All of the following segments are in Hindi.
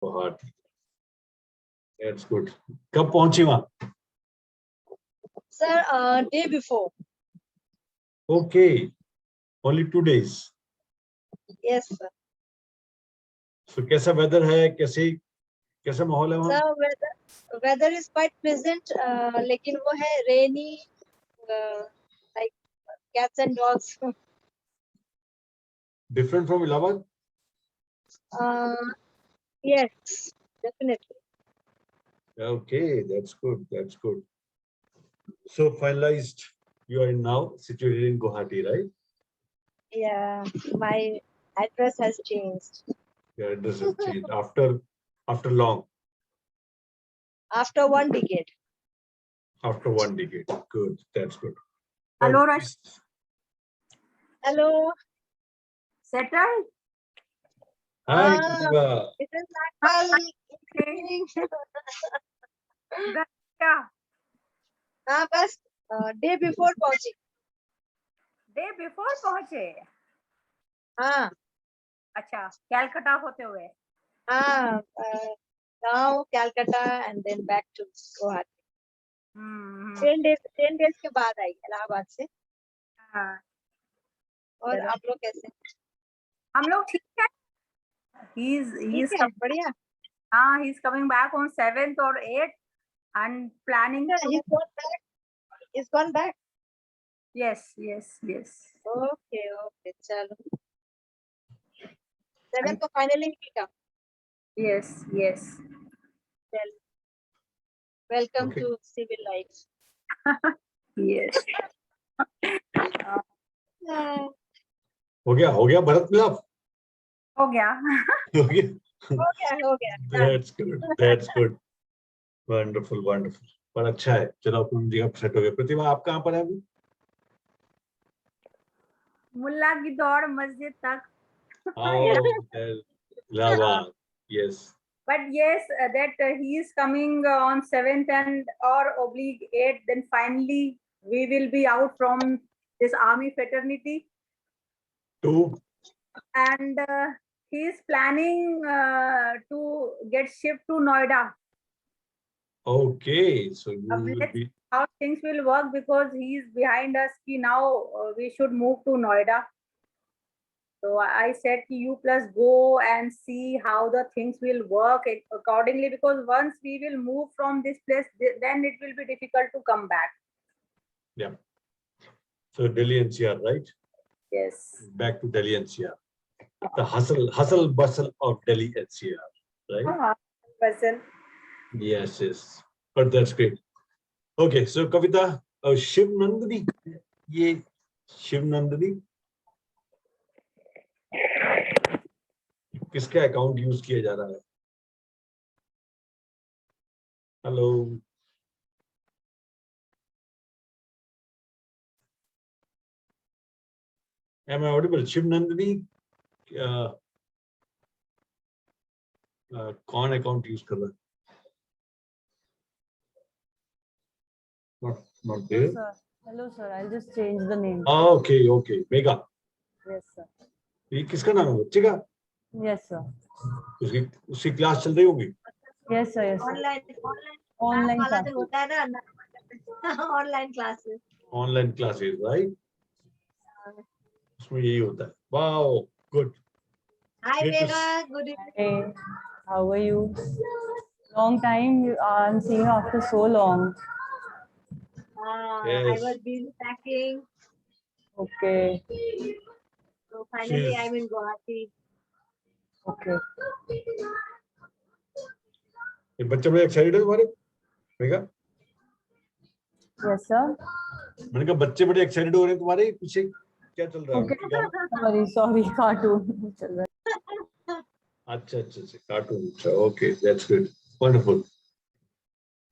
Guwahati, that's good. कब पहुंची वहां? Sir, day before. Okay, only 2 days. Yes, sir. So कैसा weather है, कैसा माहौल है वहाँ? Sir, weather is quite pleasant. लेकिन वो है rainy, like cats and dogs. Different from Allahabad? Yes, definitely. Okay, that's good. That's good. So finalized, you are now situated in Guwahati, right? Yeah, my address has changed. Your address has changed after long, After 1 decade. after 1 decade. Good, that's good. Hello, But Rash. Hello. Settled? Hi, Ah, Pratibha. it is actually क्या? हाँ बस day before पहुंची. Day before पहुंचे. हाँ अच्छा, कैलकाटा होते हुए. हाँ गाँव Calcutta and then back to Guwahati. 10 days के बाद आई इलाहाबाद से. हाँ. और आप लोग कैसे? हम लोग ठीक है. He's ठीक है, बढ़िया. हाँ, he's coming back on 7th or 8th and planning. He's gone back. He's gone back. Yes, yes, yes. Okay, okay, चलो. 7th को finally निकला. Yes, yes. Well, welcome Okay. to civil life. Yes. हो गया भरत मिलाप? हो गया. हो गया? हो गया. That's good. That's good. Wonderful, wonderful. पर अच्छा है, चलो अपन जगह सेट हो गए. प्रतिभा, आप कहाँ पर है अभी? मुल्ला की दौड़ मस्जिद तक. Allahabad. Yes. But yes, that he is coming on 7th and or oblique 8th. Then finally we will be out from this army fraternity. Two. And he is planning to get shipped to Noida. Okay, so you will be. How things will work because he is behind us. Now we should move to Noida. So I said you plus go and see how the things will work accordingly, because once we will move from this place, then it will be difficult to come back. Yeah. So Delhi NCR, right? Yes. Back to Delhi NCR. The hustle bustle of Delhi NCR, right? Bustle. Yes, yes. But that's great. Okay, so Kavita, Shiv Nandini, ye Shiv Nandini, किसका अकाउंट यूज किया जा रहा है? Hello, am I audible? Shiv Nandini कौन अकाउंट यूज कर रहा है? Not there. Sir. Hello sir, I'll just change the name. Okay, okay. Mega. Yes sir. ये किसका नाम है? बच्चे का? Yes sir. उसकी क्लास चल रही होगी? Yes sir, yes sir. Online Online वाला class. जो होता है ना, online classes. Online classes, right? उसमें यही होता है. Wow, good. Hi Great to Megha, good evening. Hey, how are you? Long time. I'm seeing you after so long. I Yes. was busy packing, Okay. so finally She's- I'm in Guwahati. Okay. ये बच्चे बड़े एक्साइटेड है तुम्हारे? मेगा? Yes sir. मैंने कहा बच्चे बड़े एक्साइटेड हो रहे हैं तुम्हारे पीछे, क्या चल रहा है? Okay. उनके गाने? Sorry, cartoon चल रहा है. अच्छा, कार्टून. अच्छा, ओके, दैट्स गुड, वंडरफुल.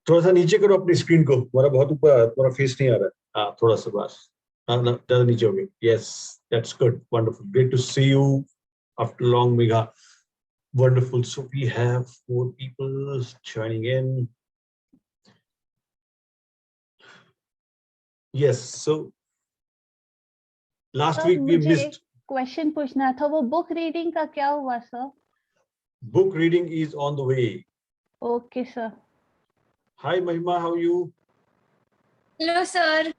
थोड़ा सा नीचे करो अपनी स्क्रीन को, तुम्हारा बहुत ऊपर, तुम्हारा फेस नहीं आ रहा है. हाँ, थोड़ा सा बस. हाँ, ज्यादा नीचे हो गए. Yes, that's good, wonderful, great to see you after long. Megha, wonderful. So we have 4 people joining in. Yes, so last week we missed. Question पूछना था, वो बुक रीडिंग का क्या हुआ sir? Book reading is on the way. Okay, sir. Hi Mahima, how are you? Hello, sir.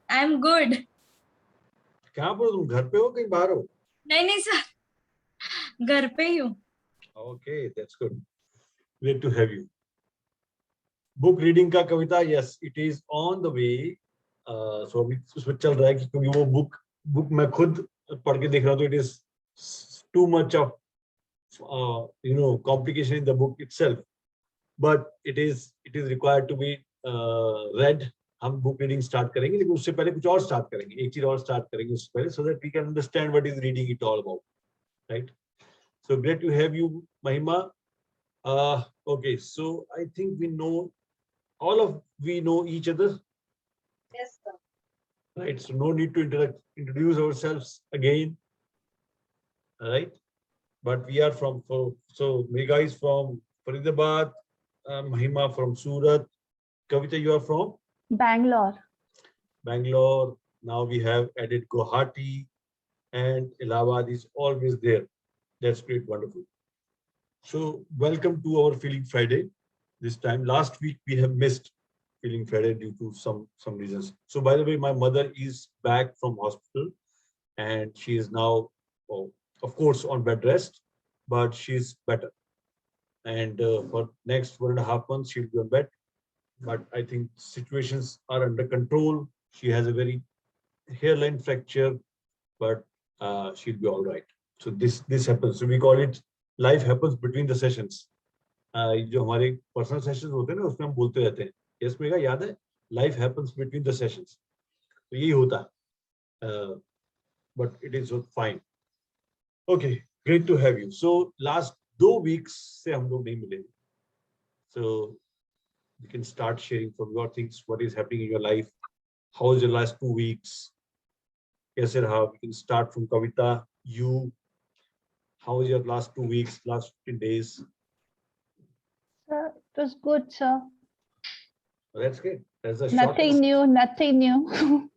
I'm good. कहाँ पर हो तुम? घर पे हो कहीं बाहर हो? नहीं सर, घर पे ही हूँ. Okay, that's good. Great to have you. Book reading का कविता, yes, it is on the way. So अभी उसमें चल रहा है कि क्योंकि वो book मैं खुद पढ़ के देख रहा हूँ तो it is too much of complication in the book itself, but it is required to be read. हम book reading start करेंगे लेकिन उससे पहले कुछ और start करेंगे, एक चीज और start करेंगे उससे पहले, so that we can understand what is reading it all about, right? So great to have you, Mahima. Okay, so I think we know each other, Yes, sir. right? So no need to introduce ourselves again, all right? But we are from, so Megha is from Faridabad, Mahima from Surat, Kavita, you are from Bangalore. Bangalore. Now we have added Guwahati, and Allahabad is always there. That's great, wonderful. So welcome to our Feeling Friday. This time, last week we have missed Feeling Friday due to some reasons. So by the way, my mother is back from hospital, and she is now, of course, on bed rest, but she's better. And for next 1.5 months, she'll be on bed. But I think situations are under control. She has a very hairline fracture, but she'll be all right. So this happens. So we call it life happens between the sessions. जो हमारे पर्सनल सेशंस होते हैं ना उसमें हम बोलते रहते हैं, यस मेगा याद है, life happens between the sessions, तो यही होता है, but it is fine. Okay, great to have you. So last 2 weeks से हम लोग नहीं मिले, सो you can start sharing from your things, what is happening in your life, how is your last 2 weeks, kaise raha. We can start from Kavita. You, how is your last 2 weeks, last 15 days? Sir, it was good, sir. That's great. That's the Nothing new, nothing new.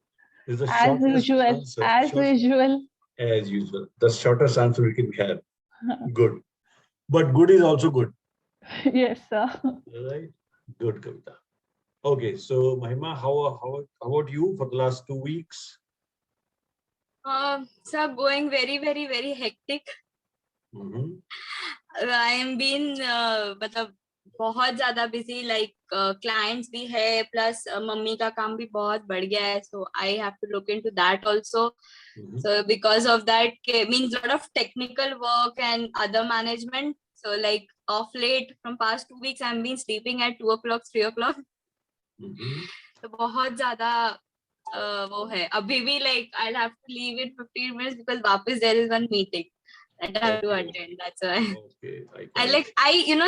Is the As shortest usual, answer. as usual. As usual. The shortest answer we can have. Good. But good is also good. Yes, sir. Right? Good, Kavita. Okay, so Mahima, how about you for the last 2 weeks? Sir, going very, very, very hectic. Mm-hmm. I am been मतलब बहुत ज्यादा बिजी, लाइक क्लाइंट्स भी है, प्लस मम्मी का काम भी बहुत बढ़ गया है, so I have to look into that also. So because of that means lot of technical work and other management. So like off late from past 2 weeks I'm been sleeping at 2 o'clock, 3 o'clock. तो बहुत ज्यादा वो है अभी भी, like I'll have to leave in 15 minutes because वापस there is one meeting that I have to attend. That's why. Okay.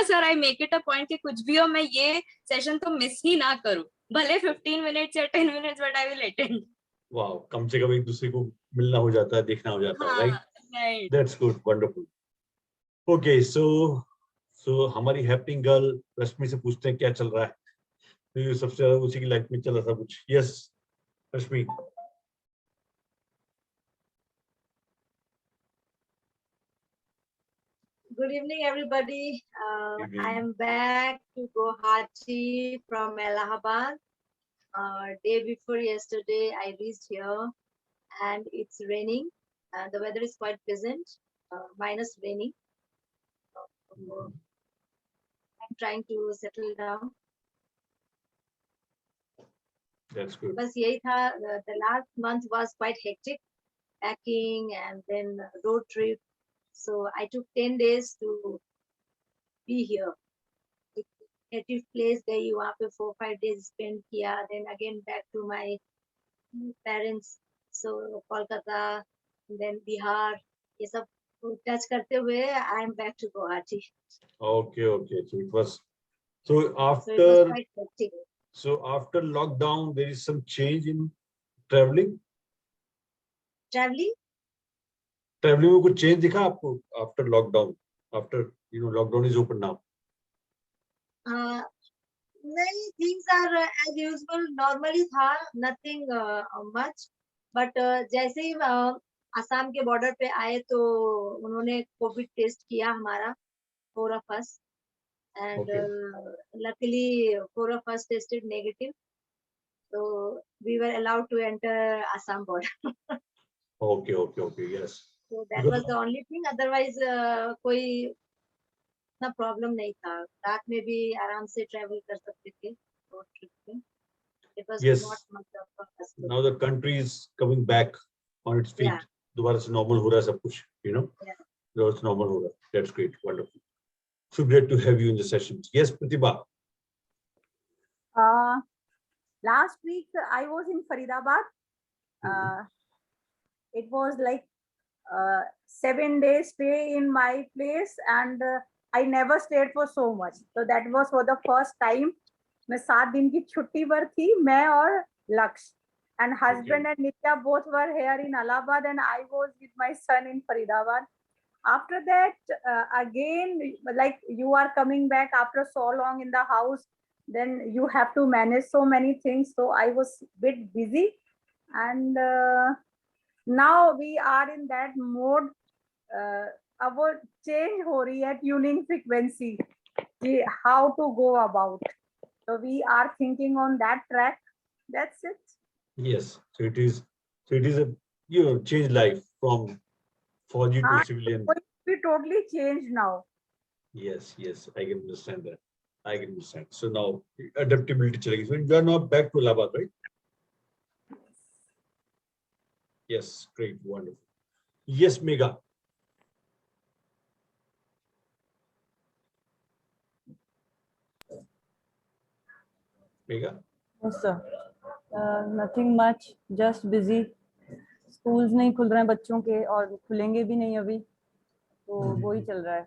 Sir, I make it a point कि कुछ भी हो मैं ये session तो miss ही ना करूँ, भले 15 minutes या 10 minutes, but I will attend. Wow, कम से कम एक दूसरे को मिलना हो जाता है, देखना हो जाता है, right? Right. That's good, wonderful. Okay, so हमारी हैपनिंग गर्ल रश्मि से पूछते हैं क्या चल रहा है, तो ये सबसे ज्यादा उसी की लाइफ में चल रहा था कुछ. Yes, Rashmi. Good evening, everybody. Evening. I am back to Guwahati from Allahabad. Day before yesterday, I reached here, and it's raining. The weather is quite pleasant, minus raining. I'm trying to settle down. That's good. Bas yahi tha, the last month was quite hectic, packing and then road trip. So I took 10 days to be here. Native place गई, वहाँ पे 4-5 days spend किया, then again back to my parents. So Kolkata, then Bihar, ये सब touch करते हुए I am back to Guwahati. Okay. So it was, so So it was after quite hectic. lockdown there is some change in traveling. Traveling? Travelling में कुछ चेंज दिखा आपको after lockdown, after lockdown is open now? नहीं, things are as usual, normally था, nothing much, but जैसे ही आसाम के बॉर्डर पे आए तो उन्होंने कोविड टेस्ट किया हमारा, 4 of us, and Okay. luckily 4 of us tested negative, so we were allowed to enter Assam border. Okay, okay, okay, yes. So that Because was the only thing. Otherwise, कोई इतना problem नहीं था. रात में भी आराम से travel कर सकते थे road trip पे. It was yes, not much of a hassle. now the country is coming back on its feet. Yeah. दोबारा से normal हो रहा है सब कुछ, you know. Yeah. दोबारा से normal हो रहा है. That's great, wonderful. So great to have you in the sessions. Yes, Pratibha. Last week I was in Faridabad. It was like 7 days stay in my place, and I never stayed for so much. So that was for the first time. मैं 7 दिन की छुट्टी पर थी, मैं और लक्ष्य, and husband and Nitya both were here in Allahabad, and I was with my son in Faridabad. After that, again, like you are coming back after so long in the house, then you have to manage so many things. So I was bit busy, and now we are in that mode. अब वो change हो रही है tuning frequency कि how to go about. So we are thinking on that track. That's it. Yes, so it is a, you know, change life from Fauji to civilian. We totally changed now. Yes, yes, I can understand that. I can understand. So now adaptability चलेगी. So you are now back to Allahabad, right? Yes, great, wonderful. Yes, Megha. Megha? Yes, sir. Nothing much, just busy. Schools नहीं खुल रहे हैं बच्चों के, और खुलेंगे भी नहीं अभी, तो वही चल रहा है.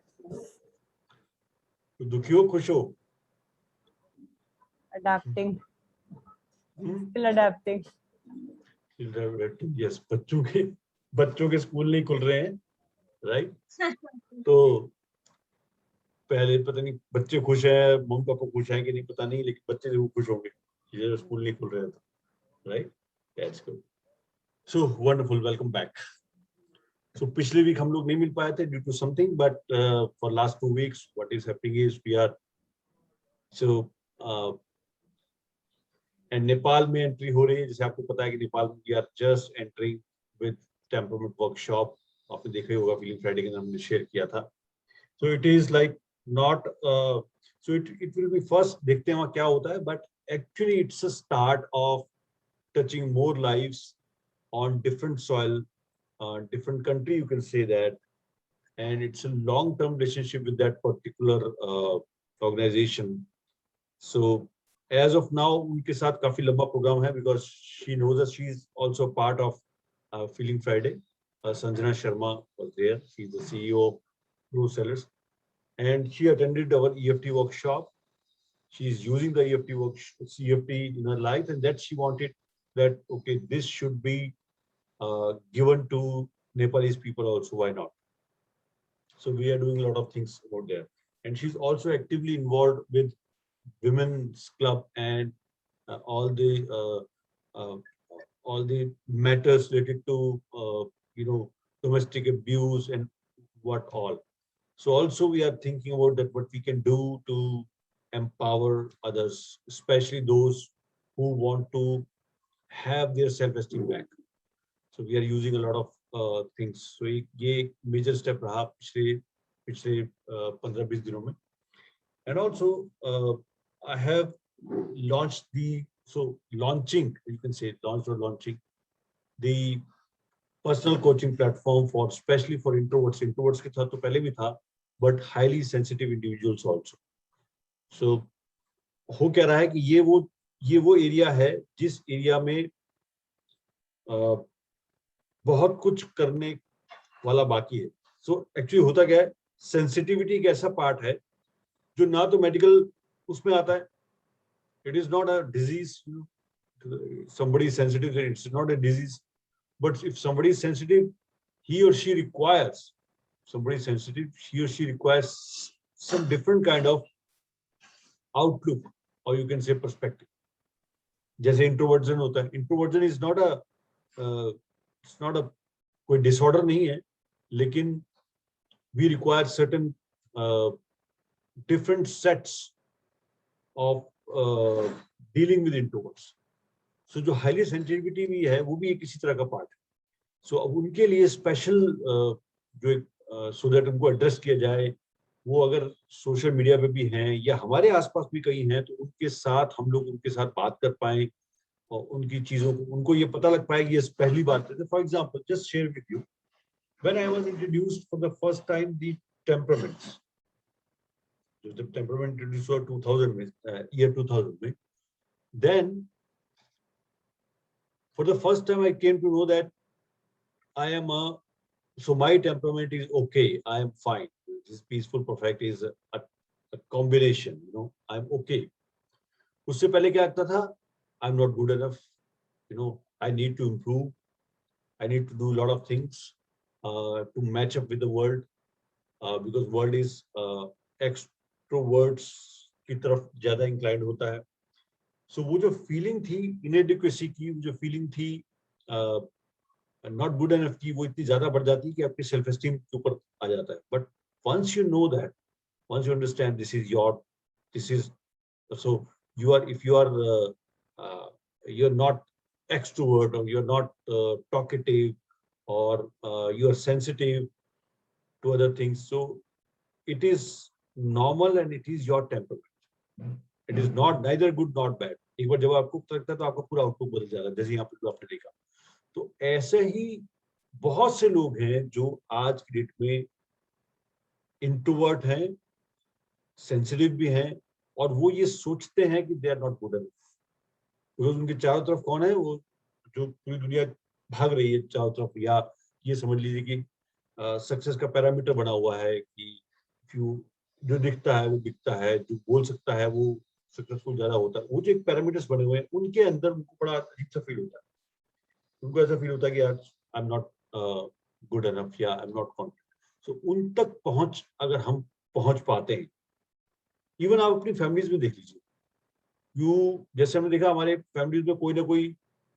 तो दुखी हो, खुश हो? Adapting. Still adapting. Yes, बच्चों के स्कूल नहीं खुल रहे हैं, राइट? तो पहले पता नहीं बच्चे खुश हैं, मम्मी पापा खुश हैं कि नहीं पता नहीं, लेकिन बच्चे जरूर खुश होंगे कि स्कूल नहीं खुल रहे हैं, right? That's good. So wonderful, welcome back. So पिछले वीक हम लोग नहीं मिल पाए थे due to something, but for last 2 weeks what is happening is we are and Nepal में एंट्री हो रही है. जैसे आपको पता है कि नेपाल में we are just entering with temperament workshop. आपने देखा ही होगा फीलिंग फ्राइडे के अंदर हमने शेयर किया था. So it is like not so it will be first, देखते हैं वहाँ क्या होता है, but actually it's a start of touching more lives on different soil, different country, you can say that, and it's a long-term relationship with that particular organization. So as of now उनके साथ काफी लंबा प्रोग्राम है, because she knows that she is also part of Feeling Friday. Sanjana Sharma was there. She's the CEO of Pro Sellers, and she attended our EFT workshop. She is using the EFT in her life, and that she wanted that, okay, this should be given to Nepalese people also, why not? So we are doing a lot of things about there. And she's also actively involved with women's club and all the matters related to domestic abuse and what all. So also we are thinking about that, what we can do to empower others, especially those who want to have their self-esteem back. So we are using a lot of things. So ये major step रहा पिछले 15-20 दिनों में. And also I have launched launching the personal coaching platform for especially for introverts. Introverts के साथ तो पहले भी था, but highly sensitive individuals also. So हो क्या रहा है कि ये वो एरिया है जिस एरिया में बहुत कुछ करने वाला बाकी है. So actually होता क्या है, sensitivity एक ऐसा पार्ट है जो ना तो मेडिकल उसमें आता है. It is not a disease. Somebody is sensitive, it's not a disease. But if somebody is sensitive, he or she requires some different kind of outlook, or you can say perspective. जैसे introversion होता है. Introversion is not a कोई disorder नहीं है, लेकिन we require certain different sets of dealing with introverts. So जो highly sensitivity भी है वो भी एक इसी तरह का पार्ट है. So अब उनके लिए स्पेशल जो एक so that उनको एड्रेस किया जाए, वो अगर सोशल मीडिया पे भी हैं या हमारे आसपास भी कहीं हैं, तो उनके साथ हम लोग उनके साथ बात कर पाएं और उनकी चीजों को उनको ये पता लग पाए कि ये पहली बात है. For example, just share with you, when I was introduced for the first time the temperaments, जब टेम्परामेंट इंट्रोड्यूस हुआ 2000 में, ईयर 2000 में, then for the first time I came to know that I am so my temperament is okay. I am fine. This peaceful perfect is a combination. You know, I'm okay. उससे पहले क्या लगता था? I'm not good enough. You know, I need to improve. I need to do a lot of things to match up with the world because world is extroverts की तरफ ज़्यादा inclined होता है. So वो जो feeling थी inadequacy की, वो जो feeling थी नॉट गुड एनफ की, वो इतनी ज्यादा बढ़ जाती है कि आपकी सेल्फ एस्टीम के ऊपर आ जाता है. But once you know that, once you understand this is your, this is, so you are, if you are not extrovert or you're not talkative or you are sensitive to other things, so it is normal and it is your temperament. It is not neither good nor bad. एक बार जब आपको लगता है तो आपका पूरा आउटलुक बदल जाएगा, जैसे यहाँ पे आपने देखा. तो ऐसे ही बहुत से लोग हैं जो आज की डेट में इंट्रोवर्ट हैं, सेंसिटिव भी हैं, और वो ये सोचते हैं कि they are not good enough. Because उनके चारों तरफ कौन है, वो जो पूरी दुनिया भाग रही है चारों तरफ, या ये समझ लीजिए कि सक्सेस का पैरामीटर बना हुआ है कि जो दिखता है वो बिकता है, जो बोल सकता है वो सक्सेसफुल ज्यादा होता है. वो जो एक पैरामीटर्स बने हुए हैं, उनके अंदर उनको बड़ा अजीब सा फील होता है. उनको ऐसा फील होता है कि यार I am not good enough या आई एम नॉट कॉन्फिडेंट. सो उन तक पहुंच अगर हम पहुंच पाते हैं, इवन आप अपनी फैमिलीज में देख लीजिए, जैसे हमने देखा हमारे फैमिलीज में कोई ना कोई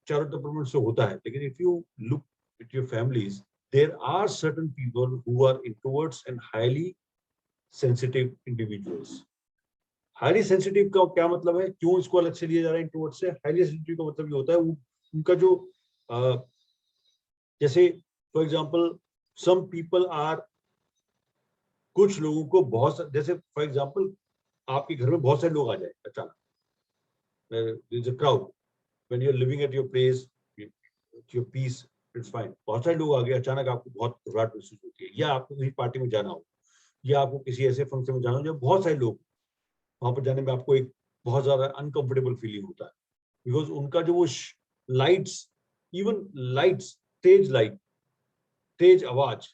चारों टेम्परामेंट से होता है, लेकिन if you look at your families, there are certain people who are introverts and highly sensitive individuals. Highly sensitive का क्या मतलब है, क्यों इसको अलग से लिया जा रहा है इंट्रोवर्ट से? हाईली सेंसिटिव का मतलब ये होता है उनका जो जैसे for example some people are, कुछ लोगों को बहुत, जैसे फॉर एग्जाम्पल आपके घर में बहुत सारे लोग आ जाए अचानक, crowd, when you are living at your place, your peace, it's fine. बहुत सारे लोग आ गए अचानक, आपको बहुत घबराहट महसूस होती है, या आपको कहीं पार्टी में जाना हो, या आपको किसी ऐसे फंक्शन में जाना हो जब बहुत सारे लोग, वहां पर जाने में आपको एक बहुत ज्यादा अनकंफर्टेबल फीलिंग होता है. बिकॉज उनका जो वो लाइट्स, इवन लाइट्स, तेज लाइट, तेज आवाज,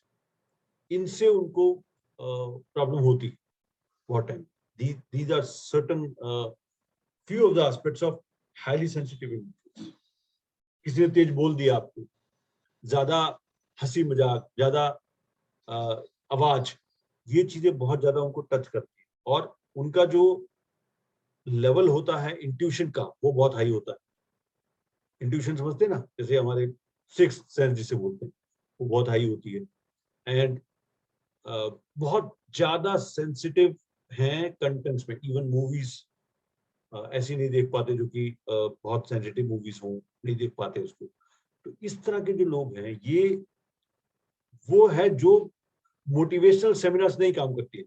इनसे उनको प्रॉब्लम होती है बहुत time. These are certain few of the aspects of highly sensitive individuals. किसी ने तेज बोल दिया आपको, ज्यादा हंसी मजाक, ज्यादा आवाज, ये चीजें बहुत ज्यादा उनको टच करती है, और उनका जो लेवल होता है इंट्यूशन का वो बहुत हाई होता है. इंट्यूशन समझते हैं ना, जैसे हमारे सिक्स्थ सेंस जिसे बोलते हैं, वो बहुत हाई होती है. एंड बहुत ज्यादा सेंसिटिव हैं कंटेंट्स में. इवन मूवीज ऐसी नहीं देख पाते जो कि बहुत सेंसिटिव मूवीज हों, नहीं देख पाते उसको. तो इस तरह के जो लोग हैं, ये वो है जो मोटिवेशनल सेमिनार्स नहीं काम करती है,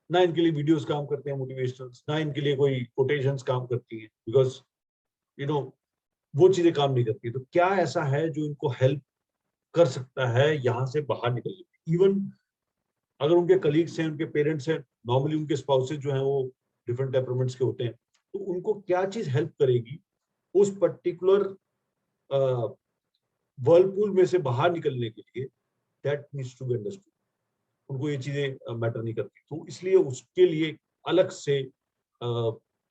ना इनके लिए वीडियोस काम करते हैं मोटिवेशनल, ना इनके लिए कोई कोटेशंस काम करती हैं, बिकॉज यू नो वो चीजें काम नहीं करती. तो क्या ऐसा है जो इनको हेल्प कर सकता है यहाँ से बाहर निकलने में? इवन अगर उनके कलीग्स हैं, उनके पेरेंट्स हैं, नॉर्मली उनके स्पाउसेस जो हैं वो डिफरेंट टेम्परामेंट्स के होते हैं, तो उनको क्या चीज हेल्प करेगी उस पर्टिकुलर वर्लपूल में से बाहर निकलने के लिए? That needs to be understood. उनको ये चीजें मैटर नहीं करती, तो इसलिए उसके लिए अलग से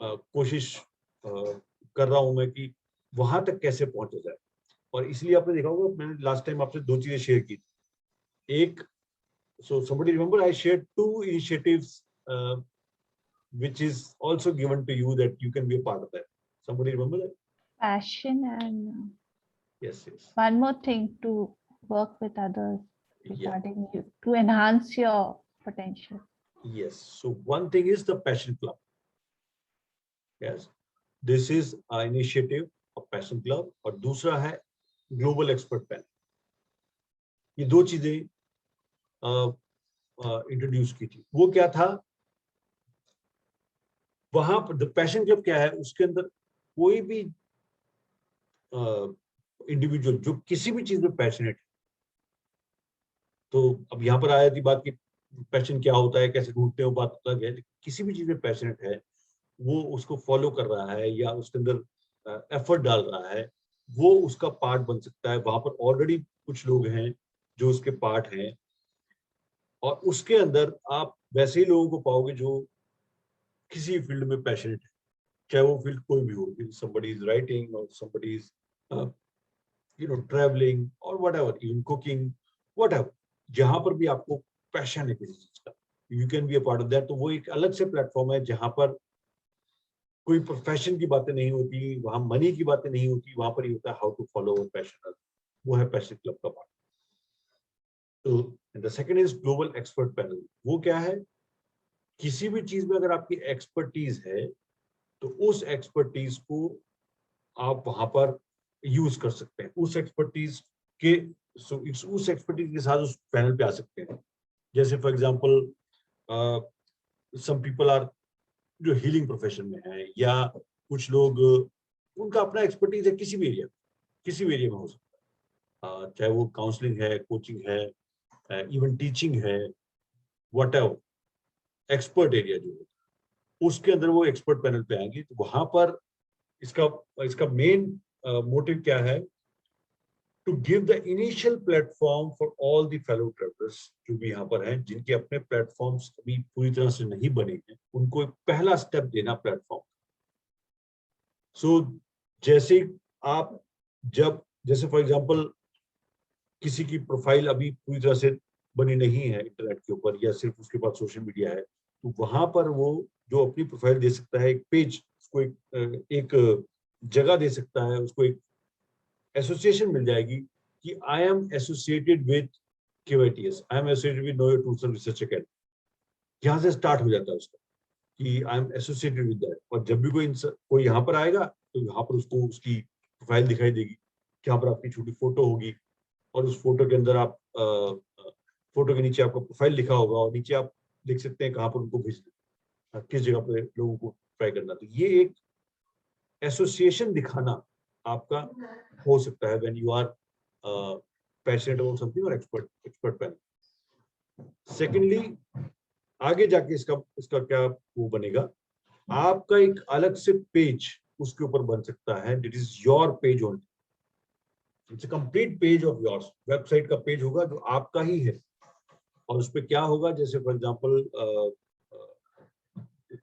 कोशिश कर रहा हूं मैं कि वहां तक कैसे पहुंचा जाए. और इसलिए आपने देखा होगा, मैंने लास्ट टाइम आपसे दो चीजें शेयर की. एक, so somebody remember I shared two initiatives which is also given to you that you can be a part of that. Somebody remember that? Passion and Yes. one more thing, to work with others Yeah. regarding you, to enhance your potential. Yes. So one thing is the Passion Club. Yes. This is an initiative of Passion Club. और दूसरा है Global Expert Panel. ये दो चीजें इंट्रोड्यूस की थी. वो क्या था? वहां पर द पैशन क्लब क्या है, उसके अंदर कोई भी इंडिविजुअल जो किसी भी चीज में पैशनेट है, तो अब यहाँ पर आया थी बात कि पैशन क्या होता है, कैसे ढूंढते हो, बात अलग है. किसी भी चीज में पैशनेट है, वो उसको फॉलो कर रहा है या उसके अंदर एफर्ट डाल रहा है, वो उसका पार्ट बन सकता है. वहां पर ऑलरेडी कुछ लोग हैं जो उसके पार्ट हैं, और उसके अंदर आप वैसे ही लोगों को पाओगे जो किसी फील्ड में पैशनेट है, चाहे वो फील्ड कोई भी हो. somebody is writing or somebody is traveling or whatever, even cooking, whatever. जहां पर भी आपको पैशन है किसी चीज का, you can be a part of that. तो वो एक अलग से प्लेटफॉर्म है जहां पर कोई प्रोफेशन की बातें नहीं होती, वहां मनी की बातें नहीं होती, वहां पर ये होता है हाउ टू फॉलो पैशन. वो है पैशन क्लब का पार्ट. तो the second is global expert panel. वो क्या है? किसी भी चीज में अगर आपकी एक्सपर्टीज है, तो उस एक्सपर्टीज को आप वहां पर यूज कर सकते हैं. उस एक्सपर्टीज के साथ उस पैनल पे आ सकते हैं. जैसे for example some people are जो हीलिंग प्रोफेशन में है, या कुछ लोग उनका अपना एक्सपर्टीज है किसी भी एरिया में हो सकता है. चाहे वो काउंसलिंग है, कोचिंग है, इवन टीचिंग है, व्हाटएवर एक्सपर्ट एरिया जो है, उसके अंदर वो एक्सपर्ट पैनल पे आएंगे. तो वहां पर इसका मेन मोटिव क्या है? To give the initial platform for all the fellow travellers जो भी यहाँ पर हैं, जिनके अपने प्लेटफॉर्म्स अभी पूरी तरह से नहीं बने हैं, उनको एक पहला स्टेप देना प्लेटफॉर्म. सो जैसे आप जैसे फॉर एग्जांपल किसी की प्रोफाइल अभी पूरी तरह से बनी नहीं है इंटरनेट के ऊपर, या सिर्फ उसके पास सोशल मीडिया है, तो वहां पर वो जो अपनी प्रोफाइल दे सकता है, एक पेज, उसको एक जगह दे सकता है, उसको एक एसोसिएशन मिल जाएगी कि I am associated with KYTS, I am associated with know your tools and research academy. यहाँ से स्टार्ट हो जाता है उसका कि I am associated with that. और जब भी कोई यहाँ पर आएगा, तो यहाँ पर उसको उसकी प्रोफाइल दिखाई देगी, यहाँ पर आपकी छोटी फोटो होगी, और उस फोटो के अंदर आप फोटो के नीचे आपका प्रोफाइल लिखा होगा, और नीचे आप लिख सकते हैं कहाँ पर उनको भेजना, किस जगह पे लोगों को ट्राई करना. तो ये एक एसोसिएशन दिखाना आपका हो सकता है when you are passionate about something और एक्सपर्ट पैनल. सेकेंडली, आगे जाके इसका क्या वो बनेगा, आपका एक अलग से पेज उसके ऊपर बन सकता है. This is your page only. It's a complete page of yours. Website का पेज होगा जो आपका ही है, और उस पर क्या होगा, जैसे फॉर एग्जांपल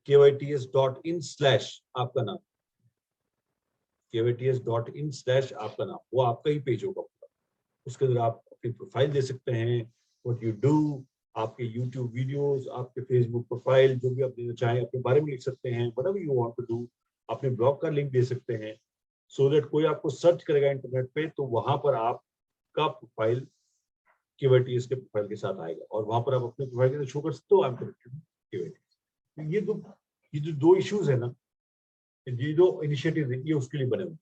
kyts.in/ आपका नाम, kyts.in/ आपका नाम, वो आपका ही पेज होगा. उसके अंदर आप अपनी प्रोफाइल दे सकते हैं, व्हाट यू डू, आपके यूट्यूब वीडियोस, आपके फेसबुक प्रोफाइल, जो भी आप देना चाहें, अपने बारे में लिख सकते हैं, whatever you want to do. अपने ब्लॉग का लिंक दे सकते हैं, सो दैट कोई आपको सर्च करेगा इंटरनेट पे, तो वहां पर आपका प्रोफाइल KYTS के प्रोफाइल के साथ आएगा, और वहां पर आप अपने प्रोफाइल के शो कर सकते हो I am connected to KYTS. ये जो दो इश्यूज है ना, ये जो इनिशिएटिव है, ये उसके लिए बने हुए.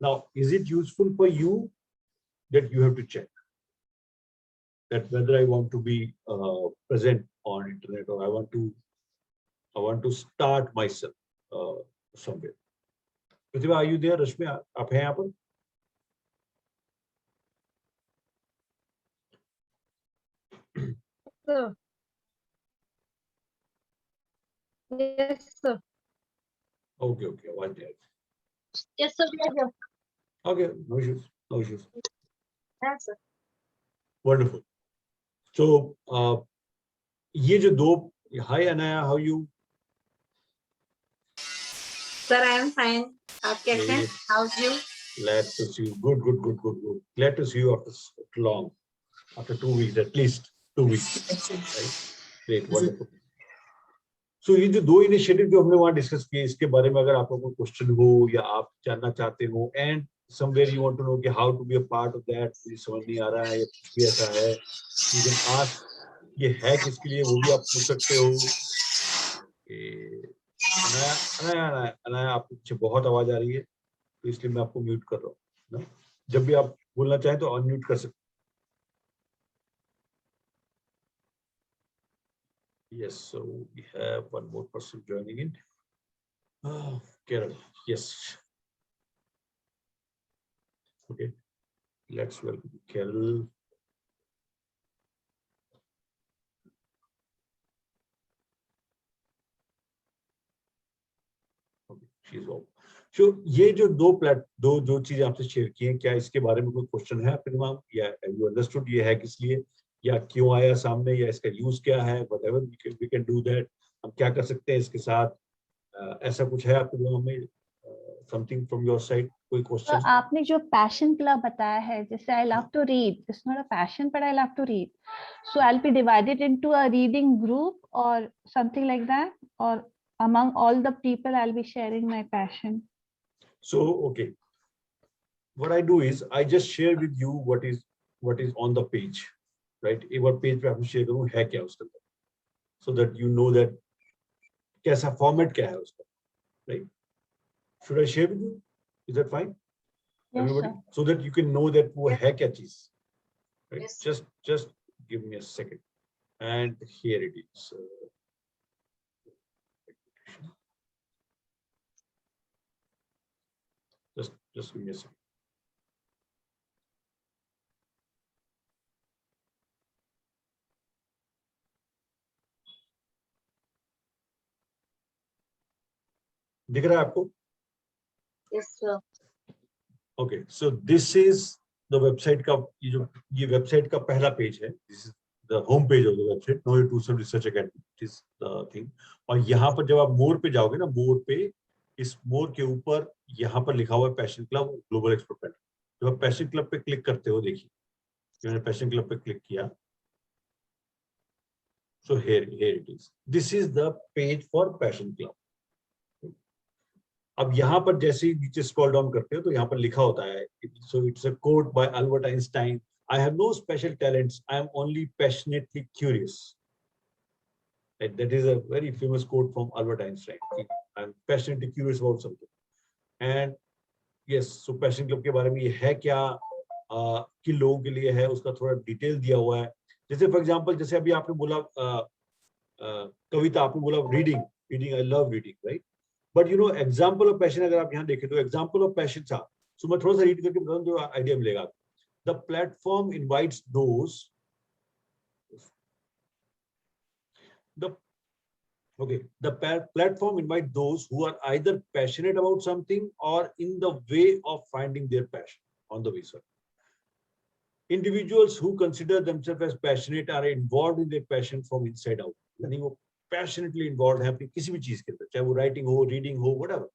Now is it useful for you? That you have to check that whether I want to be present on internet, or I want to start myself somewhere. Pratibha, are you there? Rashmi, आप हैं यहाँ पर? Sir. Yes, sir. Okay, one minute. Yes, sir. We are here. Okay, no issues. Yes, sir. Wonderful. So ये जो दो, hi Anaya, how you? Sir, I am fine. आप कैसे हैं? How's you? Glad to see you. Good. Glad to see you after 2 weeks, at least 2 weeks. Right? Great, wonderful. So ये जो दो इनिशिएटिव जो हमने वहाँ डिस्कस किए, इसके बारे में अगर आपको कोई क्वेश्चन हो या आप जानना चाहते हो, and somewhere you want to know कि how to be a part of that, मुझे समझ नहीं आ रहा है या कुछ भी ऐसा है, you can ask ये है किसके लिए वो भी आप पूछ सकते हो। अनाया अनाया अनाया अनाया आपके पीछे बहुत आवाज आ रही है, तो इसलिए मैं आपको म्यूट कर रहा हूँ ना। जब भी आप बोलना चाहें तो अनम्यूट कर सकते। Yes, so we have one more person joining in. Carol, yes. Okay, let's welcome Carol. Okay, she's off. So ये जो दो जो चीजें आपसे शेयर की हैं, क्या इसके बारे में कोई क्वेश्चन है आपके दिमाग, या यू अंडरस्टूड ये है किस लिए, या क्यों आया सामने, या इसका यूज क्या है, whatever we can do that, हम क्या कर सकते हैं इसके साथ, ऐसा कुछ है आपके दिमाग में, समथिंग फ्रॉम योर साइड, कोई तो क्वेश्चन? आपने जो पैशन क्लब बताया है, जैसे I love to read, it's not a passion but I love to read, so I will be divided into a reading group और समथिंग लाइक दैट, और among all the people I'll be sharing my passion. So okay, what I do is I just share with you what is on the page, right? एक बार पेज पे आपको शेयर करूँ है क्या उसके अंदर, so that you know that कैसा फॉर्मेट क्या है उसका, right? Should I share with you? Is that fine? Yes, Everybody, sir. so that you can know that वो Yes. है क्या चीज, right? Yes. Just give me a second, and here it is. Just give me a second. दिख रहा है आपको? Yes, sir. Okay, so this is the website का, ये वेबसाइट का पहला पेज है. This is the home page of the website. Know Your True Self Research Academy. It is the thing. और यहाँ पर जब आप मोर पे जाओगे ना, मोर पे, इस मोर के ऊपर यहाँ पर लिखा हुआ है passion club global expert panel. जब आप पैशन क्लब पे क्लिक करते हो, देखिए मैंने पैशन क्लब पे क्लिक किया. So here it is. This is the page for passion club. अब यहाँ पर जैसे ही नीचे स्क्रॉल डाउन करते हो तो यहाँ पर लिखा होता है, so it's a quote by Albert Einstein. I have no special talents. I am only passionately curious. And that is a very famous quote from Albert Einstein. I am passionately curious about something. And yes, so passion club के बारे में ये है क्या, किन लोगों के लिए है, उसका थोड़ा डिटेल दिया हुआ है. जैसे फॉर एग्जांपल, जैसे अभी आपने बोला कविता, आपने बोला reading, I love reading, right? But you know example of passion अगर आप यहाँ देखें तो एग्जाम्पल ऑफ पैशन था, सो मैं थोड़ा सा रीड करके बताऊं तो आइडिया मिलेगा. The platform invites those, the platform invite those who are either passionate about something or in the way of finding their passion on the way. Individuals who consider themselves as passionate are involved in their passion from inside out. यानी वो passionately involved है अपनी किसी भी चीज के अंदर, चाहे वो writing हो, reading हो, whatever.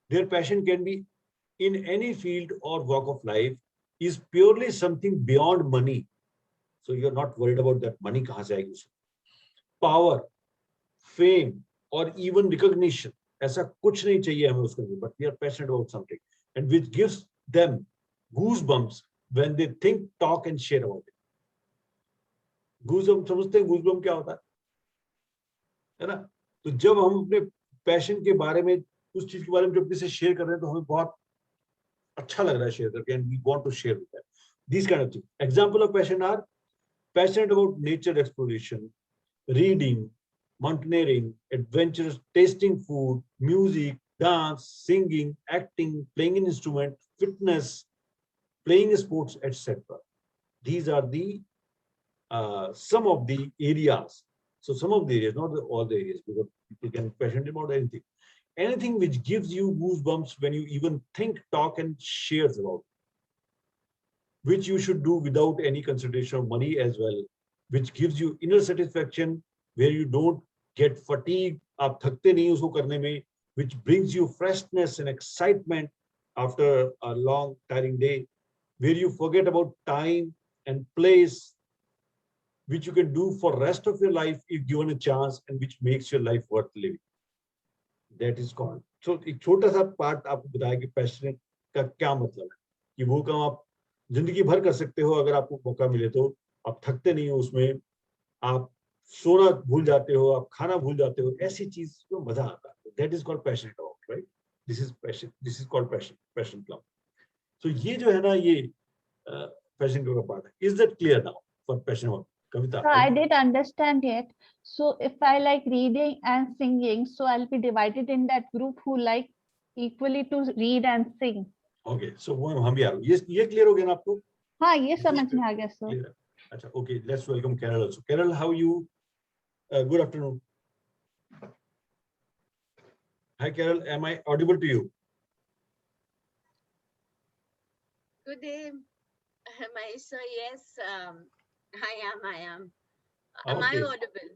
Their passion can be in any field or walk of life, is purely something beyond money. So you're not worried about that money कहाँ से आएगी उसको. Power, fame or even recognition, ऐसा कुछ नहीं चाहिए हमें उसके लिए, but we are passionate about something and which gives them goosebumps when they think, talk and share about it. Goosebumps समझते हैं goosebump क्या होता है ना? तो जब हम अपने पैशन के बारे में, उस चीज के बारे में जब किसी से शेयर कर रहे हैं तो हमें बहुत अच्छा लग रहा है शेयर करके, and we want to share with them. These kind of things. Example of passion are passionate about nature exploration, reading, mountaineering, adventures, tasting food, music, dance, singing, acting, playing an instrument, fitness, playing sports, etc. These are the some of the areas. So some of the areas, not all the areas, because people can be passionate about anything. Anything which gives you goosebumps when you even think, talk, and shares about it, which you should do without any consideration of money as well, which gives you inner satisfaction, where you don't get fatigued, आप थकते नहीं उसको करने में, which brings you freshness and excitement after a long tiring day, where you forget about time and place, which you can do for rest of your life if given a chance, and which makes your life worth living. That is called. So एक छोटा सा पार्ट आपको बताया कि पैशनेट का क्या मतलब है, कि वो काम आप जिंदगी भर कर सकते हो अगर आपको मौका मिले तो, आप थकते नहीं हो उसमें, आप सोना भूल जाते हो, आप खाना भूल जाते हो, ऐसी चीज में मजा आता है. That is called passion club, right? This is called passion club. तो ये जो है ना, ये पैशन क्लब का पार्ट है. Is that clear now for passion club? Kavita, So I didn't understand yet. So if I like reading and singing, so I'll be divided in that group who like equally to read and sing. Okay. So वो हम भी आ रहे हैं. ये क्लियर हो गया ना आपको? हाँ, ये समझ में आ गया सर. Clear. अच्छा, okay, let's welcome Carol also. Carol, how you? Good afternoon. Hi Carol, am I audible to you? Good day, Maisa. Yes, I am. Am I Okay. audible?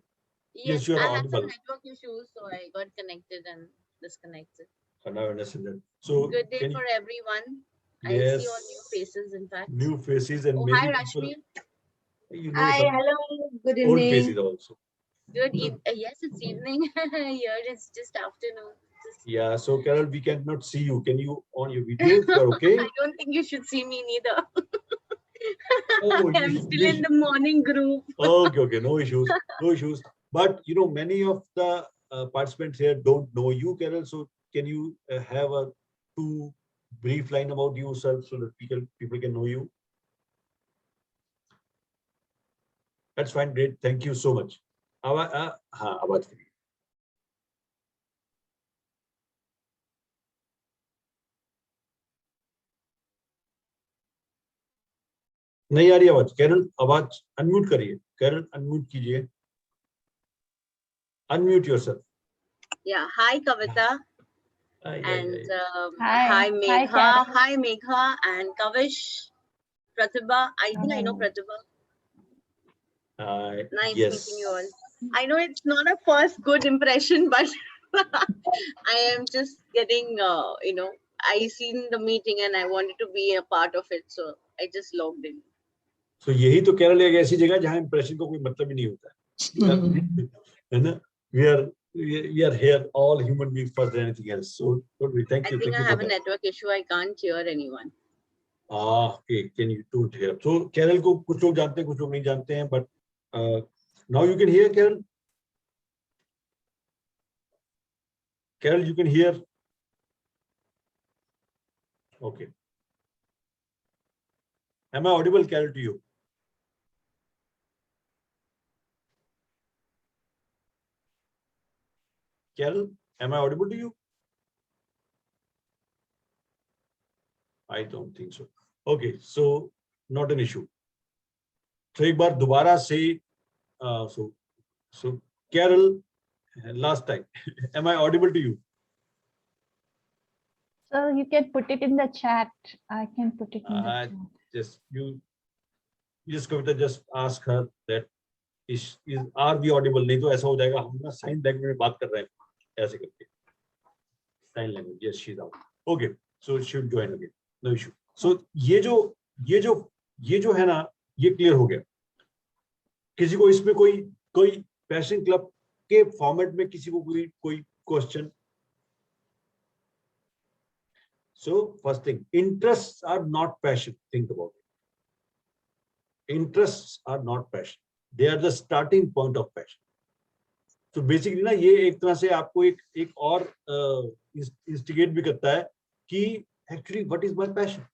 Yes, you are I had some audible. network issues, so I got connected and disconnected. So now I understand that. So Good day can for you, everyone. yes, I see all new faces, in fact. new faces and Oh, many hi, people. Rashmi. You know Hi, some hello, good old evening. faces also. Good evening. Yes, it's evening. Here it's just afternoon. Yeah. So Carol, we cannot see you. Can you on your video? If you're okay. I don't think you should see me neither. Oh, I'm still in the morning group. Okay. No issues. No issues. But you know, many of the participants here don't know you, Carol. So can you have a two brief line about yourself so that people can know you? That's fine. Great. Thank you so much. हाँ, आवाज करिए. नहीं आ रही आवाज. कैरल, आवाज अनम्यूट करिए. कैरल, अनम्यूट कीजिए. Unmute yourself. Yeah. Hi, Kavita. And Hi. hi, Hi, Megha. Carol. Hi, Megha and Kavish, Pratibha. I think I know Hi. Pratibha. Nice Yes. meeting you all. I know it's not a first good impression, but I am just getting, I seen the meeting and I wanted to be a part of it, so I just logged in. So यही तो केरल एक ऐसी जगह जहाँ impression को कोई मतलब ही नहीं होता है. है ना? We are here, all human beings first than anything else. So thank I you. think Thank I you have for a that. network issue. I can't hear anyone. Okay. Can you don't hear? So Carol को कुछ लोग जानते हैं, कुछ लोग नहीं जानते हैं, but now you can hear Carol. Carol, you can hear. Okay. Am I audible, Carol, to you? Carol, am I audible to you? I don't think so. Okay, so not an issue. So एक बार दोबारा से so Carol, last time, am I audible to you? So you can put it in the chat. I can put it in the chat. Just Kavita, just ask her that are we audible? नहीं तो ऐसा हो जाएगा हम ना साइन लैंग्वेज में बात कर रहे हैं ऐसे करके. Sign language. Yes, she's out. Okay, so she will join again. No issue. So ये जो है ना, ये क्लियर हो गया. किसी को इसमें कोई पैशन क्लब के फॉर्मेट में किसी को कोई question? So first thing, interests are not passion. Think about it. Interests are not passion. They are the starting point of passion. So basically ना ये एक तरह से आपको एक और इंस्टिगेट भी करता है कि actually what is my passion.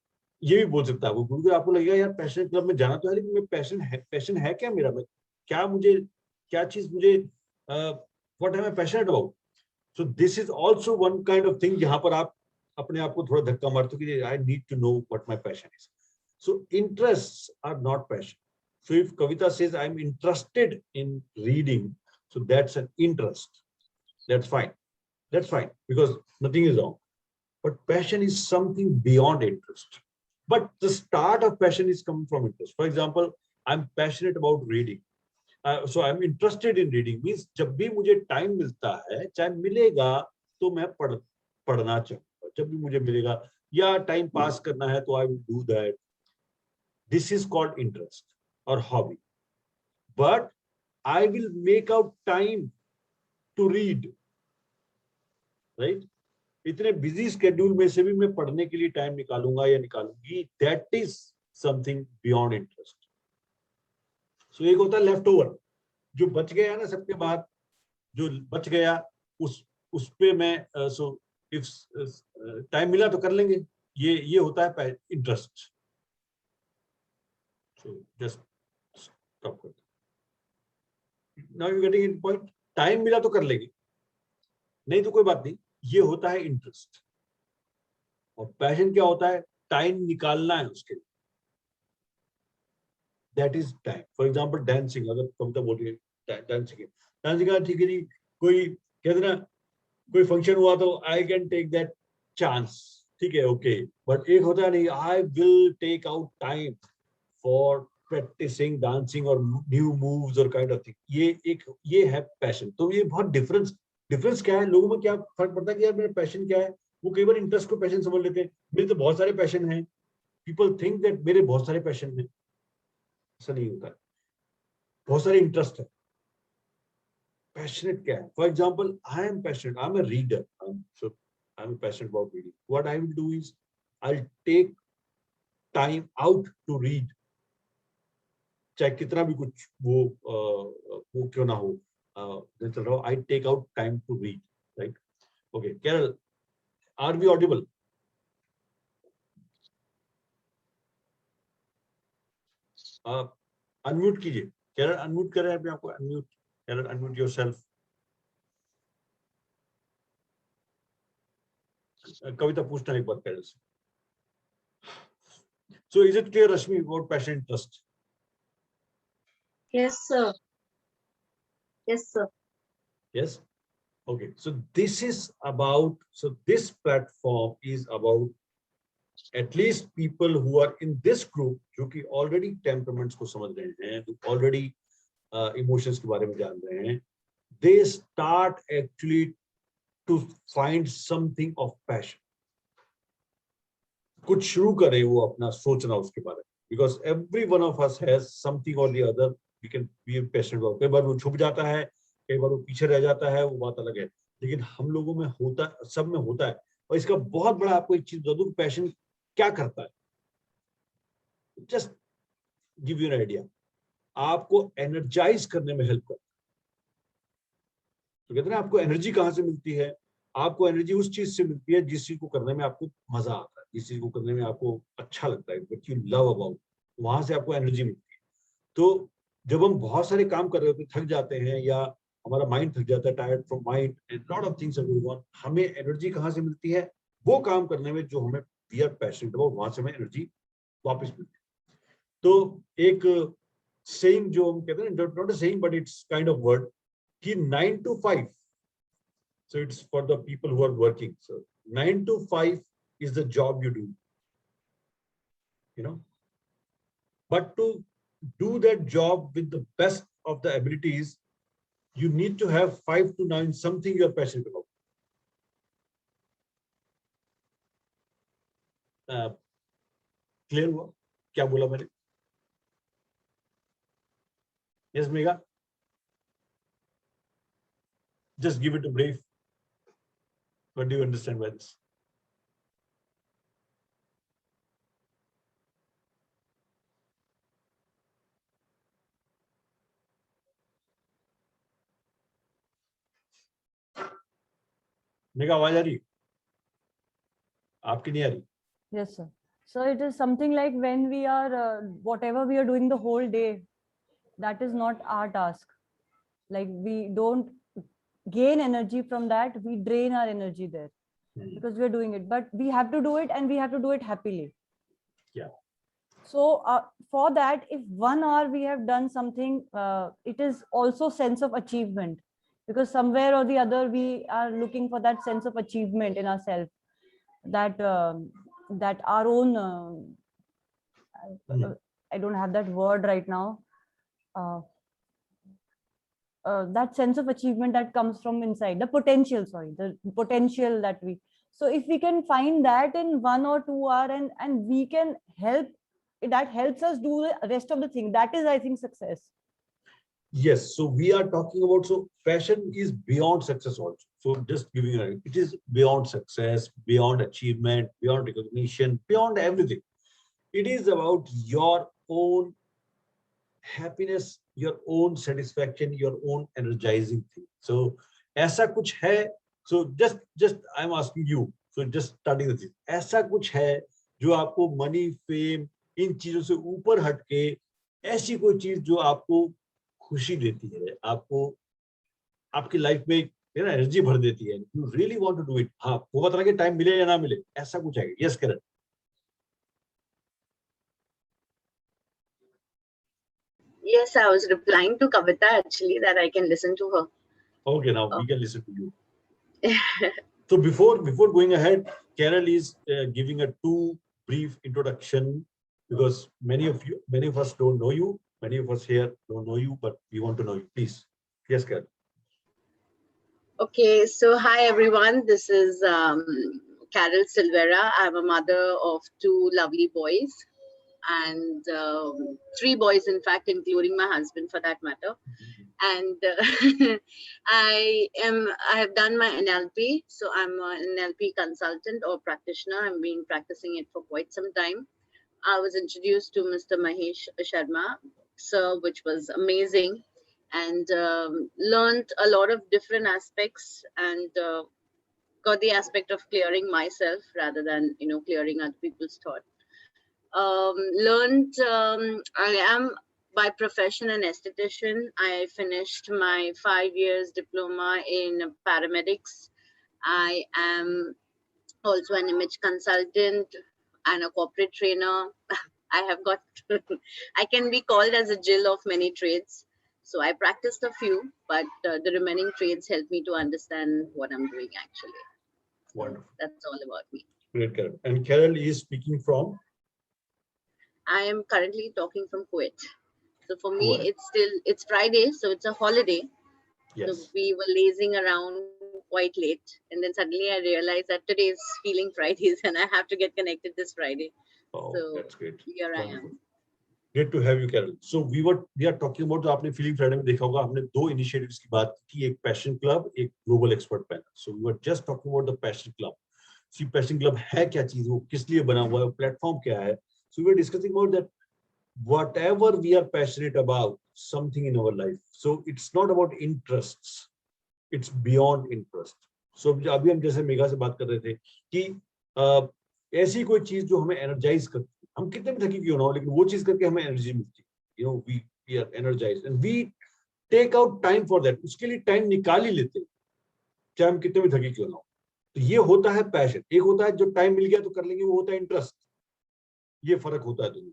ये भी बोल सकता है वो, क्योंकि आपको लगेगा यार पैशन क्लब में जाना तो है, लेकिन मैं पैशन है क्या मेरा, क्या चीज मुझे what am I passionate about. So this is also one kind of thing जहां पर आप अपने आप को थोड़ा धक्का मारते हो कि I need to know what my passion is. So interests are not passion. So if Kavita says I am interested in reading, so that's an interest. That's fine because nothing is wrong. But passion is something beyond interest. But the start of passion is coming from interest. For example, I'm passionate about reading. So I'm interested in reading means जब भी मुझे टाइम मिलता है, चाहे मिलेगा तो मैं पढ़ना चाहूँगा. जब भी मुझे मिलेगा या टाइम पास करना है तो I will do that. This is called interest or hobby. But I will make out time to read, right? इतने बिजी स्केड्यूल में से भी मैं पढ़ने के लिए टाइम निकालूंगा या निकालूंगी. That is something beyond interest. So एक होता है लेफ्ट ओवर. जो बच गया ना सबके बाद, जो बच गया उस पे मैं सो इफ टाइम मिला तो कर लेंगे, ये होता है इंटरेस्ट। सो जस्ट स्टॉप कर, now you getting in point. Time मिला तो कर लेंगे, नहीं तो कोई बात नहीं, ये होता है इंटरेस्ट। और पैशन क्या होता है? टाइम निकालना है उसके लिए, that is time. For example dancing, अगर कविता बोल रही है डांसिंग, डांसिंग ठीक है जी, कोई कहते ना कोई फंक्शन हुआ तो I can take that chance, ठीक है ओके, बट एक होता है नहीं, I will take out time for practising dancing और न्यू मूव्स और काइंड ऑफ थिंग, ये है पैशन। तो ये बहुत डिफरेंस क्या है, लोगों में क्या फर्क पड़ता है कि यार मेरा पैशन क्या है, वो कई बार इंटरेस्ट को पैशन समझ लेते हैं। मेरे तो बहुत सारे पैशन हैं, पीपल थिंक दैट मेरे बहुत सारे पैशन हैं, ऐसा नहीं होता है, बहुत सारे इंटरेस्ट है। पैशनेट क्या है? For example I am passionate, I am a reader, so I am passionate about reading, what I will do is I will take time out to read, चाहे कितना भी कुछ वो क्यों ना हो, चल रहा हो, I take out time to read, right? Okay Kerala, are we audible? आप अनम्यूट कीजिए, केरल अनम्यूट कर रहे हैं अपने आपको, unmute, Kerala unmute yourself. Kavita पूछना एक बार केरल से। So is it clear, Rashmi, about passion interest? Yes, sir. Yes, sir. Yes. Okay. So this is about, so this platform is about at least people who are in this group, जो कि already temperaments को समझ रहे हैं, already emotions के बारे में जान रहे हैं, they start actually to find something of passion. कुछ शुरू करें वो अपना सोचना उसके बारे में, because every one of us has something or the other we can be passionate about. कई बार वो छुप जाता है, कई बार वो पीछे रह जाता है, वो बात अलग है, लेकिन हम लोगों में होता, सब में होता है। और इसका बहुत बड़ा आपको एक चीज बता दूं, पैशन क्या करता है, just give you an idea, आपको एनर्जाइज करने में हेल्प करता है। तो कहते हैं आपको एनर्जी कहाँ से मिलती है? आपको एनर्जी उस चीज से मिलती है जिस चीज को करने में आपको मजा आता है, जिस चीज को करने में आपको अच्छा लगता है, व्हाट यू लव अबाउट, वहां से आपको एनर्जी मिलती है। तो जब हम बहुत सारे काम कर रहे होते, थक जाते हैं या हमारा माइंड थक जाता है, tired from mind and lot of things are going on, हमें एनर्जी कहाँ से मिलती है? वो काम करने में जो हमें वी आर पैशनेट अबाउट, वहां से हमें एनर्जी वापस मिलती है। तो एक सेइंग जो हम कहते हैं, not a saying but it's kind of word, कि 9 to 5, so it's for the people who are working, so 9 to 5 is the job you do, you know, but to do that job with the best of the abilities, you need to have 5 to 9 something you're passionate about. Clear हुआ क्या बोला मैंने? Yes, Megha, just give it a brief. What do you understand by this? Megha आवाज आ रही? आपकी नहीं आ रही? Yes, sir. So it is something like when we are, whatever we are doing the whole day, that is not our task. Like we don't gain energy from that, we drain our energy there because we are doing it. But we have to do it and we have to do it happily. Yeah. So for that, if 1 hour we have done something, it is also sense of achievement, because somewhere or the other we are looking for that sense of achievement in ourselves, that that our own I don't have that word right now, that sense of achievement that comes from inside, the potential that we, so if we can find that in 1 or 2 hours and we can help, that helps us do the rest of the thing, that is, I think, success. Yes, so we are talking about, so passion is beyond success also. So just giving it is beyond success, beyond achievement, beyond recognition, beyond everything. It is about your own happiness your own satisfaction, your own energizing thing. So ऐसा कुछ है, so just I'm asking you, so just starting the thing, ऐसा कुछ है जो आपको मनी, फेम, इन चीजों से ऊपर हटके ऐसी कोई चीज जो आपको खुशी देती है, आपको आपकी लाइफ में एनर्जी भर देती है, you really want to do it, हाँ वो बता कि टाइम मिले या ना मिले, ऐसा कुछ है? Yes Karan. Yes, I was replying to Kavita actually that I can listen to her. Okay, now we can listen to you. So before going ahead, Carol is giving a too brief introduction because many of us don't know you, many of us here don't know you, but we want to know you. Please, yes, Carol. Okay, so hi everyone. This is Carol Silvera. I'm a mother of 2 lovely boys and 3 boys, in fact, including my husband for that matter. And I have done my NLP, so I'm an NLP consultant or practitioner. I've been practicing it for quite some time. I was introduced to Mr. Mahesh Sharma, sir, which was amazing, and learned a lot of different aspects and got the aspect of clearing myself rather than clearing other people's thought. Learned I am by profession an esthetician. I finished my 5 years diploma in paramedics. I am also an image consultant and a corporate trainer. I have got I can be called as a Jill of many trades. So I practiced a few, but the remaining trades help me to understand what I'm doing actually. Wonderful. That's all about me. Great, Carol. And Carol is speaking from? I am currently talking from Kuwait. So for me, Kuwait. it's Friday, so it's a holiday. Yes. So we were lazing around quite late. And then suddenly I realized that today is Feeling Fridays and I have to get connected this Friday. Oh, So that's great. Here Wonderful. I am. Great to have you, Carol. So we are talking about, जो आपने Feeling Friday में देखा होगा, हमने 2 initiatives की बात की, एक Passion Club, एक Global Expert Panel. So we were just talking about the Passion Club. See, Passion Club है क्या चीज, वो किस लिए बना हुआ है, प्लेटफॉर्म क्या है. So we were discussing about that whatever we are passionate about, something in our life. So it's not about interests, it's beyond interest. So अभी हम जैसे मेघा से बात कर रहे थे कि ऐसी कोई चीज जो हमें एनर्जाइज करती है, हम कितने भी थकी क्यों ना हो, लेकिन वो चीज करके हमें एनर्जी मिलती है. We are energized and we take out time for that. उसके लिए टाइम निकाल ही लेते हैं, चाहे हम कितने भी थकी क्यों ना हो. तो ये होता है पैशन. एक होता है जो टाइम मिल गया तो कर लेंगे, वो होता है इंटरेस्ट. ये फर्क होता है दोनों.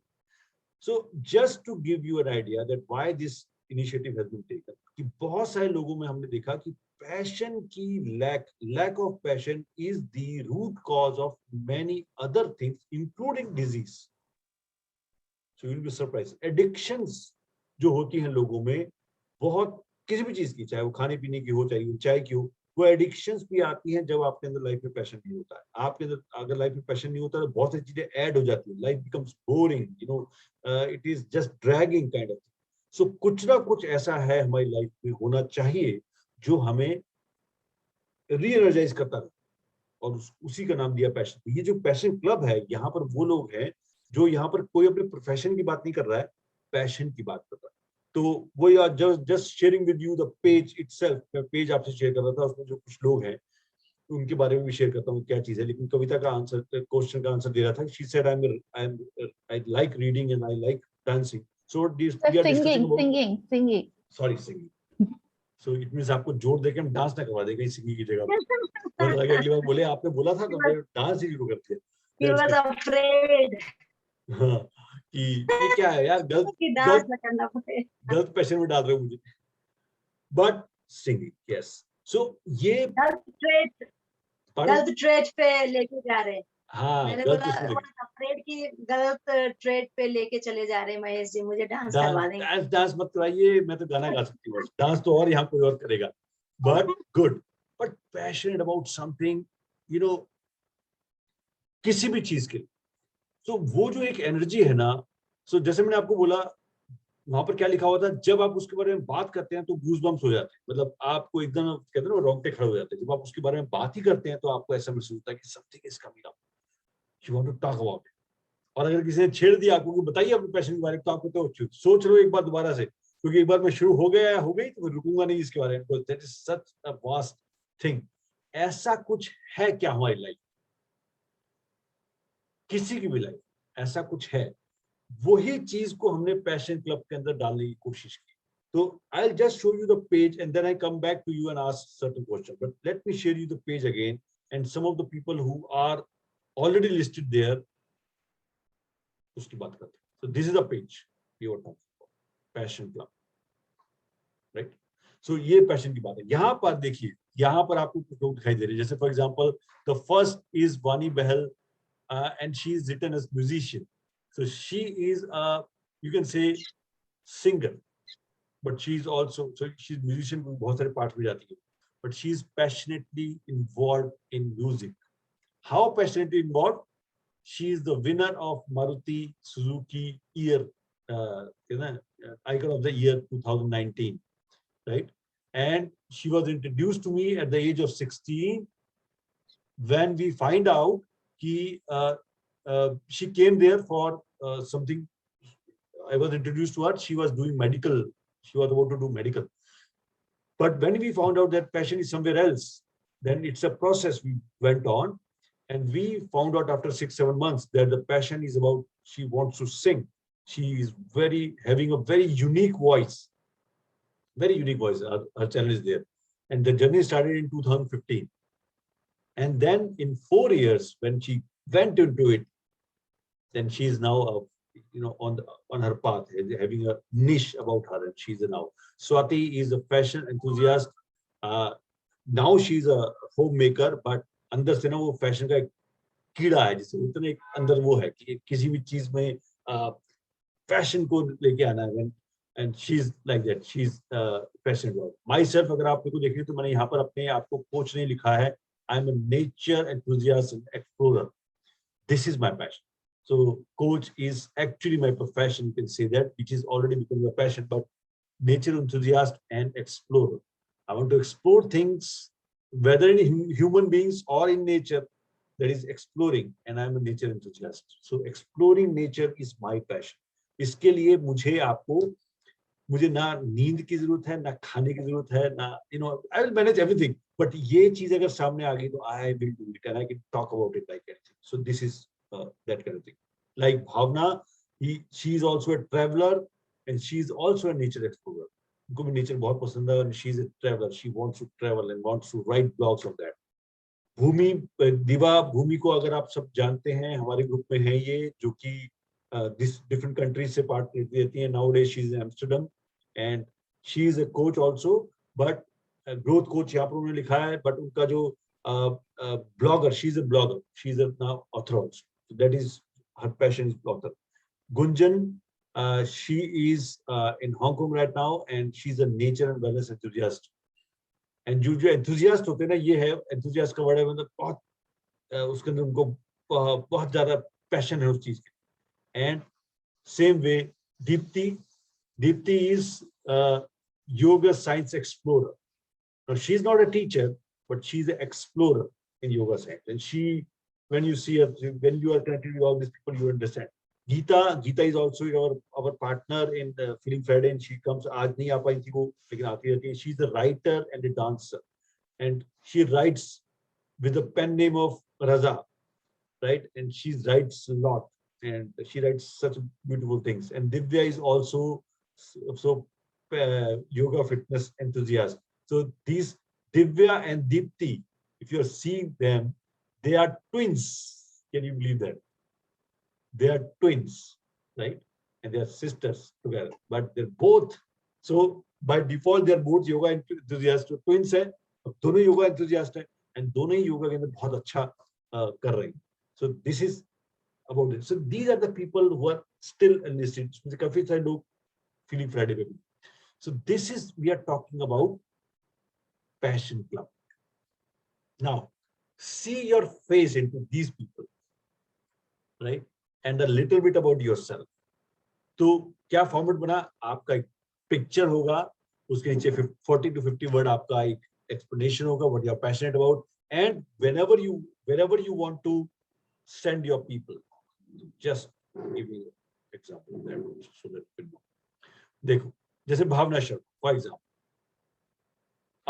So just to give you an idea that why this initiative has been taken, कि बहुत सारे लोगों में हमने देखा कि पैशन की lack of passion is the root cause of many other things, including disease. So you will be surprised. Addictions जो होती हैं लोगों में, बहुत किसी भी चीज की, चाहे वो खाने पीने की हो, चाहे वो चाय की हो, वो एडिक्शंस भी आती हैं जब आपके अंदर लाइफ में पैशन नहीं होता है. आपके अंदर अगर लाइफ में पैशन नहीं होता तो बहुत सारी चीजें ऐड हो जाती हैं. Life becomes boring, it is just dragging kind of. So कुछ ना कुछ ऐसा है हमारी लाइफ में होना चाहिए जो हमें री एनर्जाइज करता है, और उसी का नाम दिया पैशन. ये जो पैशन क्लब है, यहाँ पर वो लोग हैं जो यहाँ पर कोई अपने प्रोफेशन की बात नहीं कर रहा है, पैशन की बात कर रहा है. तो वो यार just sharing with you the page itself. मैं पेज आपसे शेयर कर रहा था, उसमें जो कुछ लोग हैं उनके बारे में भी शेयर करता हूँ क्या चीज है. लेकिन कविता का आंसर, क्वेश्चन का आंसर दे रहा था. She said I like reading and I like dancing. So Singing. Singing. So it means आपको जोर देके हम डांस ना करवा देंगे सिंगिंग की जगह पर. तो अगली बार बोले आपने बोला था तो मैं डांस ही शुरू करते हैं. He was afraid. हाँ, कि ये क्या है यार, गलत पैशन में डाल रहे हो मुझे. But singing, yes. सो ये गलत ट्रेड पे लेके जा रहे हैं. हाँ, मैंने गलत बोला इसमें अफ्रेड की गलत ट्रेड पे लेके चले जा रहे हैं महेश जी, मुझे डांस करवा देंगे. डांस मत कराइए, मैं तो गाना गा सकती हूँ. डांस तो और यहाँ कोई और करेगा. But good, but passionate about something, किसी भी चीज के. तो वो जो एक एनर्जी है ना, सो जैसे मैंने आपको बोला वहां पर क्या लिखा हुआ था, जब आप उसके बारे में बात करते हैं तो गूज़बम्प्स हो जाते हैं. मतलब आपको एकदम कहते हैं ना, रोंगटे खड़े हो जाते हैं. जब आप उसके बारे में बात ही करते हैं तो आपको ऐसा महसूस होता है कि something is coming up, you want to talk about it. और अगर किसी ने छेड़ दिया आपको कि बताइए अपने पैशन के बारे में, तो आपको तो सोच लो एक बार दोबारा से क्योंकि एक बार मैं शुरू हो गया हो गई तो मैं रुकूंगा नहीं इसके बारे में। That is such a vast thing. ऐसा कुछ है क्या हमारी लाइफ, किसी की भी लाइफ ऐसा कुछ है, वही चीज को हमने पैशन क्लब के अंदर डालने की कोशिश की। तो I will just show you the page and then I come back to you and ask certain question, but let me share you the page again and some of the people who are already listed there, उसकी बात करते हैं। So this is the page we were talking about, passion club, right? So ये पैशन की बात है। यहाँ पर देखिए, यहाँ पर आपको कुछ लोग दिखाई दे रहे हैं, जैसे for example the first is वानी बहल and she is written as musician. So she is a, you can say, singer, but she is also, so she's musician में बहुत सारे पार्ट में जाती है, but she is passionately involved in music. How passionately involved? She is the winner of Maruti Suzuki year, icon of the year 2019, right? And she was introduced to me at the age of 16 when we find out she came there for something. I was introduced to her. She was doing medical. She was about to do medical. But when we found out that passion is somewhere else, then it's a process we went on. And we found out after 6-7 months that the passion is about, she wants to sing. She is having a very unique voice. Very unique voice. Her channel is there. And the journey started in 2015. And then in 4 years, when she went into it, then she is now, on her path, having a niche about her, and she's now. Swati is a fashion enthusiast. Now she's a homemaker, but अंदर से ना वो फैशन का एक कीड़ा है, जिसे उतने एक अंदर वो है कि किसी भी चीज में फैशन को लेके आना है, and she's like that. She's passionate about myself. अगर आप मेरे को देखें तो मैंने यहाँ पर अपने आप को कोच नहीं लिखा है. I'm a nature enthusiast and explorer. This is my passion. So coach is actually my profession, you can say that, which is already becoming a passion, but nature enthusiast and explorer. I want to explore things, whether in human beings or in nature, that is exploring, and I'm a nature enthusiast. So exploring nature is my passion. इसके लिए मुझे ना नींद की जरूरत है, ना खाने की जरूरत है, ना I will manage everything. But ये चीज अगर सामने आ गई तो I will do it and I can talk about it like anything. So this is that kind of thing. Like Bhavna, she is also a traveler and she is also a nature explorer. उनको भी nature बहुत पसंद है and she is a traveler. She wants to travel and wants to write blogs on that. भूमि को अगर आप सब जानते हैं, हमारे ग्रुप में है ये, जो कि different countries से पार्ट लेती है. Nowadays she is in Amsterdam and she is a coach also, but growth coach यहाँ पर उन्होंने लिखा है, but उनका जो blogger, she is a blogger, she is a now author also. So that is her passion, is author. Gunjan, she is in Hong Kong right now and she's a nature and wellness enthusiast. And जो enthusiast होते हैं ना, ये है enthusiast का वर्ड है, मतलब बहुत उसके अंदर उनको बहुत ज्यादा passion है उस चीज के. And same way, Deepti is a yoga science explorer. Now she's not a teacher, but she's an explorer in yoga science. And she, when you see her, when you are connected with all these people, you understand. Geeta is also our partner in Feeling Friday, and she comes. आज नहीं आ पाई थी वो, लेकिन आती रहती है. She's a writer and a dancer, and she writes with the pen name of Raza, right? And she writes a lot. And she writes such beautiful things. And Divya is also yoga fitness enthusiast. So these Divya and Deepti, if you're seeing them, they are twins. Can you believe that? They are twins, right? And they are sisters together, but they're both. So by default, they're both yoga enthusiasts. So twins है, दोनों yoga enthusiast है, and दोनों ही yoga के अंदर बहुत अच्छा कर रहे हैं. So this is about it. So these are the people who are still enlisted. काफी सारे लोग Feeling Friday पे. So this is, we are talking about passion club. Now, see your face into these people, right? And a little bit about yourself. तो क्या फॉर्मेट बना? आपका एक पिक्चर होगा, उसके नीचे 40 to 50 वर्ड आपका एक explanation होगा, what you are passionate about, and wherever you want to send your people. Just give me an example of that so that you know. देखो, जैसे Bhavna Sharma for example,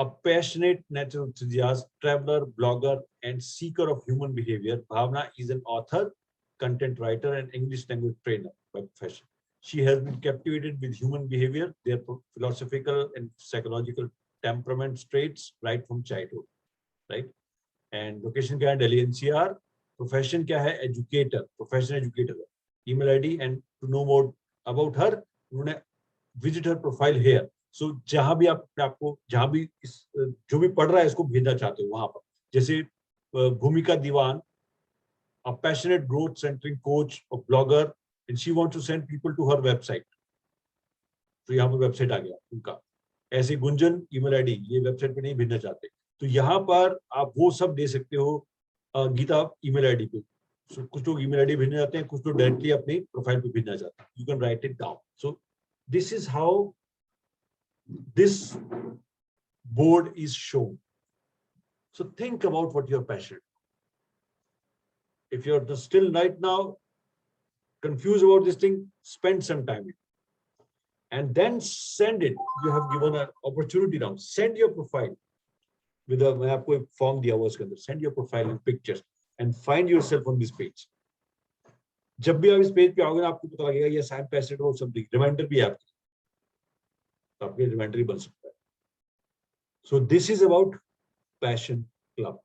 a passionate natural enthusiast, traveler, blogger, and seeker of human behavior. Bhavna is an author, content writer, and English language trainer by profession. She has been captivated with human behavior, their philosophical and psychological temperament traits right from childhood, right? And location क्या है? Delhi NCR. Profession क्या है? Educator. Profession educator. Email ID and to know more about her, उन्होंने visit her profile here. सो जहां भी आपको जहां भी जो भी पढ़ रहा है इसको भेजना चाहते हो वहां पर, जैसे भूमिका दीवान, a passionate growth centering coach or blogger, and she wants to send people to her website. तो यहाँ पर वेबसाइट आ गया उनका. ऐसे गुंजन ईमेल आईडी, ये वेबसाइट पे नहीं भेजना चाहते, तो यहाँ पर आप वो सब दे सकते हो गीता ईमेल आईडी पे. So, कुछ लोग ईमेल आईडी भेजना चाहते हैं, कुछ लोग डायरेक्टली अपनी प्रोफाइल पे भेजना चाहते हैं. You can write it down. So this is how this board is shown. So think about what you're passionate. If you're just still right now confused about this thing, spend some time and then send it. You have given an opportunity now. Send your profile with a, मैं आपको एक form दिया हुआ उसके अंदर. Send your profile and pictures and find yourself on this page. जब भी आप इस पेज पे आओगे ना, आपको पता लगेगा yes, I'm passionate about something. Reminder भी है आपकी, आपके रिमाइंडर बन सकता है. So this is about Passion Club,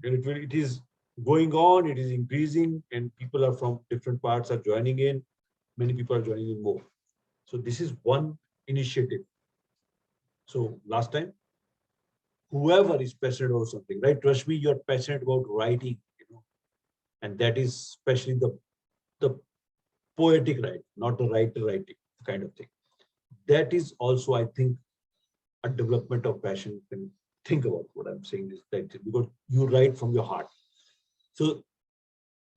and it is going on, it is increasing, and people are from different parts are joining in. Many people are joining in more. So this is one initiative. So last time, whoever is passionate about something, right? Trust me, you're passionate about writing, and that is especially the poetic writing, not the writer writing kind of thing. That is also, I think, a development of passion. You can think about what I'm saying is that because you write from your heart. So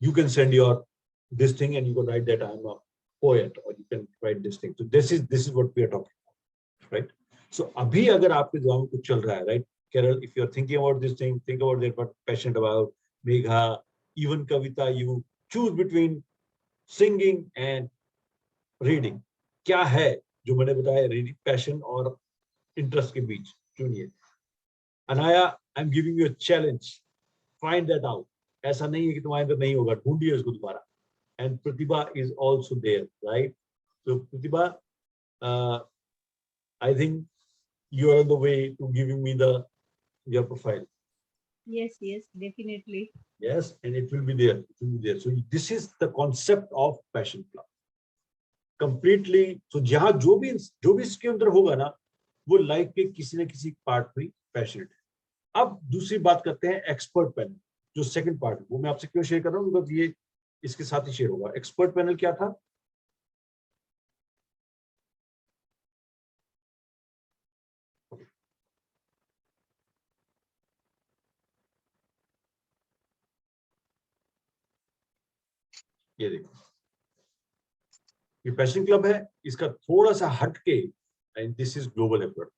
you can send your this thing and you can write that I'm a poet, or you can write this thing. So this is what we are talking about, right? So abhi agar aapke दिमाग में कुछ चल रहा है, right? Carol, if you're thinking about this thing, think about that, what passionate about. Megha, even Kavita, you choose between singing and reading. क्या है जो मैंने बताया रीडिंग पैशन और इंटरेस्ट के बीच चुनिए. अनाया, आई am giving you a challenge, find that out. ऐसा नहीं है कि तुम्हारे अंदर नहीं होगा, ढूंढिए उसको दोबारा. And Pratibha is also there, right? So Pratibha, I think you are on the way to giving me the your profile. Yes, definitely. Yes, and it will be there. It will be there. So this is the concept of Passion Club. Completely. So जहाँ जो भी इसके अंदर होगा ना, वो लाइफ के किसी न किसी पार्ट में पैशनेट है. अब दूसरी बात करते हैं एक्सपर्ट पैनल, जो सेकंड पार्ट है. वो मैं आपसे क्यों शेयर कर रहा हूँ, बिकॉज ये इसके साथ ही शेयर होगा. एक्सपर्ट पैनल क्या था? ये देखो, ये पैशन क्लब है, इसका थोड़ा सा हटके, and this is global expert.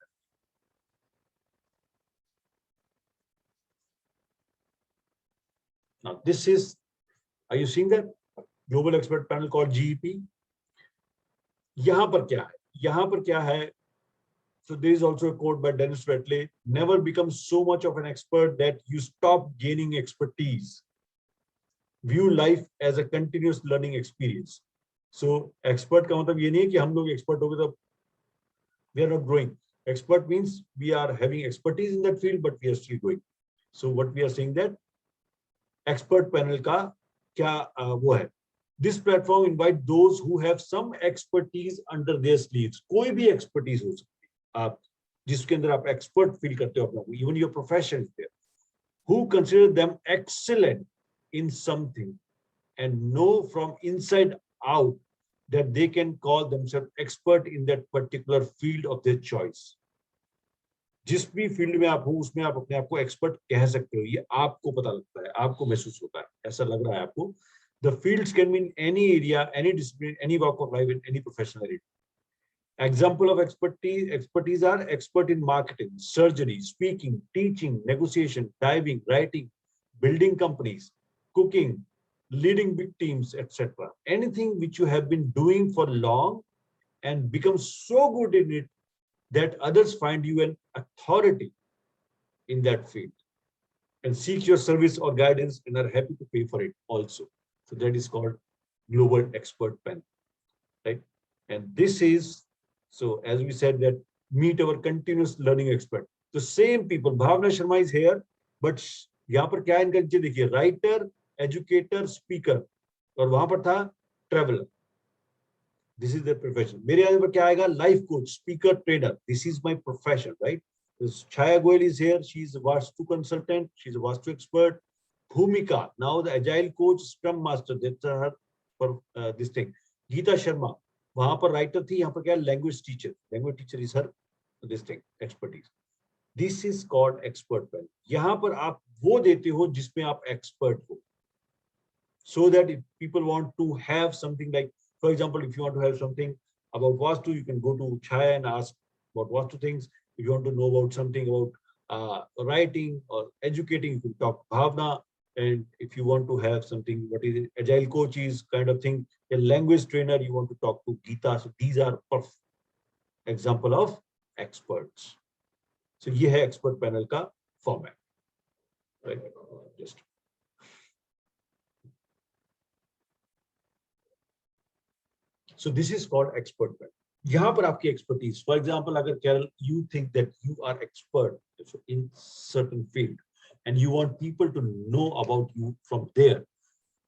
Now this is, are you seeing that global expert panel called GEP? यहाँ पर क्या है? यहाँ पर क्या है? So there is also a quote by Dennis Waitley: never become so much of an expert that you stop gaining expertise. View life as a continuous learning experience. So expert का मतलब ये नहीं है कि हम लोग expert हो गए तो we are not growing. Expert means we are having expertise in that field, but we are still growing. So what we are saying that expert panel का क्या वो है? This platform invite those who have some expertise under their sleeves. कोई भी expertise हो सकती है, आप जिसके अंदर आप expert feel करते हो अपना, even your profession is there, who consider them excellent in something and know from inside out that they can call themselves expert in that particular field of their choice. जिस भी फील्ड में आप हो उसमें आप अपने आप को एक्सपर्ट कह सकते हो. ये आपको पता लगता है, आपको महसूस होता है, ऐसा लग रहा है आपको. The fields can be in any area, any discipline, any walk of life, in any professional area. Example of expertise are expert in marketing, surgery, speaking, teaching, negotiation, diving, writing, building companies, cooking, leading big teams, etc. Anything which you have been doing for long and become so good in it that others find you an authority in that field and seek your service or guidance and are happy to pay for it also. So that is called Global Expert Panel, right? And this is, so as we said, that meet our continuous learning expert. The same people, Bhavna Sharma is here, but यहाँ पर क्या है इनका, देखिए, writer, educator, speaker, और वहां पर था traveler. This is their profession. मेरे यहाँ पर क्या आएगा? Life coach, speaker, trainer. This is my profession, right? Chaya Goyal is here. She's a Vastu consultant. She's a Vastu expert. Bhumika, now the agile coach, scrum master. That's her for this thing. Geeta Sharma, वहां पर writer थी, यहाँ पर क्या है? Language teacher. Language teacher is her this thing, expertise. This is called expert panel. यहाँ पर आप वो देते हो जिसमें आप expert हो. So that if people want to have something like, for example, if you want to have something about Vastu, you can go to Chaya and ask about Vastu things. If you want to know about something about writing or educating, you can talk to Bhavna. And if you want to have something, what is it, agile coaches kind of thing, a language trainer, you want to talk to Geeta. So these are perfect example of experts. So ये है expert panel का format, right? Just so this is called expert panel. यहाँ पर आपकी expertise, for example, अगर Carol, you think that you are expert in certain field and you want people to know about you from there,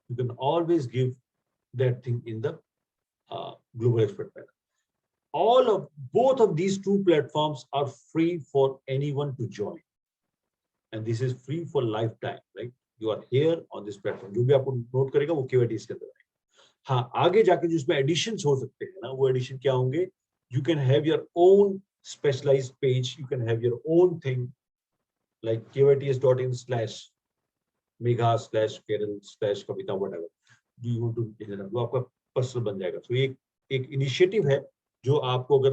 you can always give that thing in the Global Expert Panel. Both of these two platforms are free for anyone to join, and this is free for lifetime, right? You are here on this platform. जो भी आपको note करेगा वो केवल इसके अंदर है. हाँ, आगे जाके जिसमें additions हो सकते हैं ना, वो addition क्या होंगे? You can have your own specialized page. You can have your own thing like kyts.in/megha/Kerala/Kavita, whatever. Do you want to? वो आपका personal बन जाएगा. So एक initiative है जो आपको अगर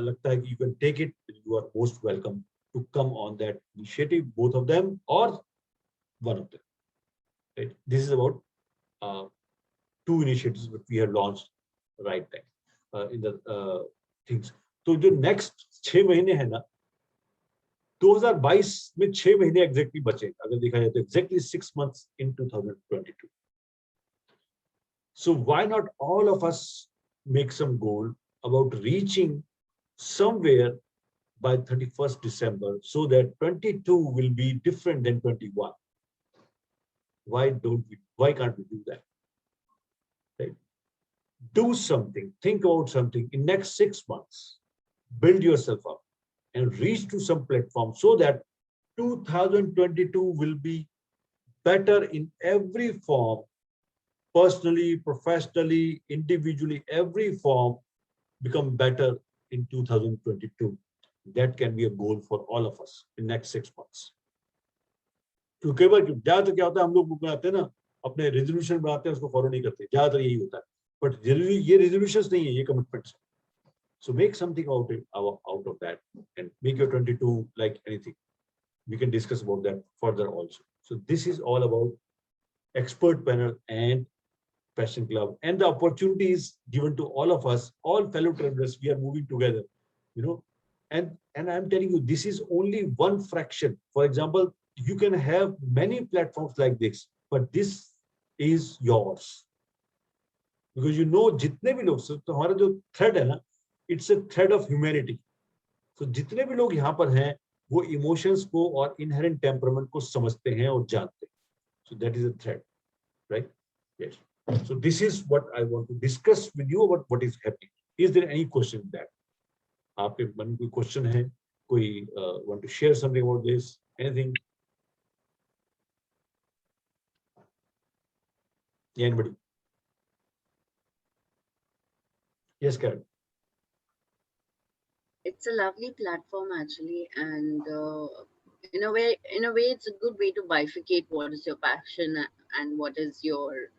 लगता है कि you can take it, you are most welcome to come on that initiative, both of them or one of them. Right? This is about two initiatives that we have launched right there in the things. तो जो next 6 महीने है ना, 2022 में 6 महीने exactly बचे, अगर देखा जाए तो exactly 6 months in 2022. So why not all of us make some goal about reaching somewhere by 31st December so that 22 will be different than 21. Why can't we do that? Right? Do something, think about something in next 6 months, build yourself up and reach to some platform so that 2022 will be better in every form, personally, professionally, individually, every form become better in 2022. That can be a goal for all of us in next 6 months. क्योंकि ज्यादातर क्या होता है, हम लोग बनाते हैं ना, अपने रेजोल्यूशन बनाते हैं, उसको फॉलो नहीं करते, ज्यादातर यही होता है. बट जरूरी ये रेजोल्यूशंस नहीं है, ये कमिटमेंट्स है. So make something out of that and make your 22 like anything. We can discuss about that further also. So this is all about expert panel and Passion Club and the opportunities given to all of us, all fellow travelers. We are moving together, you know, and I'm telling you, this is only one fraction. For example, you can have many platforms like this, but this is yours because you know, जितने भी लोग, तो हमारा जो thread है ना, it's a thread of humanity. So जितने भी लोग यहाँ पर हैं, वो emotions को और inherent temperament को समझते हैं और जानते हैं. So that is a thread, right? Yes. So this is what I want to discuss with you about what is happening. Is there any question in that? आपके मन में कोई question है? कोई want to share something about this? Anything? Yeah, anybody? Yes, Karen. It's a lovely platform actually, and in a way, it's a good way to bifurcate what is your passion and what is your,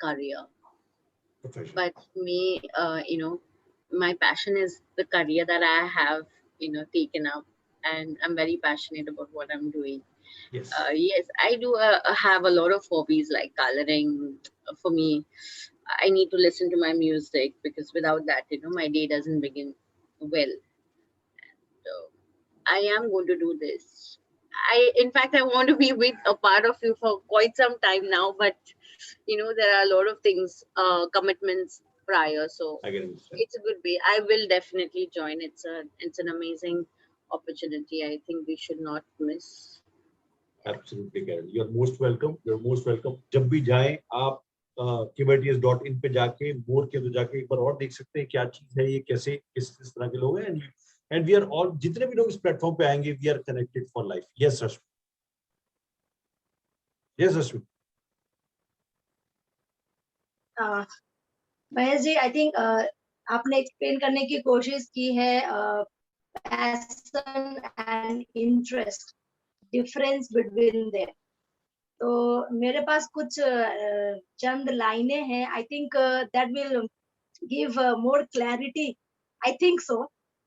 career. Profession. But me, my passion is the career that I have, taken up, and I'm very passionate about what I'm doing. Yes. Yes, I do have a lot of hobbies like coloring. For me, I need to listen to my music because without that, my day doesn't begin well. I am going to do this. In fact, I want to be with a part of you for quite some time now, but there are a lot of things, commitments prior. So I can understand. it's a good way. I will definitely join. It's an amazing opportunity. I think we should not miss. Absolutely, Carol. You're most welcome. You're most welcome. जब भी जाएं आप kbts.in पे जाके मोर के अंदर जाके एक बार और देख सकते हैं क्या चीज है ये, कैसे किस तरह के लोग हैं, एंड वी आर ऑल, जितने भी लोग इस प्लेटफॉर्म पे आएंगे we are connected for life. Yes Rashmi. Yes Rashmi. Mahesh ji, I think आपने एक्सप्लेन करने की कोशिश की है passion and interest, difference between them. तो मेरे पास कुछ चंद लाइनें हैं. I think that will give more clarity. I think so.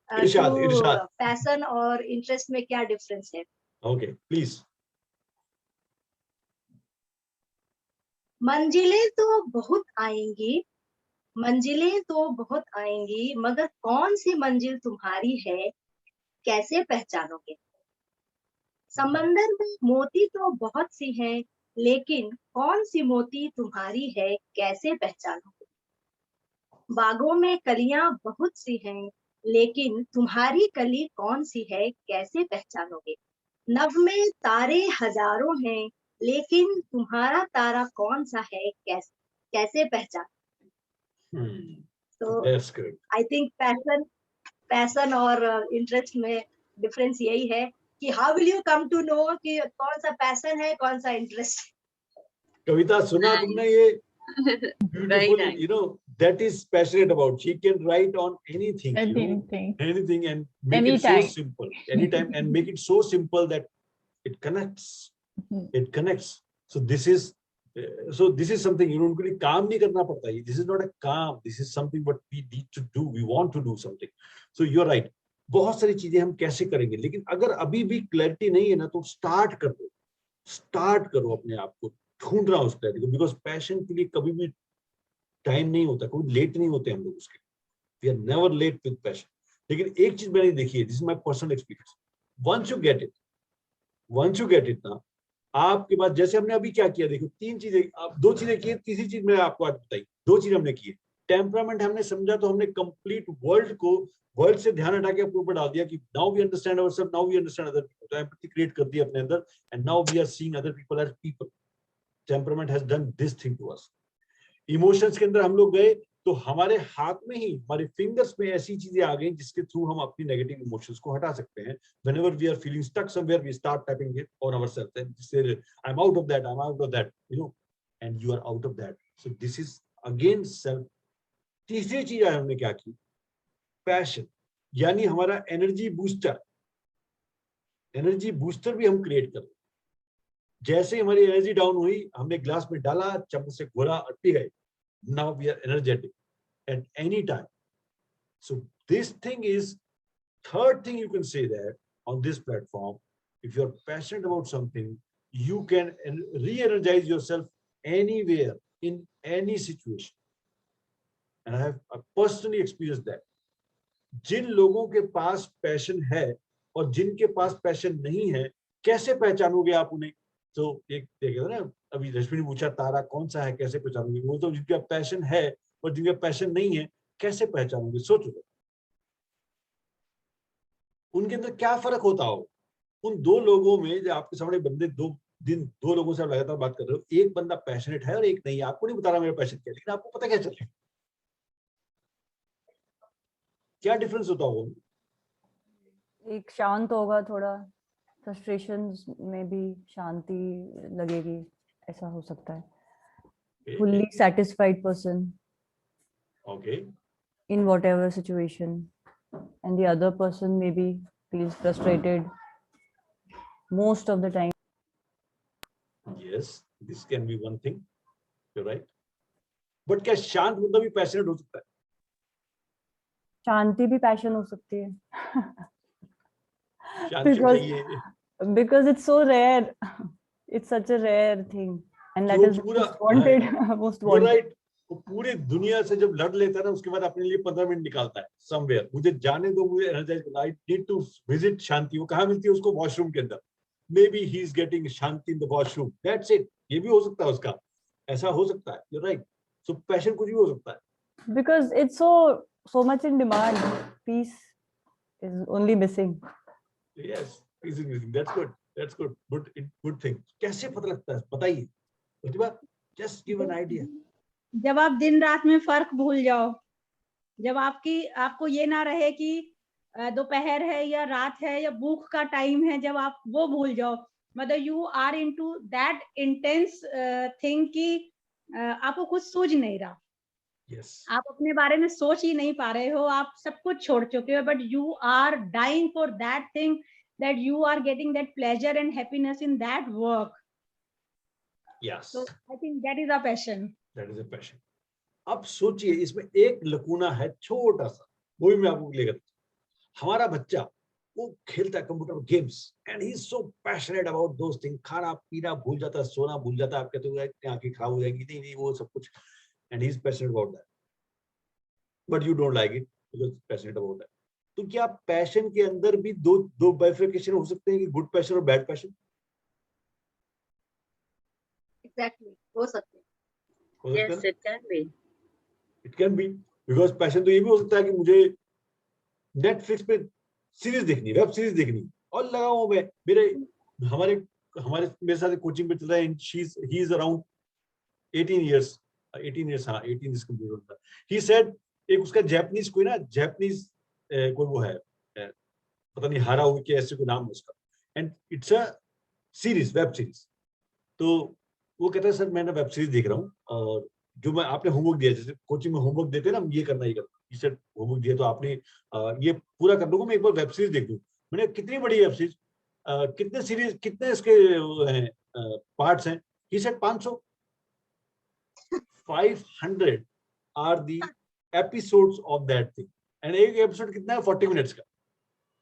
इरशाद. पैशन और इंटरेस्ट में क्या डिफरेंस है? Okay, please. मंजिलें तो बहुत आएंगी, मंजिलें तो बहुत आएंगी, मगर कौन सी मंजिल तुम्हारी है कैसे पहचानोगे? समंदर में मोती तो बहुत सी हैं, लेकिन कौन सी मोती तुम्हारी है कैसे पहचानोगे? बागों में कलियां बहुत सी हैं, लेकिन तुम्हारी कली कौन सी है कैसे पहचानोगे? नभ में तारे हजारों हैं, लेकिन तुम्हारा तारा कौन सा है कैसे पहचान? तो आई थिंक पैशन और इंटरेस्ट में डिफरेंस यही है कि how will you come to know कि कौन सा पैशन है कौन सा इंटरेस्ट. कविता सुना तुमने ये? Beautiful, that is passionate about. She can write on anything, anything, and make it so simple, anytime, and make it so simple that it connects. It connects. So this is something उनको लिए काम नहीं करना पड़ता है. This is not a काम. This is something what we need to do. We want to do something. So you're right. बहुत सारी चीजें हम कैसे करेंगे, लेकिन अगर अभी भी क्लैरिटी नहीं है ना, तो स्टार्ट करो अपने आप को ढूंढ रहा उस क्लैरिटी को, बिकॉज पैशन के लिए कभी भी टाइम नहीं होता, कभी लेट नहीं होते हम लोग उसके. We are never late with passion. लेकिन एक चीज मैंने देखी है, this is my personal experience. Once you get it ना, आपके पास, जैसे हमने अभी क्या किया, देखो 3 चीजें, आप 2 चीजें की, तीसरी चीज मैंने आपको आज बताई. 2 चीजें हमने की. टेम्परामेंट हमने समझा, तो हमने कंप्लीट वर्ल्ड से ध्यान हटा के अपने ऊपर डाल दिया कि now we understand ourselves, now we understand other people. तो एम्पैथी क्रिएट कर दी अपने अंदर, and now we are seeing other people as people. Temperament has done this thing to us. Emotions के अंदर हम लोग गए, तो हमारे हाथ में ही, हमारे फिंगर्स में ऐसी चीजें आ गई जिसके थ्रू हम अपनी नेगेटिव इमोशंस को हटा सकते हैं. whenever we are feeling stuck somewhere, we start tapping it on ourselves and say, I'm out of that, and you are out of that. So this is again self. तीसरी चीज हमने क्या की, पैशन, यानी हमारा एनर्जी बूस्टर भी हम क्रिएट कर. जैसे हमारी एनर्जी डाउन हुई, हमने ग्लास में डाला, चम्मच से घोला और पी गए. Now we are energetic at any time. So this thing is third thing you can say that on this platform, if you're passionate about something, you can re-energize yourself anywhere in any situation. And I have personally experienced that. जिन लोगों के पास पैशन है और जिनके पास पैशन नहीं है, कैसे पहचानोगे आप उन्हें? तो एक देखेगा ना, अभी रश्मि ने पूछा तारा कौन सा है कैसे पहचानोगे, वो तो जिनका पैशन है और जिनका पैशन नहीं है कैसे पहचानोगे? सोचो उनके अंदर क्या फर्क होता हो. उन 2 लोगों में, जो आपके सामने बंदे 2 लोगों से आप लगातार बात कर रहे हो, एक बंदा पैशनेट है और एक नहीं. आपको नहीं बता रहा मेरा पैशन क्या, लेकिन आपको पता क्या चलेगा, क्या डिफरेंस होता होगा? एक शांत होगा, थोड़ा फ्रस्ट्रेशंस में भी शांति लगेगी, ऐसा हो सकता है. fully satisfied person, okay, in whatever situation, and the other person maybe feels frustrated most of the time. Yes, this can be one thing, you're right. But क्या शांत बंदा भी पैशनेट हो सकता है? शांति भी पैशन हो सकती है. because it's so rare. It's such a rare thing, and that is most wanted. Most wanted. You're right. वो पूरी दुनिया से जब लड़ लेता है ना, उसके बाद अपने लिए 15 मिनट निकालता है समवेयर, मुझे जाने दो, मुझे energize, I need to visit shanti. वो कहाँ मिलती है उसको? वॉशरूम के अंदर। May be he is getting shanti in the washroom, that's it. ये भी हो सकता है उसका, ऐसा हो सकता है, यू राइट। सो पैशन कुछ भी हो सकता है। Because it's so much in demand. Peace is only missing. Yes, that's good, that's good, good thing. कैसे पता लगता है, बताइए प्रतिभा, जस्ट गिव एन आइडिया। जब आप दिन रात में फर्क भूल जाओ, जब आपको ये ना रहे कि दोपहर है या रात है या भूख का टाइम है, जब आप वो भूल जाओ, मतलब you are into that intense thing कि आपको कुछ सूझ नहीं रहा, यस, आप अपने बारे में सोच ही नहीं पा रहे हो, आप सब कुछ छोड़ चुके हो, but you are dying for that thing, that you are getting that pleasure and happiness in that work. Yes, So I think that is a passion. That is a passion. अब सोचिए, इसमें एक लकूना है छोटा सा, वो भी मैं आपको क्लियर करता हूं। हमारा बच्चा वो खेलता है computer games and he is so passionate about those thing. खाना पीना भूल जाता है, सोना भूल जाता है। आप कहते हो आंखें खराब हो जाएंगी, नहीं नहीं, वो सब कुछ, and he is passionate about that, but you don't like it because passionate about that. तो क्या पैशन के अंदर भी दो बाइफिकेशन हो सकते हैं कि गुड पैशन और बैड पैशन? Exactly. हो सकते हैं। हो सकता है Yes, it can be. It can be, because passion तो ये भी हो सकता है कि मुझे नेटफ्लिक्स पे सीरीज देखनी, वेब सीरीज देखनी, और लगा हूं मैं, हमारे मेरे साथ कोचिंग पे चल रहा है, he is around 18 years, 18 years, हाँ 18 इयर्स कंप्लीट होता है। ही सेड, एक उसका जापानीज कोई ना, जापानीज कोई वो है, पता नहीं हारा हुई क्या ऐसे कोई नाम है उसका, and it's a series, web series. तो वो कहता है सर मैं ना वेब सीरीज देख रहा हूँ, और जो मैं आपने होमवर्क दिया, जैसे कोचिंग में होमवर्क देते हैं ना, ये करना ये करना, इसे होमवर्क दिया तो आपने ये पूरा कर लूंगा, मैं एक बार वेब सीरीज देख लूँ। मैंने कितनी बड़ी वेब सीरीज, कितने सीरीज, कितने इसके पार्ट्स हैं? He said 500। 500 are the episodes of that thing, and एक एपिसोड कितना है? 40 मिनट्स का।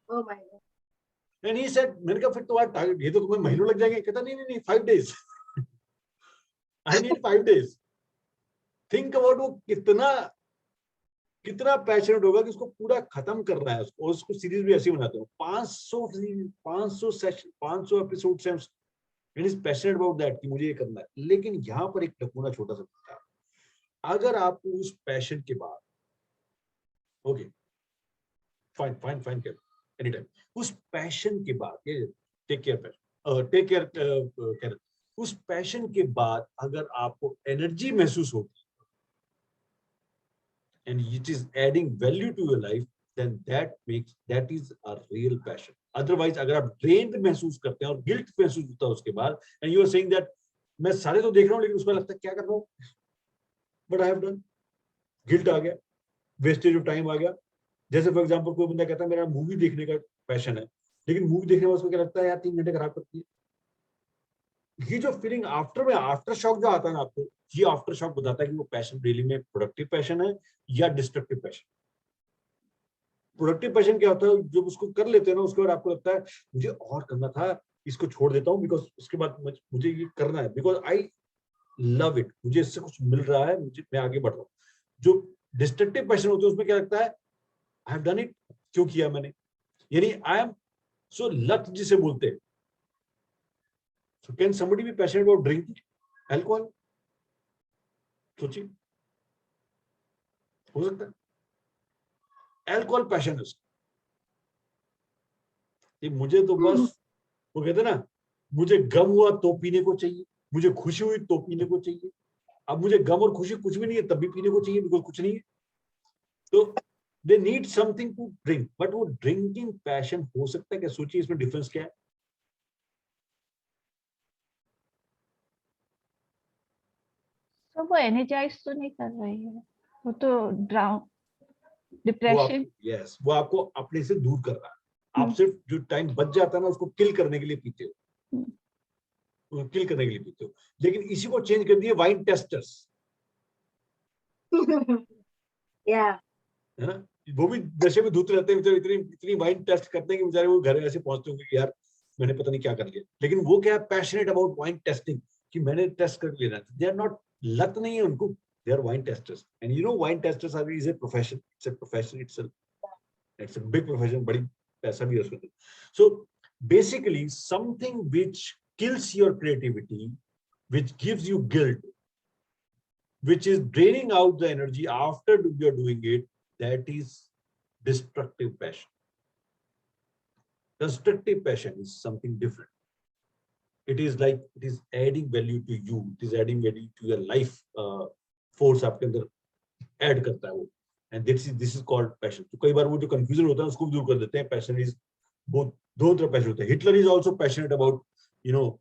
Oh my God. And he said, मैंने कहा फिर तुम्हारा टारगेट, ये तो तुम्हें महीनों लग जाएंगे। कहता नहीं नहीं नहीं, 5 days। I need 5 days। Think about, वो कितना पैशनेट होगा कि उसको पूरा खत्म कर रहा है उसको, और उसको सीरीज भी ऐसी बनाते हो। 500 सेशन, 500 एपिसोड्स हैं, and is passionate about that कि मुझे ये करना है। लेकिन यहाँ पर एक टकूना छोटा सा बनता है, अगर आपको उस पैशन के बाद, okay fine fine fine, any time, उस पैशन के बाद, ये टेक केयर, उस पैशन के बाद अगर आपको एनर्जी महसूस होगी and it is adding value to your life, then that is a real passion. Otherwise, अगर आप drained महसूस करते हैं और guilt महसूस होता है उसके बाद, and you are saying that मैं सारे तो देख रहा हूँ लेकिन उसमें लगता है क्या कर रहा हूँ, but I have done, guilt आ गया, wastage of time आ गया। जैसे फॉर एग्जाम्पल कोई बंदा कहता है मेरा मूवी देखने का पैशन है, लेकिन मूवी देखने में उसको क्या लगता है, यार 3 घंटे खराब करती है। ये जो फीलिंग आफ्टर शॉक जो आता है ना आपको, ये आफ्टर शॉक बताता है कि वो पैशन रियली में प्रोडक्टिव पैशन है या डिस्ट्रक्टिव पैशन। प्रोडक्टिव पैशन क्या होता है, जब उसको कर लेते हैं ना, उसके बाद आपको लगता है मुझे और करना था, इसको छोड़ देता हूँ, बिकॉज उसके बाद मुझे ये करना है, बिकॉज आई लव इट, मुझे इससे कुछ मिल रहा है, मैं आगे बढ़ रहा हूँ। जो डिस्ट्रक्टिव पैशन होते हैं उसमें क्या लगता है, आई हैव डन इट, क्यों किया मैंने, यानी आई एम सो लत जिसे बोलते हैं। So can somebody be passionate about drinking alcohol? सोचिए, हो सकता है अल्कोहल पैशन है उसका। मुझे तो बस वो कहते ना, मुझे गम हुआ तो पीने को चाहिए, मुझे खुशी हुई तो पीने को चाहिए। अब मुझे गम और खुशी कुछ भी नहीं है तब भी पीने को चाहिए, बिकॉज कुछ नहीं है। तो they need something to drink, but वो ड्रिंकिंग पैशन हो सकता है क्या? सोचिए इसमें डिफरेंस क्या है। तो वो एनर्जाइज तो नहीं कर रही है, वो तो डिप्रेशन, यस, वो आपको अपने से दूर कर रहा है। आप सिर्फ जो टाइम बच जाता है ना, उसको किल करने के लिए पीते हो, किल करने के लिए पीते हो। लेकिन इसी को चेंज कर दिए वाइन टेस्टर्स, Yeah. है ना, वो भी नशे में धूत रहते हैं, इतनी वाइन टेस्ट करते हैं कि बेचारे वो घर ऐसे पहुंचते होंगे कि यार मैंने पता नहीं क्या कर लिया। लेकिन वो क्या है, पैशनेट अबाउट वाइन टेस्टिंग, कि मैंने टेस्ट कर लेना। दे आर नॉट, लत नहीं है उनको, they are wine testers, and you know wine testers are is a profession. It's a profession itself. It's a big profession. बड़ी पैसा भी है उसमें. So basically something which kills your creativity, which gives you guilt, which is draining out the energy after you're doing it, that is destructive passion. Constructive passion is something different. It is like it is adding value to you. It is adding value to your life force आपके अंदर add करता है वो. And this is called passion. तो कई बार वो जो confusion होता है उसको भी दूर कर देते हैं. Passion is both, दो तरह passion होता है. Hitler is also passionate about, you know,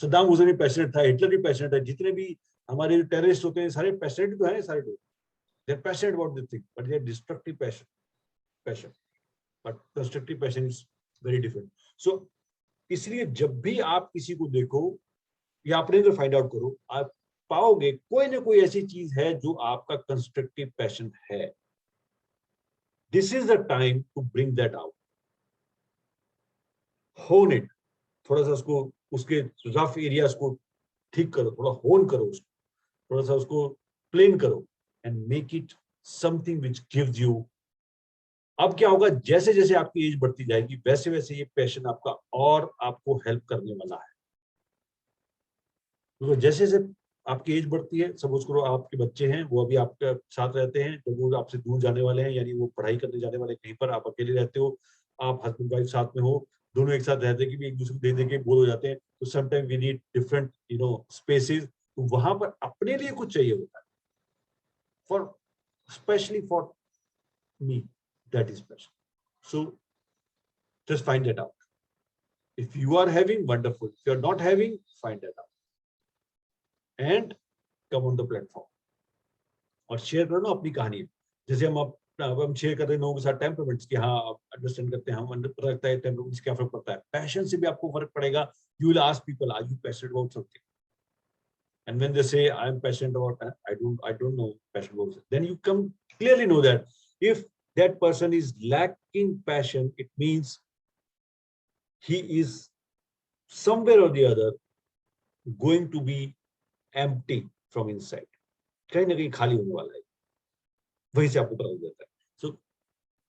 Saddam Hussein भी passionate था, Hitler भी passionate है. जितने भी हमारे terrorists होते हैं सारे passionate तो हैं सारे लोग. They're passionate about this thing, but they're destructive passion. But constructive passion is very different. So इसलिए जब भी आप किसी को देखो या अपने अंदर फाइंड आउट करो, आप पाओगे कोई ना कोई ऐसी चीज है जो आपका कंस्ट्रक्टिव पैशन है. This is the time to bring that out. Hone it. थोड़ा सा उसको, उसके रफ एरियाज को ठीक करो, थोड़ा होन करो उसको, थोड़ा सा उसको प्लेन करो and make it something which gives you. अब क्या होगा, जैसे जैसे आपकी एज बढ़ती जाएगी वैसे वैसे ये पैशन आपका और आपको हेल्प करने वाला है. तो जैसे जैसे आपकी एज बढ़ती है, सपोज करो आपके बच्चे हैं, वो अभी आपके साथ रहते हैं, जब वो आपसे दूर जाने वाले हैं, यानी वो पढ़ाई करने जाने वाले कहीं पर, आप अकेले रहते हो, आप हस्बैंड वाइफ साथ में हो, दोनों एक साथ रहते हैं कि एक दूसरे को दे के बोर हो जाते हैं. तो sometime we need different spaces. तो वहां पर अपने लिए कुछ चाहिए होता है. For specially for me that is passion. So just find that out. If you are having, wonderful. If you are not having, find that out and come on the platform और शेयर करो ना अपनी कहानी. जैसे हम शेयर कर रहे हैं लोगों के साथ टेम्परामेंट्स की, हाँ आप अंडरस्टैंड करते हैं, हम पता लगता है टेम्परामेंट्स क्या फर्क पड़ता है. पैशन से भी आपको फर्क पड़ेगा. You will ask people, are you passionate about something? And when they say I am passionate about, I don't know passion about it, then you come clearly know that if that person is lacking passion, it means he is somewhere or the other going to be empty from inside. कहीं ना कहीं खाली होने वाला है, वहीं से आपको पता लग जाता है. So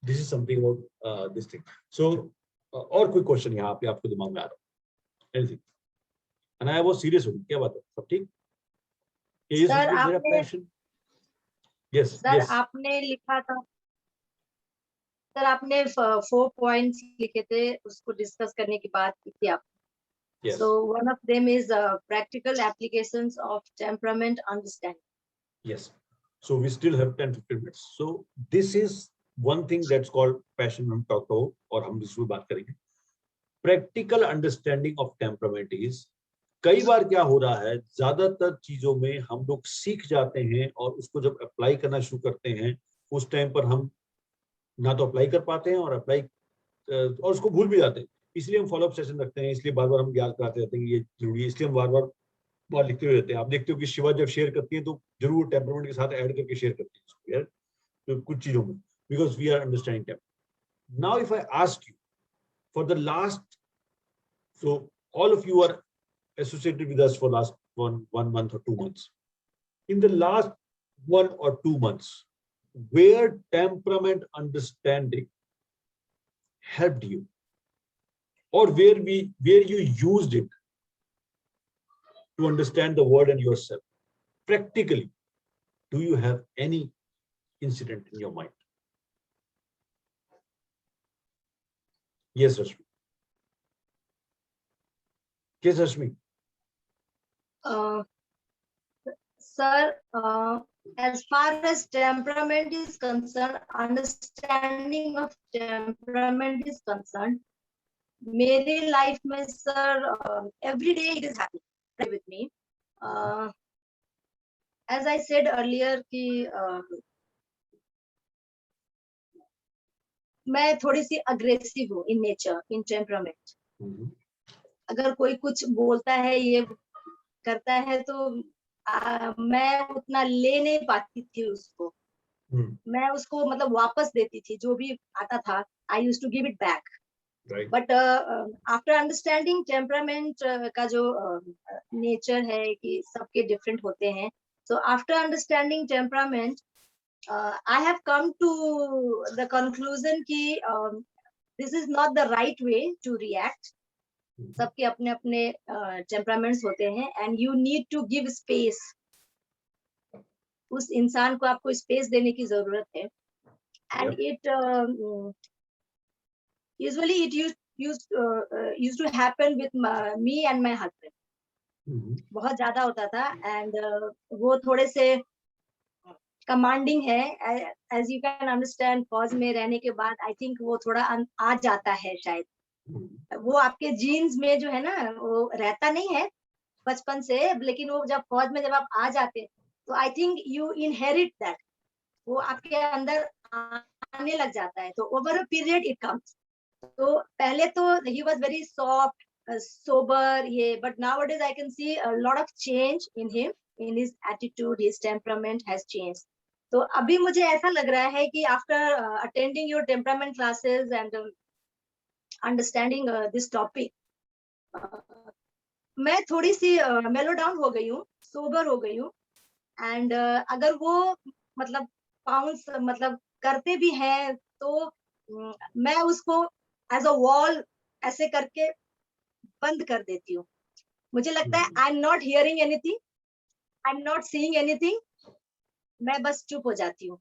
this is something about this thing. So और कोई क्वेश्चन यहाँ पे आपको दिमाग में आ रहा है? Anything? And I was serious होगी, क्या बात है, सब ठीक? सर आपने, yes, सर yes. आपने लिखा था, सर आपने 4 पॉइंट्स लिखे थे, उसको डिस्कस करने की बात की थी आप. Yes. So one of them is practical applications of temperament understanding. Yes. So we still have 10-15 minutes. So this is one thing that's called passion. हम talk about और हम इसमें बात करेंगे. Practical understanding of temperament is, कई बार क्या हो रहा है, ज्यादातर चीजों में हम लोग सीख जाते हैं और उसको जब अप्लाई करना शुरू करते हैं उस टाइम पर हम ना तो अप्लाई कर पाते हैं और और उसको भूल भी जाते हैं. इसलिए हम फॉलोअप सेशन रखते हैं, इसलिए बार बार हम याद कराते रहते हैं कि ये जरूरी है, इसलिए हम बार बार लिखते हुए रहते हैं. आप देखते हो कि शिवा जब शेयर करती है तो जरूर टेम्परामेंट के साथ ऐड करके शेयर करती है उसको यार, तो कुछ चीजों में, because we are understanding temperament. Now if I ask you for the last, so all of you are associated with us for last one month or 2 months. In the last 1 or 2 months, where temperament understanding helped you, or where you used it to understand the world and yourself practically, do you have any incident in your mind? Yes, Rashmi. Yes, Rashmi. Sir, as far as temperament is concerned, understanding of temperament is concerned, मेरे लाइफ में sir every day it is happening with me. As I said earlier कि मैं थोड़ी सी अग्रेसिव हूँ in nature, in temperament. अगर कोई कुछ बोलता है, ये करता है, तो मैं उतना ले नहीं पाती थी उसको. मैं उसको मतलब वापस देती थी, जो भी आता था I used to give it back. Right. But after understanding temperament का जो nature है कि सबके different होते हैं, So after understanding temperament, I have come to the conclusion कि this is not the right way to react. सबके अपने अपने temperaments होते हैं, and you need to give space. उस इंसान को आपको space देने की जरूरत है. And it usually it used to happen with me and my husband. बहुत ज्यादा होता था, and वो थोड़े से कमांडिंग है. As you can understand, फौज में रहने के बाद I think वो थोड़ा आ जाता है शायद. वो आपके जीन्स में जो है ना, वो रहता नहीं है बचपन से, लेकिन वो जब फौज में जब आप आ जाते हैं तो I think you inherit that. वो आपके अंदर आने लग जाता है. तो over a period it comes. तो पहले तो he was very soft, sober, but nowadays I can see a lot of change in him, in his attitude, his temperament has changed. तो अभी मुझे ऐसा लग रहा है कि after attending your temperament classes and understanding this topic, मैं थोड़ी सी mellow down हो गई हूँ, sober हो गई हूँ, and अगर वो मतलब pounce मतलब करते भी हैं तो मैं उसको as a wall ऐसे करके बंद कर देती हूँ. मुझे लगता है I'm not hearing anything, I'm not seeing anything, मैं बस चुप हो जाती हूँ.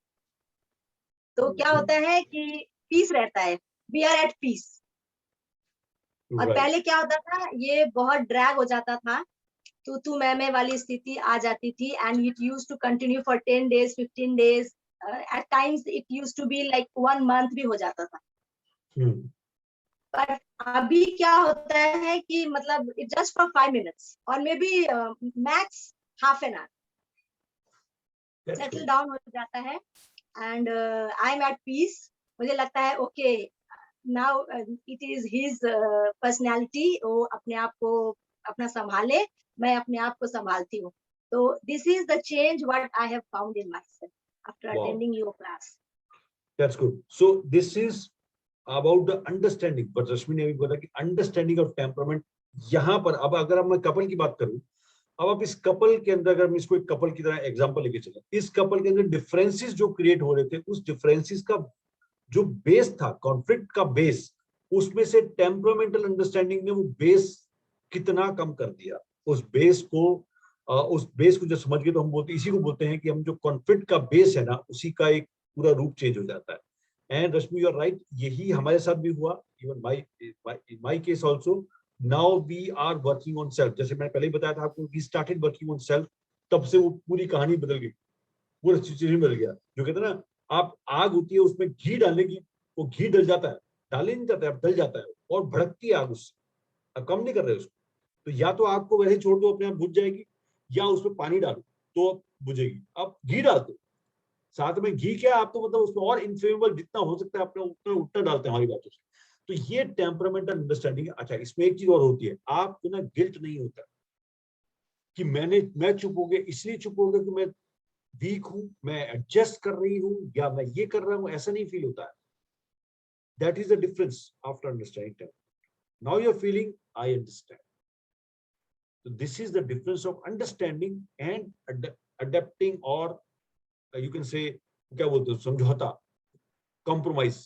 तो क्या होता है कि पीस रहता है, we are at peace. और पहले क्या होता था, ये बहुत ड्रैग हो जाता था, तू मैं वाली स्थिति आ जाती थी, and it used to continue for 10 days, 15 days, at times it used to be like 1 month भी हो जाता था. पर अभी क्या होता है कि मतलब it just for 5 minutes or maybe max half an hour. Settle down हो जाता है, and I'm at peace. मुझे लगता है okay, now it is his personality. वो अपने आप को अपना संभाले, मैं अपने आप को संभालती हूँ. So this is the change what I have found in myself after attending your class. That's good. So this is about the understanding. But रश्मि ने भी बोला कि understanding of temperament. यहाँ पर अब अगर मैं कपल की बात करूँ, अब आप इस कपल के अंदर, अगर मैं इसको एक कपल की तरह एग्जांपल लेके चले, इस कपल के अंदर डिफरेंसेस जो क्रिएट हो रहे थे, उस डिफरेंसेस का जो बेस था, कॉन्फ्लिक्ट का बेस, उसमें से टेम्परामेंटल अंडरस्टैंडिंग ने वो बेस कितना कम कर दिया. उस बेस को जब समझ गए तो हम बोलते, इसी को बोलते हैं कि हम जो कॉन्फ्लिक्ट का बेस है ना, उसी का एक पूरा रूप चेंज हो जाता है. And Rashmi, you are right, यही हमारे साथ भी हुआ. Even my case also. Now we are working on self. जैसे मैंने पहले ही बताया था आपको, we started working on self. तब से वो पूरी कहानी बदल गई, पूरा सिचुएशन बदल गया. जो कहते हैं ना, आप आग होती है, उसमें घी डालने की, वो घी डल जाता है, डाले नहीं जाता है, डल जाता है और भड़कती है आग उससे. अब कम नहीं कर रहे उसको. तो या तो आग को वैसे छोड़ दो, अपने आप बुझ जाएगी, या उसमें पानी डालो तो बुझेगी. आप घी डाल दो, साथ में घी क्या, आप तो मतलब उसमें और इनफ्लेमेबल जितना हो सकता है अपने उतना डालते हैं हमारी बातों से. तो ये टेम्परामेंटल अंडरस्टैंडिंग है. अच्छा, इसमें एक चीज और होती है, आपको ना गिल्ट नहीं होता कि मैं चुप हो गया, इसलिए चुप हो गया कि मैं वीक हूं, मैं एडजस्ट कर रही हूं, या मैं ये कर रहा हूं, ऐसा नहीं फील होता है. That is the difference after understanding. Now you are feeling I understand. So this is the difference of understanding and adapting, or you can say क्या बोलते हैं, समझौता, compromise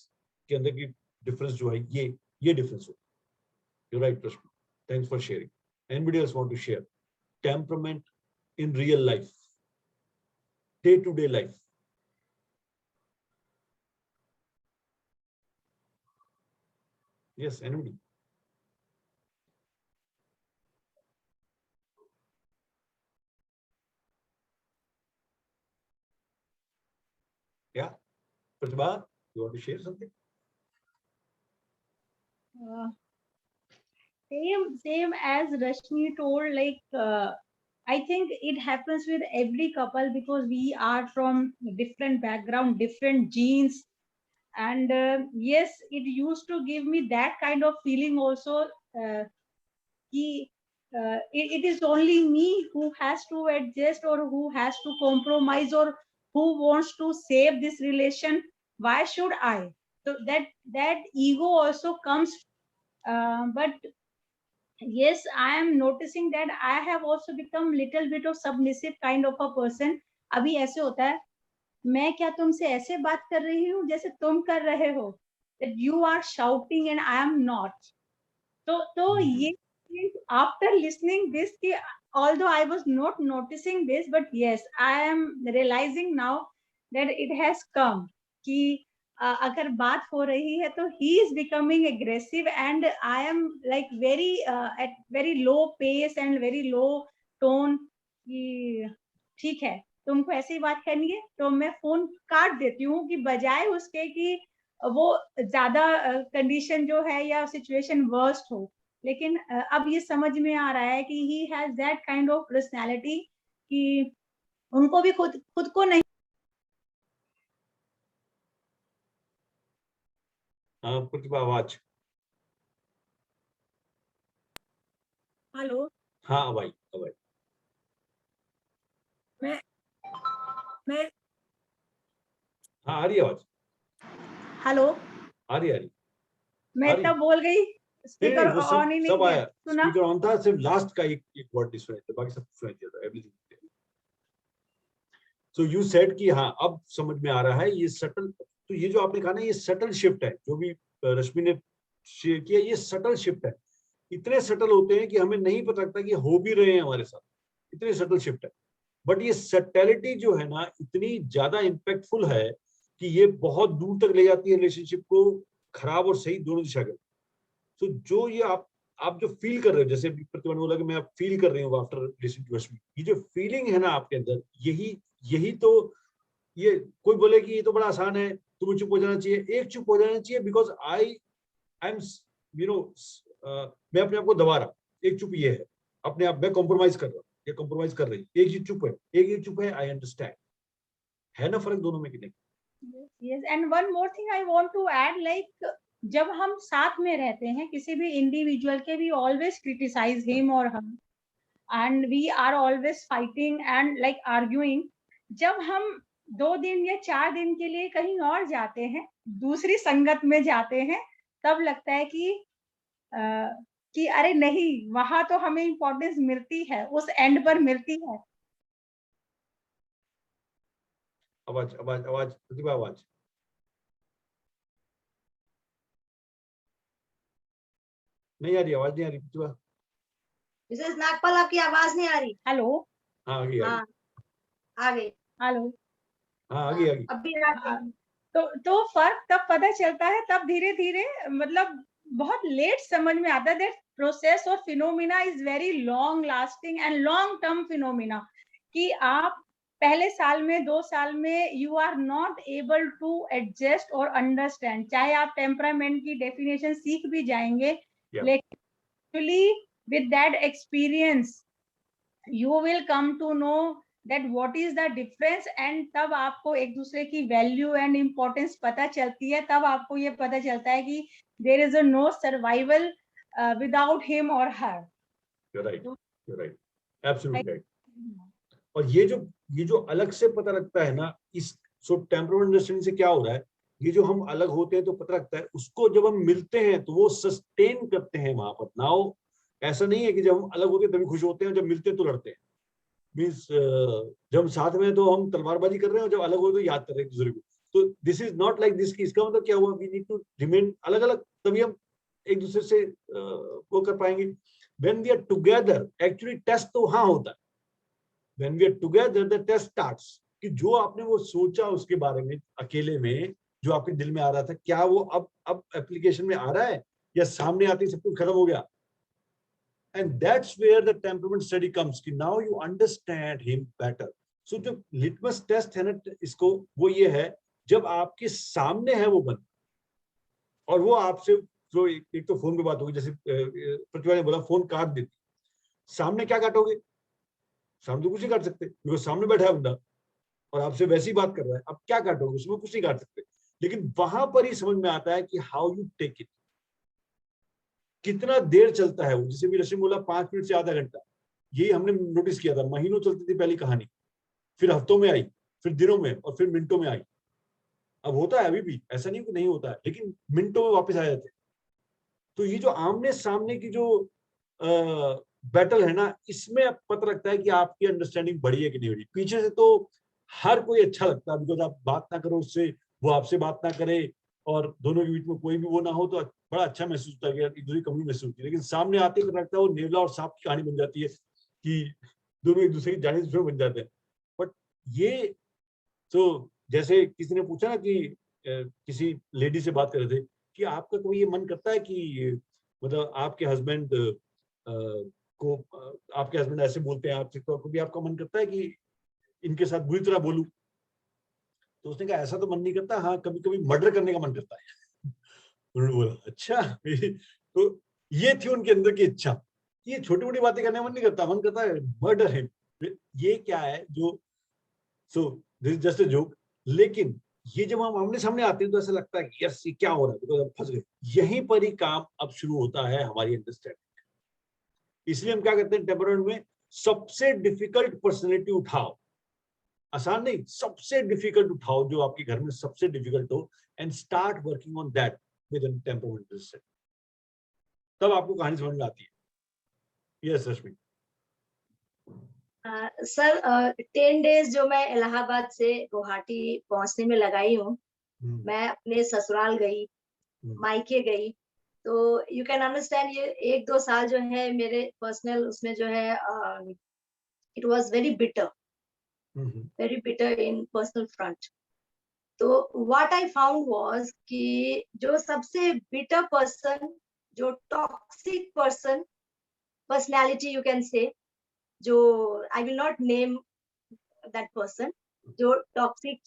के अंदर की difference जो है, ये difference हो. You're right, Rashmi. Thanks for sharing. Anybody else want to share temperament in real life, day-to-day life? Yes, anybody? Yeah, Pratibha, you want to share something? Same as Rashmi told, like I think it happens with every couple because we are from different background, different genes, and yes, it used to give me that kind of feeling also. It is only me who has to adjust or who has to compromise or who wants to save this relation. Why should I? So that ego also comes, but yes, I am noticing that I have also become little bit of submissive kind of a person. अभी ऐसे होता है, मैं क्या तुमसे ऐसे बात कर रही हूँ जैसे तुम कर रहे हो, that you are shouting and I am not. तो ये after listening this कि although I was not noticing this, but yes, I am realizing now that it has come कि अगर बात हो रही है तो he is becoming aggressive and I am like very at very low pace and very low tone कि ठीक है तुमको ऐसी बात करनी है तो मैं फोन काट देती हूँ कि बजाय उसके कि वो ज्यादा कंडीशन जो है या सिचुएशन वर्स्ट हो। लेकिन अब ये समझ में आ रहा है कि he has that kind of personality कि उनको भी खुद खुद को नहीं। प्रतिभा आवाज। हेलो। हाँ अब आई। मैं हाँ आ रही आवाज। हेलो। आ रही। मैं तब बोल गई स्पीकर वो ऑन ही नहीं सब आया, सुना। स्पीकर ऑन था, सिर्फ लास्ट का एक वर्ड नहीं सुनाई था, बाकी सब सुनाई दिया था, एवरीथिंग। सो यू सेड कि हाँ अब समझ में आ रहा है ये सटल। तो ये जो आपने कहा ना ये सटल शिफ्ट है, जो भी रश्मि ने शेयर किया, ये सटल शिफ्ट है। इतने सटल होते हैं कि हमें नहीं पता लगता कि हो भी रहे हैं हमारे साथ, इतने सटल शिफ्ट है। बट ये सटैलिटी जो है ना इतनी ज्यादा इम्पैक्टफुल है कि ये बहुत दूर तक ले जाती है रिलेशनशिप को, खराब और सही दोनों दिशा के। तो जो ये आप जो फील कर रहे हो, जैसे प्रतिभा ने बोला कि मैं अब फील कर रही हूँ आफ्टर लिसनिंग टू रश्मि, ये जो फीलिंग है ना आपके अंदर, यही तो, ये कोई बोले कि ये तो बड़ा आसान है, तुम्हें चुप हो जाना चाहिए, एक चुप हो जाना चाहिए because I am you know मैं अपने आप को दबा रहा, एक चुप ये है अपने आप, मैं कॉम्प्रोमाइज कर रहा हूँ, ये कॉम्प्रोमाइज कर रही, एक ही चुप है, एक चुप है, आई अंडरस्टैंड। है ना फर्क दोनों में कि नहीं? Yes, and one more thing I want to add, like जब हम साथ में रहते हैं किसी भी इंडिविजुअल के, we always criticize him or her and we are always fighting and like arguing. जब हम 2 दिन या 4 दिन के लिए कहीं और जाते हैं, दूसरी संगत में जाते हैं, तब लगता है कि अरे नहीं, वहां तो हमें इम्पोर्टेंस मिलती है, उस एंड पर मिलती है। आवाज आवाज आवाज प्रतिभा आवाज। नहीं आ रही आवाज, नहीं आ रही प्रतिभा। मिसेस नागपाल आपकी आवाज नहीं आ रही। हेलो। हाँ आ गई आ गई। हेलो। हाँ आ गई अभी तो फर्क तब पता चलता है, तब धीरे धीरे मतलब बहुत लेट समझ में आता है दैट प्रोसेस और phenomena is very long lasting and long term phenomena, कि आप पहले साल में 2 साल में you are not able to adjust और अंडरस्टैंड, चाहे आप टेम्परामेंट की डेफिनेशन सीख भी जाएंगे, लेकिन actually with that experience you will come to know that what is the difference, and तब आपको एक दूसरे की वैल्यू एंड इम्पोर्टेंस पता चलती है, तब आपको ये पता चलता है कि there is a no survival without him or her. You're right, absolutely right. और ये जो अलग से पता लगता है ना, इस सो टेम्परमेंट अंडरस्टैंडिंग से क्या हो रहा है, ये जो हम अलग होते हैं तो पता लगता है, उसको जब हम मिलते हैं तो वो सस्टेन करते हैं वहां पर। नाउ ऐसा नहीं है कि जब हम अलग होते हैं तभी खुश होते हैं, जब मिलते हैं तो लड़ते हैं। मीन्स जब हम साथ में तो हम तलवारबाजी कर रहे हैं और जब अलग हो तो याद कर रहे हैं एक दूसरे को। तो this is not like this, की इसका मतलब क्या हुआ, वी नीड टू रिमेन अलग अलग, तभी हम एक दूसरे से वो कर पाएंगे। When we are together actually test तो वहां होता है, when we are together the test starts, कि जो आपने वो सोचा उसके बारे में अकेले में, जो आपके दिल में आ रहा था, क्या वो अब एप्लीकेशन में आ रहा है, या सामने आते ही सब कुछ खत्म हो गया। And that's where the temperament study comes, कि now you understand him better. So जो litmus test है ना इसको, वो ये है जब आपके सामने है वो बंदा और वो आपसे जो एक तो फोन पे बात होगी, जैसे प्रतिभा ने बोला फोन काट देती, सामने क्या काटोगे, सामने तो कुछ नहीं काट सकते क्योंकि सामने बैठा है बंदा और आपसे वैसी बात कर रहा है, अब क्या काटोगे, उसमें कुछ नहीं काट सकते। लेकिन वहां पर ही समझ में आता है कि हाउ यू टेक इट, कितना देर चलता है वो। जैसे भी रश्मि बोला 5 मिनट से आधा घंटा, यही हमने नोटिस किया था, महीनों चलती थी पहली कहानी, फिर हफ्तों में आई, फिर दिनों में, और फिर मिनटों में आई। अब होता है अभी भी, ऐसा नहीं कि नहीं होता है, लेकिन मिनटों में वापस आ जाते हैं। तो ये जो आमने सामने की जो बैटल है ना, इसमें अब पता लगता है कि आपकी अंडरस्टैंडिंग बढ़ी है कि नहीं बढ़ी। पीछे से तो हर कोई अच्छा लगता है, बिकॉज आप बात ना करो उससे, वो आपसे बात ना करे, और दोनों के बीच में कोई भी वो ना हो, तो बड़ा अच्छा महसूस होता है कि यार एक दूसरे की कमी महसूस होती है। लेकिन सामने आते ही पता लगता है वो नेवला और सांप की कहानी बन जाती है कि दोनों एक दूसरे की जाने दुश्मन बन जाते हैं। बट ये तो जैसे किसी ने पूछा ना कि किसी लेडी से बात कर रहे थे कि आपका कोई ये मन करता है कि मतलब आपके हस्बैंड को आपके हस्बैंड ऐसे बोलते हैं आपसे, तो कभी आपका मन करता है कि इनके साथ बुरी तरह बोलूं? तो उसने कहा ऐसा तो मन नहीं करता, हाँ कभी कभी मर्डर करने का मन करता है। उन्होंने बोला अच्छा। तो ये थी उनके अंदर की इच्छा, ये छोटी मोटी बातें करने का मन नहीं करता, मन करता है मर्डर है। ये क्या है जो, so this just a joke. लेकिन ये जब हम आमने सामने आते हैं तो ऐसा लगता है कि यस ये क्या हो रहा है, बिकॉज हम फंस गए। यहीं पर ही काम अब शुरू होता है हमारी अंडरस्टैंडिंग। इसलिए हम क्या करते हैं टेम्परामेंट में, सबसे डिफिकल्ट पर्सनैलिटी उठाओ, आसान नहीं, सबसे डिफिकल्ट उठाओ जो आपके घर में सबसे डिफिकल्ट हो, and start working on that with temperament. तब आपको कहानी समझ में आती है। यस रश्मि। सर 10 डेज जो मैं इलाहाबाद से गुवाहाटी पहुंचने में लगाई हूँ, मैं अपने ससुराल गई, मायके गई, तो यू कैन अंडरस्टैंड ये 1-2 साल जो है मेरे पर्सनल उसमें जो है it was very bitter in personal front. तो व्हाट आई फाउंड वाज कि जो सबसे बिटर पर्सन, जो toxic person personality you can say, जो I will not name that person, जो टॉक्सिक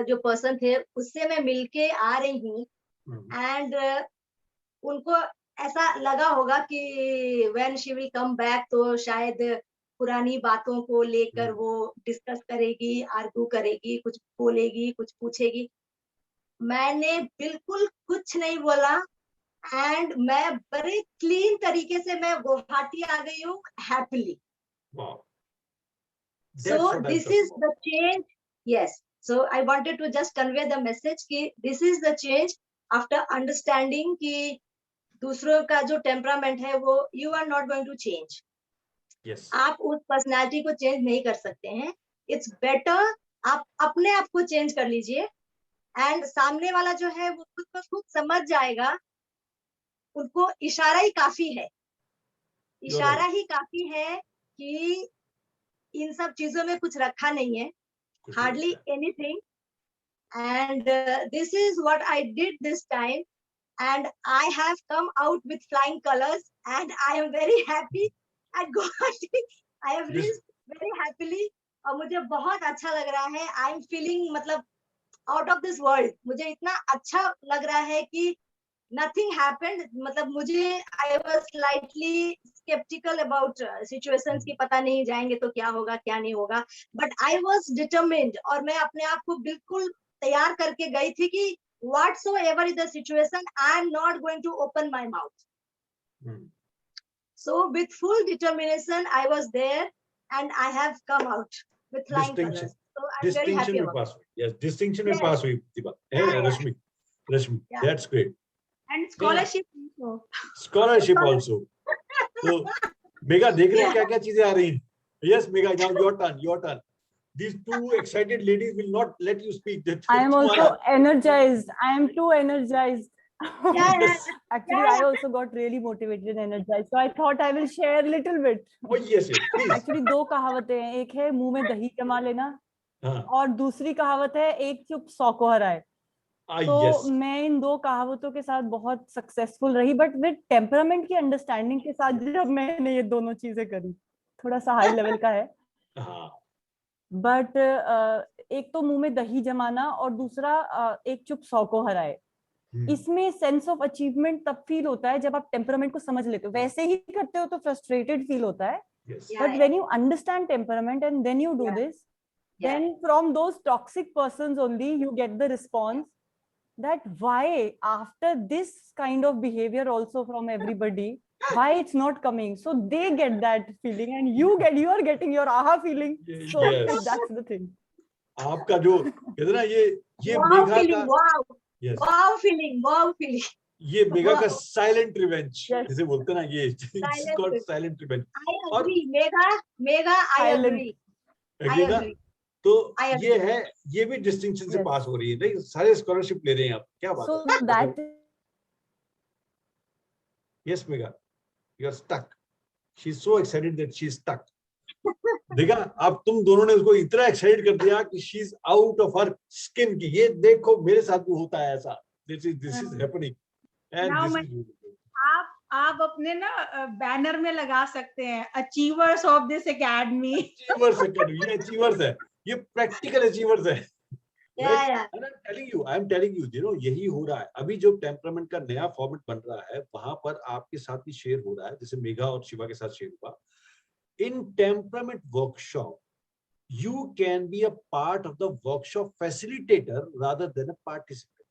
जो पर्सन थे उससे मैं मिलके आ रही हूँ, एंड उनको ऐसा लगा होगा कि when she will come back तो शायद पुरानी बातों को लेकर वो डिस्कस करेगी, आर्ग्यू करेगी, कुछ बोलेगी, कुछ पूछेगी। मैंने बिल्कुल कुछ नहीं बोला, एंड मैं बड़े क्लीन तरीके से मैं गुवाहाटी आ गई हूँ happily. Wow. So this is the change. Yes. So I wanted to just convey the message कि this is the change after understanding कि दूसरों का जो टेम्परामेंट है वो you are not going to change. Yes. आप उस पर्सनालिटी को चेंज नहीं कर सकते हैं। It's better आप अपने आप को चेंज कर लीजिए, एंड सामने वाला जो है वो खुद ब खुद समझ जाएगा। उनको इशारा ही काफी है, इशारा ही काफी है कि इन सब चीजों में कुछ रखा नहीं है, hardly anything, and this is what I did this time, and I have come out with flying colors, and I am very happy at Guwahati. I have reached very happily, और मुझे बहुत अच्छा लग रहा है। I am feeling मतलब out of this world, मुझे इतना अच्छा लग रहा है कि nothing happened, मतलब मुझे I was slightly skeptical about situations कि पता नहीं जाएंगे तो क्या होगा क्या नहीं होगा, but I was determined, और मैं अपने आप को बिल्कुल तैयार करके गई थी कि whatsoever is the situation, I am not going to open my mouth. So with full determination I was there, and I have come out with flying colors. So I'm very happy about it. Yes, distinction में pass हुई प्रतिभा, रश्मि, that's great. And scholarship also. Scholarship also. So mega देख रहे हैं क्या क्या चीजें आ रही हैं। Yes, Megha, now your turn. These two excited ladies will not let you speak. I am also energized. I am too energized. Actually, I also got really motivated and energized. So I thought I will share a little bit. Oh yes, please. Actually, दो कहावतें हैं, एक है मुंह में दही जमा लेना, और दूसरी कहावत है एक चुप 100 को हराए। तो मैं इन दो कहावतों के साथ बहुत सक्सेसफुल रही, बट विद टेम्परामेंट की अंडरस्टैंडिंग के साथ जब मैंने ये दोनों चीजें करी, थोड़ा सा हाई लेवल का है। बट एक तो मुंह में दही जमाना और दूसरा एक चुप 100 को हराए। इसमें सेंस ऑफ अचीवमेंट तब फील होता है जब आप टेम्परामेंट को समझ लेते हो। वैसे ही करते हो तो फ्रस्ट्रेटेड फील होता है, but when you understand temperament and then you do this, then from those toxic persons only you get the response that why after this kind of behavior also from everybody, why it's not coming. So they get that feeling and you are getting your aha feeling. So that's the thing. आपका जो कहते ना ये wow feeling, wow feeling ये मेगा का साइलेंट रिवेंज Yes. जिसे बोलते हैं ना, ये Silent called revenge. Silent revenge. I और agree, Megha, I Silent. agree. I agree ना? agree. तो I ये है, ये भी डिस्टिंक्शन से Yes. पास हो रही है, नहीं सारे स्कॉलरशिप ले रहे हैं आप, क्या बात So है। that yes Megha, you are stuck, she is so excited that she is stuck. देखा, अब तुम दोनों ने उसको इतना एक्साइटेड कर दिया कि she is out of her skin की। ये देखो मेरे साथ भी होता है ऐसा, this is happening and Now this मैं- इज आप अपने ना बैनर में लगा सकते हैं, achievers of this academy. Achievers academy, ये अचीवर्स है, ये प्रैक्टिकल अचीवर्स है। Yeah, yeah. And I'm telling you, you know, यही हो रहा है अभी जो टेम्परामेंट का नया फॉर्मेट बन रहा है, वहां पर आपके साथ भी शेयर हो रहा है, जैसे मेघा और शिवा के साथ शेयर हुआ। In temperament workshop you can be a part of the workshop facilitator rather than a participant,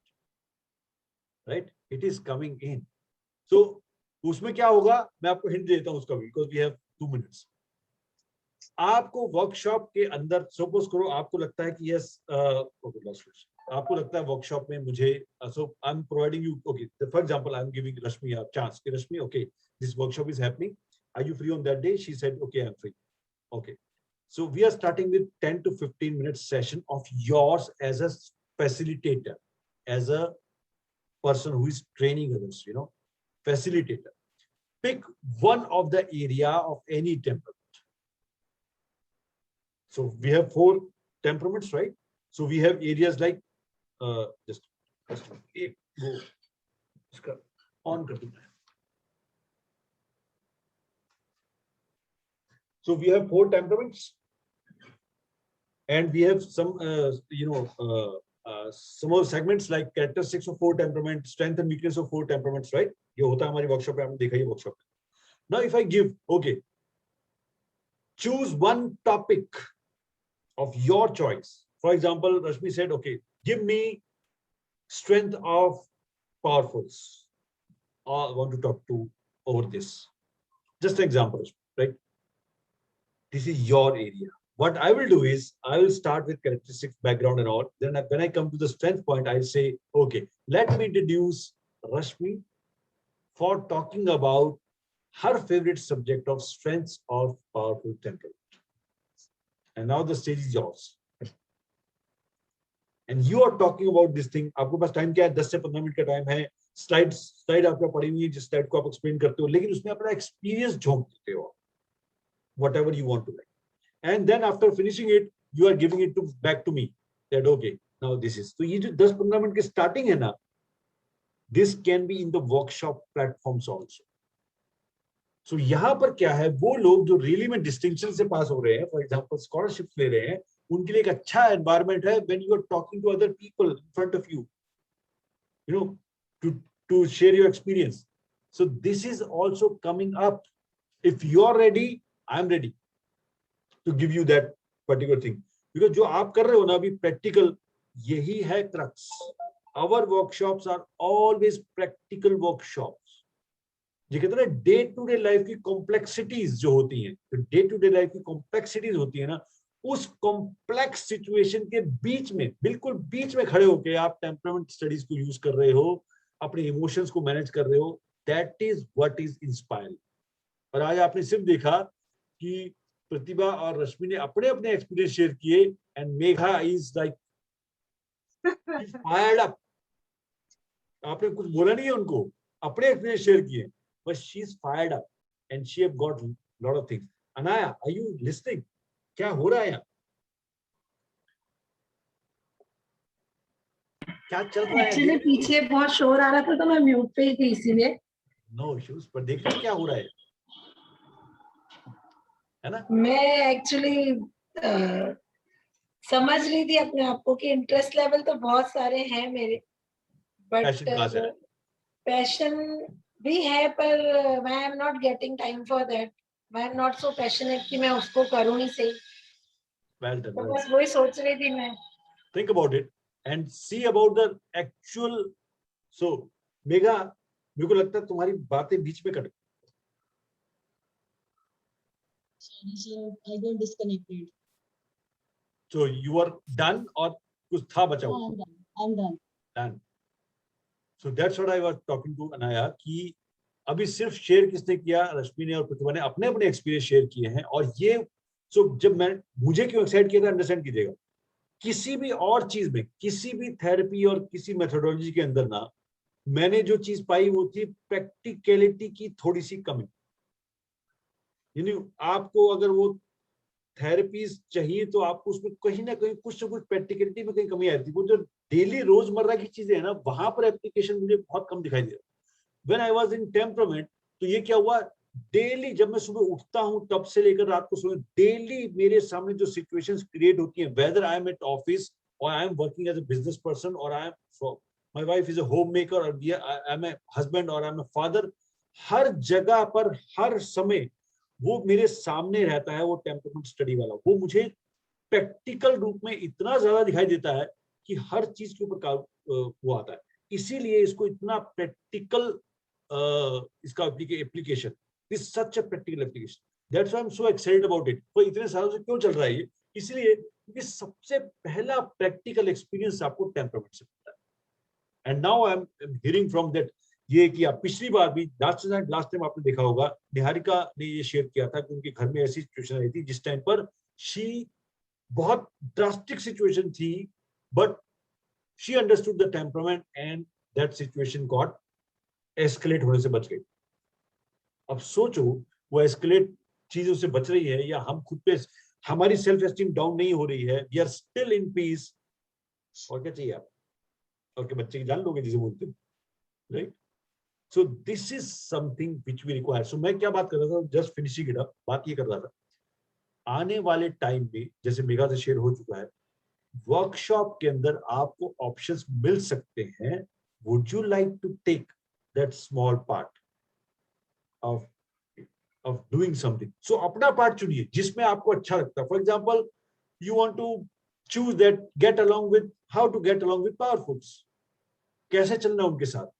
right? It is coming in. So उसमें क्या होगा, मैं आपको हिंट देता हूं उसका, because we have 2 minutes. आपको वर्कशॉप के अंदर, सपोज करो आपको लगता है कि यस, आपको लगता है वर्कशॉप में मुझे, so I am providing you, okay, for example I am giving Rashmi a chance कि Rashmi, okay, this workshop is happening, are you free on that day? She said okay, I am free, okay. So we are starting with 10 to 15 minutes session of yours as a facilitator, as a person who is training others, you know, facilitator. Pick one of the area of any temperament. So we have 4 temperaments, right? So we have areas like, just go, on kar do. So we have 4 temperaments, and we have some, some of segments like characteristics of 4 temperaments, strength and weakness of 4 temperaments, right? ये होता है हमारी वर्कशॉप पे, आपने देखा ये workshop. Now if I give, okay, choose one topic of your choice. For example, Rashmi said, okay, give me strength of powerfuls. I want to talk to over this. Just an example, right? This is your area. What I will do is I will start with characteristics, background and all. Then when I come to the strength point, I'll say, okay, let me introduce Rashmi for talking about her favorite subject of strengths of powerful temperament. And now the stage is yours. And you are talking about this thing. आपको पास टाइम क्या है? 10 से 15 मिनट का टाइम है। स्लाइड आपको पड़ी हुई है, जिस स्लाइड को आप एक्सप्लेन करते हो, लेकिन उसमें अपना एक्सपीरियंस झोंक देते हो, whatever you want to like. And then after finishing it, you are giving it back to me that okay, now this is. So ये जो 10-15 मिनट की स्टार्टिंग है ना, this can be in the workshop platforms also. So यहाँ पर क्या है, वो लोग जो रियली में डिस्टिंक्शन से पास हो रहे हैं, फॉर एग्जांपल स्कॉलरशिप ले रहे हैं, उनके लिए एक अच्छा एनवायरनमेंट है when you are talking to other people in front of you, you know, to share your experience. So this is also coming up. If you are ready, I am ready to give you that particular thing, because जो आप कर रहे हो ना अभी प्रैक्टिकल, यही है crux. Our workshops are always practical workshops. ये कहते हैं डे टू डे लाइफ की कॉम्प्लेक्सिटीज जो होती हैं, तो डे टू डे लाइफ की कॉम्प्लेक्सिटीज होती है ना, उस कॉम्प्लेक्स सिचुएशन के बीच में, बिल्कुल बीच में खड़े होके आप टेम्परामेंट स्टडीज को यूज कर रहे हो, अपने इमोशंस को मैनेज कर रहे हो. That is what is inspiring. और आज आपने सिर्फ देखा कि प्रतिभा और रश्मि ने अपने अपने एक्सपीरियंस शेयर किए, and Megha is like fired up. आपने कुछ बोला नहीं है उनको, अपने एक्सपीरियंस शेयर किए, but she is fired up and she have got lot of things. Anaya, are you listening? क्या हो रहा है यहाँ? क्या चल रहा है? एक्चुअली पीछे बहुत शोर आ रहा था तो मैं म्यूट पे ही थी इसीलिए. नो इश्यूज, पर देख रहे हैं क्या हो रहा है ना? मैं एक्चुअली समझ रही थी अपने आप को कि इंटरेस्ट लेवल तो बहुत सारे हैं मेरे, बट Passion कहाँ से है? पैशन भी है, पर I am not getting time for that. I am not so passionate कि मैं उसको करूँ ही सही. Well done, तो well बस done. वही सोच रही थी मैं. Think about it and see about the actual. So Megha, मेरे को लगता है तुम्हारी बातें बीच में cut. I got disconnected. So you are done or कुछ था बचा हुआ? No, I'm done. I'm done. Done. So that's what I was talking to Anaya कि अभी सिर्फ शेयर किसने किया, रश्मि ने और प्रतिभा ने अपने अपने एक्सपीरियंस शेयर किए हैं। और ये जब मैं मुझे क्यों एक्साइट किया था, अंडरस्टैंड कीजिएगा, किसी भी और चीज में, किसी भी थेरेपी और किसी मेथोडोलॉजी के अंदर ना, मैंने जो चीज पाई वो थी प्रैक्टिकलिटी की थोड़ी सी कमी। यानी आपको अगर वो थेरेपीज चाहिए तो आपको उसमें कहीं ना कहीं कुछ ना कुछ प्रैक्टिकलिटी में कहीं कमी आती है। वो जो डेली रोजमर्रा की चीजें है ना, वहां पर एप्लीकेशन मुझे बहुत कम दिखाई दिया। When I was in temperament, तो ये क्या हुआ, डेली जब मैं सुबह उठता हूं तब से लेकर रात को सोने, डेली मेरे सामने जो सिचुएशंस क्रिएट होती हैं, whether I am at office और I am working as a business person और I am my wife is a homemaker और आई एम ए हस्बैंड और आई एम ए फादर, हर जगह पर हर समय वो मेरे सामने रहता है। वो टेम्परामेंट स्टडी वाला वो मुझे प्रैक्टिकल रूप में इतना ज्यादा दिखाई देता है कि हर चीज के ऊपर वो आता है। इसीलिए इसको इतना प्रैक्टिकल इसका application, this such a practical application, that's why I am so excited about it. तो इतने सालों से क्यों चल रहा है ये, इसलिए क्योंकि सबसे पहला प्रैक्टिकल एक्सपीरियंस आपको टेम्परामेंट से मिलता है। And now I am hearing from that ये कि आप पिछली बार भी लास्ट टाइम आपने देखा होगा, निहारिका ने ये शेयर किया था कि उनके घर में ऐसी सिचुएशन आई थी जिस टाइम पर बहुत ड्रास्टिक सिचुएशन थी, but she understood the temperament and that situation got escalate होने से बच गई। अब सोचो वो एस्केलेट चीजों से बच रही है, या हम खुद पे हमारी सेल्फ एस्टीम डाउन नहीं हो रही है, we are still in peace. और क्या चाहिए आप, और क्या बच्चे की जान लोगे जिसे बोलते हैं, right? So this is something which we require. So मैं क्या बात कर रहा था, जस्ट फिनिशिंग इट अप, बात ये कर रहा था, आने वाले टाइम में जैसे मेगा से शेयर हो चुका है, वर्कशॉप के अंदर आपको ऑप्शंस मिल सकते हैं। Would you like to take that small part of doing something? So अपना पार्ट चुनिए जिसमें आपको अच्छा लगता है। For example, you want to choose that get along with, how to get along with powerfuls, कैसे चलना उनके साथ।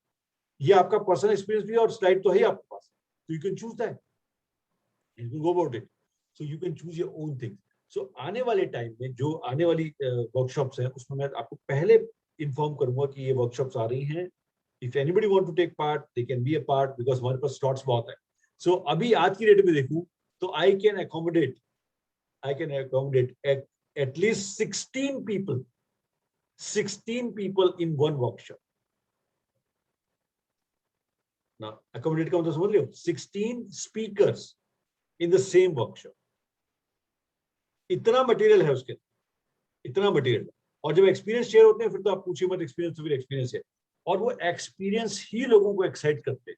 ये आपका पर्सनल एक्सपीरियंस भी है और स्लाइड तो है ही आपके पास, तो you can choose that, you can go about it, so you can choose your own thing. So आने वाले टाइम में जो आने वाली वर्कशॉप्स हैं उसमें मैं आपको पहले इन्फॉर्म करूंगा कि ये वर्कशॉप्स आ रही हैं। If anybody want to take part, they can be a part, because हमारे पास स्लॉट्स बहुत है। सो अभी आज की डेट में देखूं तो I can accommodate at least 16 people in one workshop. Now, accommodate का मतलब समझ लियो, 16 speakers in the same workshop. इतना मटेरियल है उसके, इतना मटेरियल। और जब एक्सपीरियंस शेयर होते हैं फिर तो आप पूछिए मत, एक्सपीरियंस तो फिर एक्सपीरियंस है, और वो एक्सपीरियंस ही लोगों को एक्साइट करते हैं।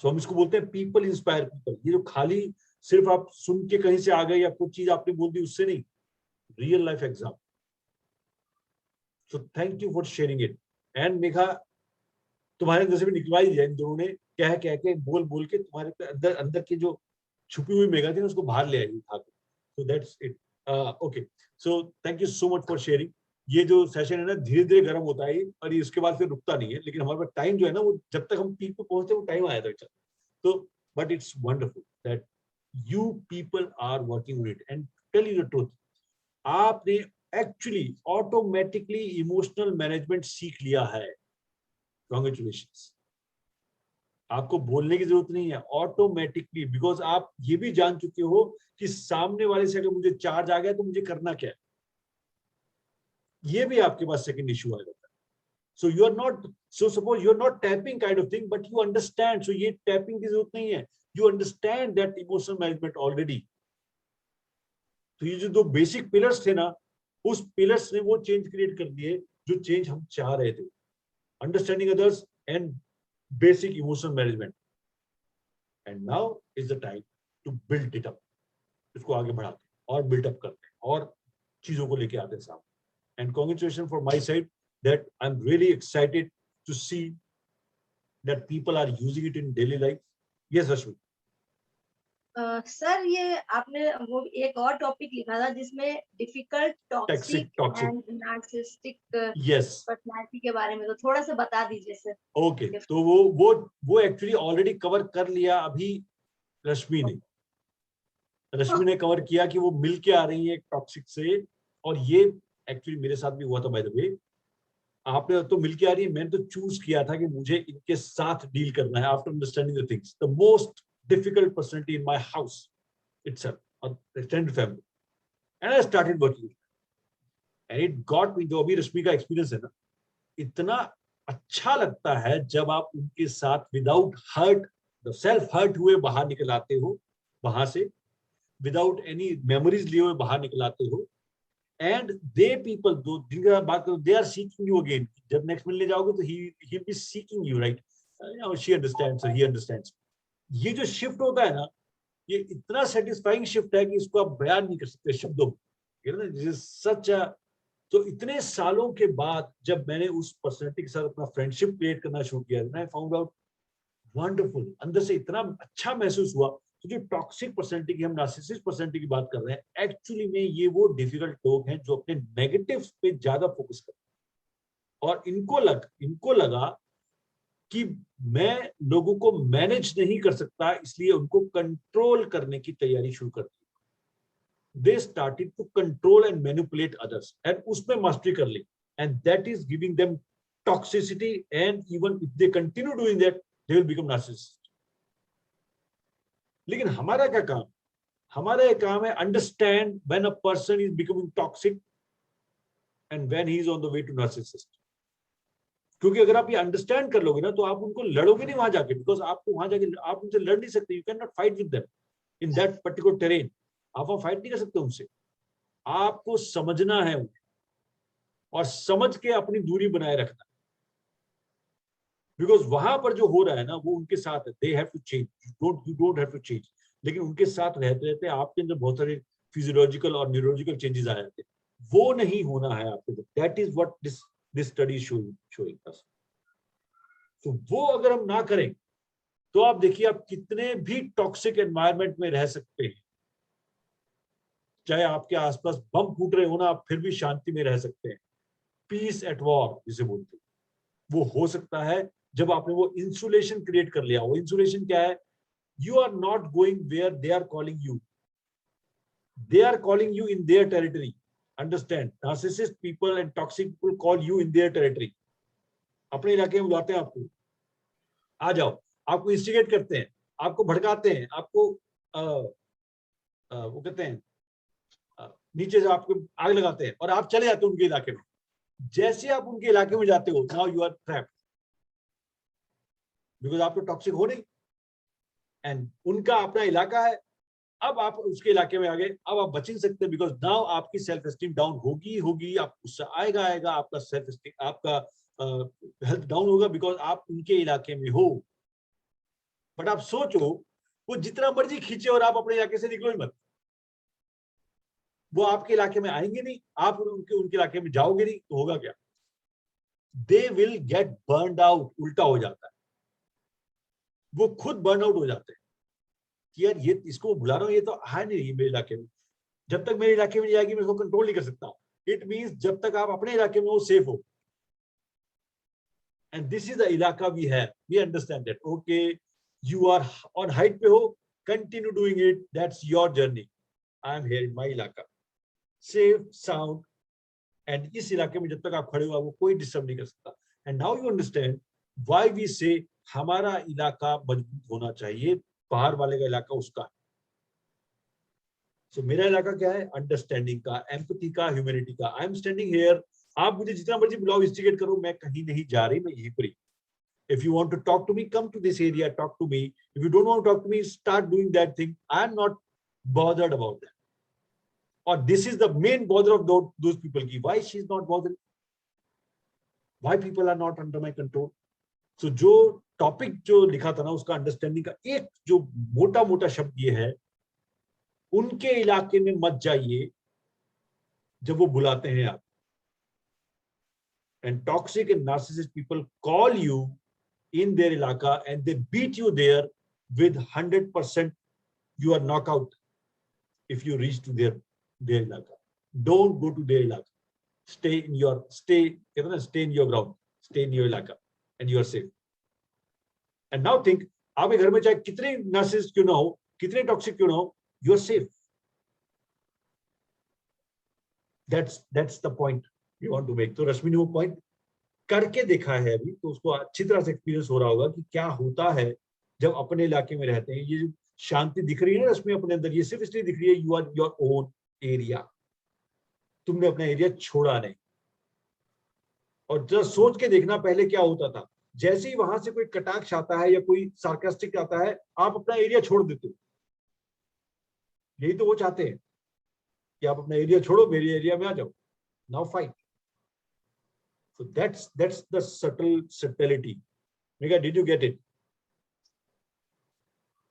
सो हम इसको बोलते हैं पीपल इंस्पायर पीपल। ये जो खाली सिर्फ आप सुन के कहीं से आ गए या कुछ चीज आपने बोल दी उससे नहीं, real life exam. So thank you for sharing it. And Megha, तुम्हारे अंदर से भी निकलवा ही दिया इन दोनों ने, कह के बोल के तुम्हारे अंदर की जो छुपी हुई मेघा थी उसको बाहर ले आई उठा के। So that's it. Okay, so thank you so much for sharing. ये जो सेशन है ना धीरे धीरे गर्म होता है और ये उसके बाद फिर रुकता नहीं है, लेकिन हमारे पास टाइम जो है ना वो जब तक हम पीक पे पहुंचते वो टाइम आया था। तो but it's wonderful that you people are working on it. And tell you the truth, आपने एक्चुअली ऑटोमेटिकली इमोशनल मैनेजमेंट सीख लिया है। कॉन्ग्रेचुलेशंस। आपको बोलने की जरूरत नहीं है, ऑटोमेटिकली, बिकॉज आप ये भी जान चुके हो कि सामने वाले से अगर मुझे चार्ज आ गया तो मुझे करना क्या है। ये भी आपके पास सेकंड इशू आ जाता है। So you are not, so suppose you are not tapping kind of thing, but you understand. So ये टैपिंग की जरूरत नहीं है, you understand that emotional management already. तो ये जो दो बेसिक पिलर्स थे ना, उस पिलर्स ने वो चेंज क्रिएट कर दिए जो चेंज हम चाह रहे थे। Understanding others and basic emotional management, and now is the time to build it up. इसको आगे बढ़ाते हैं और build up करते हैं और चीजों को लेके आते हैं सामने। And congratulations from my side that I'm really excited to see that people are using it in daily life. Yes, Rashmi. Sir ये आपने वो एक और टॉपिक लिखा था जिसमें difficult toxic and narcissistic personality के बारे में, तो थोड़ा सा बता दीजिए सर। ओके, तो वो एक्चुअली ऑलरेडी कवर कर लिया अभी रश्मि ने कवर किया कि वो मिल के आ रही है एक टॉक्सिक से। और ये एक्चुअली मेरे साथ भी हुआ था बाय द वे। आपने तो मिलके आ रही है, मैंने तो चूज किया था कि मुझे इनके साथ डील करना है after understanding the things, the most difficult personality in my house itself और extended family, and I started working and it got me. जो अभी रश्मि का एक्सपीरियंस है ना, इतना अच्छा लगता है जब आप उनके साथ विदाउट हर्ट, सेल्फ हर्ट हुए बाहर निकल आते हो वहां से, विदाउट एनी मेमोरीज लिए हुए बाहर निकल आते हो, एंड दे पीपल दो जिनका बात करो, they are seeking you again. जब नेक्स्ट मिलने जाओगे तो he be seeking you, right? She understands, he understands. ये जो शिफ्ट होता है ना, ये इतना सेटिस्फाइंग शिफ्ट है कि इसको आप बयान नहीं कर सकते शब्दों में, सच। तो इतने सालों के बाद जब मैंने उस पर्सनैलिटी के साथ अपना फ्रेंडशिप क्रिएट करना शुरू किया, आई फाउंड आउट वंडरफुल, अंदर से इतना अच्छा महसूस हुआ। तो जो टॉक्सिक पर्सनैलिटी की, हम नार्सिसिस्ट पर्सनैलिटी की बात कर रहे हैं, एक्चुअली में ये वो डिफिकल्ट लोग हैं जो अपने नेगेटिव्स पे ज्यादा फोकस करते हैं, और इनको लगा कि मैं लोगों को मैनेज नहीं कर सकता, इसलिए उनको कंट्रोल करने की तैयारी शुरू कर दी। They started to control and manipulate others, and उसमें मास्टरी कर ली, and that is giving them toxicity, and even if they continue doing that, they will become narcissists. लेकिन हमारा क्या काम? हमारा ये काम है understand when a person is becoming toxic and when he is on the way to narcissist. क्योंकि अगर आप ये अंडरस्टैंड कर लोगे ना, तो आप उनको लड़ोगे नहीं वहां जाके, बिकॉज आपको वहां जाके आप उनसे लड़ नहीं सकते, you can not fight with them in that particular terrain. आप वहां फाइट नहीं कर सकते उनसे, आपको समझना है उन्हें, और समझ के अपनी दूरी बनाए रखना, बिकॉज वहां पर जो हो रहा है ना वो उनके साथ है, they have to change, you don't have to change. लेकिन उनके साथ रहते रहते आपके अंदर बहुत सारे फिजियोलॉजिकल और न्यूरोलॉजिकल चेंजेस आ जाते हैं, वो नहीं होना है आपके अंदर। That is what this study showing us. तो वो अगर हम ना करें तो आप देखिए, आप कितने भी टॉक्सिक एनवायरनमेंट में रह सकते हैं, चाहे आपके आसपास बम फूट रहे हो ना, आप फिर भी शांति में रह सकते हैं। पीस एट वॉर जिसे बोलते हैं, वो हो सकता है जब आपने वो इंसुलेशन क्रिएट कर लिया। वो इंसुलेशन क्या है? You are not going where they are calling you, they are calling you in their territory. Understand, narcissist people and toxic people call you in their territory. अपने इलाके में बुलाते हैं आपको, आ जाओ, आपको इंस्टिगेट करते हैं, आपको भड़काते हैं, आपको वो कहते हैं नीचे से आपको आग लगाते हैं, और आप चले जाते हो उनके इलाके में। जैसे आप उनके इलाके में जाते हो, now you are trapped, because आप तो टॉक्सिक हो नहीं, एंड उनका अपना इलाका है। अब आप उसके इलाके में आ गए, अब आप बच नहीं सकते, बिकॉज नाउ आपकी सेल्फ एस्टीम डाउन होगी, आप उससे आएगा, आपका सेल्फ एस्टीम, आपका हेल्थ डाउन होगा, बिकॉज आप उनके इलाके में हो। बट आप सोचो, वो जितना मर्जी खींचे और आप अपने इलाके से निकलो ही मत, वो आपके इलाके में आएंगे नहीं, आप उनके इलाके में जाओगे नहीं, तो होगा क्या? They will get burned out. उल्टा हो जाता है, वो खुद बर्न आउट हो जाते हैं कि यार ये इसको बुला रहा हूं, ये तो है नहीं मेरे इलाके में, जब तक मेरे इलाके में नहीं आएगी मैं इसको कंट्रोल नहीं कर सकता। इट मींस जब तक आप अपने इलाके में हो, सेफ हो। एंड दिस इज द इलाका we have, we understand that. Okay, you are on height पे हो, continue doing it, that's your journey. I am here in my इलाका, सेफ, साउंड, एंड इस इलाके में जब तक आप खड़े हो, आपको कोई डिस्टर्ब नहीं कर सकता। And now you understand why we say हमारा इलाका मजबूत होना चाहिए, बाहर वाले का इलाका उसका है। सो मेरा इलाका क्या है? अंडरस्टैंडिंग का, एम्पैथी का, ह्यूमैनिटी का। I am standing here. आप मुझे जितना मर्जी बुलाओ, इंस्टिगेट करो, मैं कहीं नहीं जा रही, मैं यहीं पर ही। If you want to talk to me, come to this area, talk to me. If you don't want to talk to me, start doing that thing. I am not bothered about that. Or this is the main bother of those people. Why she is not bothered? Why people are not under my control? So जो टॉपिक जो लिखा था ना, उसका अंडरस्टैंडिंग का एक जो मोटा मोटा शब्द ये है, उनके इलाके में मत जाइए जब वो बुलाते हैं आप। And toxic and narcissist people call you in their ilaka and they beat you there with 100%. You are knockout if you reach to their ilaka. Don't go to their ilaka. Stay in your ground, stay in your ilaka, and you are safe. And now think, आपके घर में चाहे कितने narcissist क्यों ना हो, कितने toxic क्यों ना हो, you are safe. That's the point we want to make. So Rashmi, no point. करके देखा है अभी, तो उसको अच्छी तरह से एक्सपीरियंस हो रहा होगा कि क्या होता है जब अपने इलाके में रहते हैं। ये जो शांति दिख रही है ना रश्मि अपने अंदर, ये सिर्फ इसलिए दिख रही है you are your own area, तुमने अपना एरिया छोड़ा नहीं। और जरा सोच के देखना पहले क्या होता था, जैसे ही वहां से कोई कटाक्ष आता है या कोई सार्कास्टिक आता है, आप अपना एरिया छोड़ देते हो। यही तो वो चाहते हैं कि आप अपना एरिया छोड़ो, मेरे एरिया में आ जाओ, now fight. So that's the subtlety. Mega, did you get it?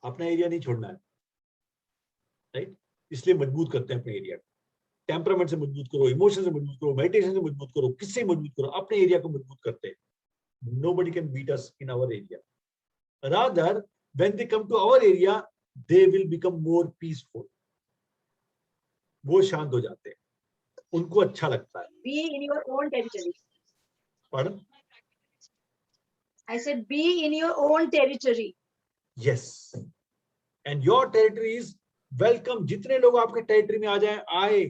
अपना एरिया नहीं छोड़ना है, राइट? इसलिए मजबूत करते हैं अपने एरिया को। टेम्परामेंट से मजबूत करो, इमोशन से मजबूत करो, मेडिटेशन से मजबूत करो, किससे मजबूत करो, अपने एरिया को मजबूत करते हैं। Nobody can beat us in our area. Rather, when they come to our area, they will become more peaceful. वो शांत हो जाते हैं, उनको अच्छा लगता है। Be in your own territory. Pardon? I said be in your own territory. Yes. And your territory is welcome. जितने लोग आपके टेरिटरी में आ जाएं, आए,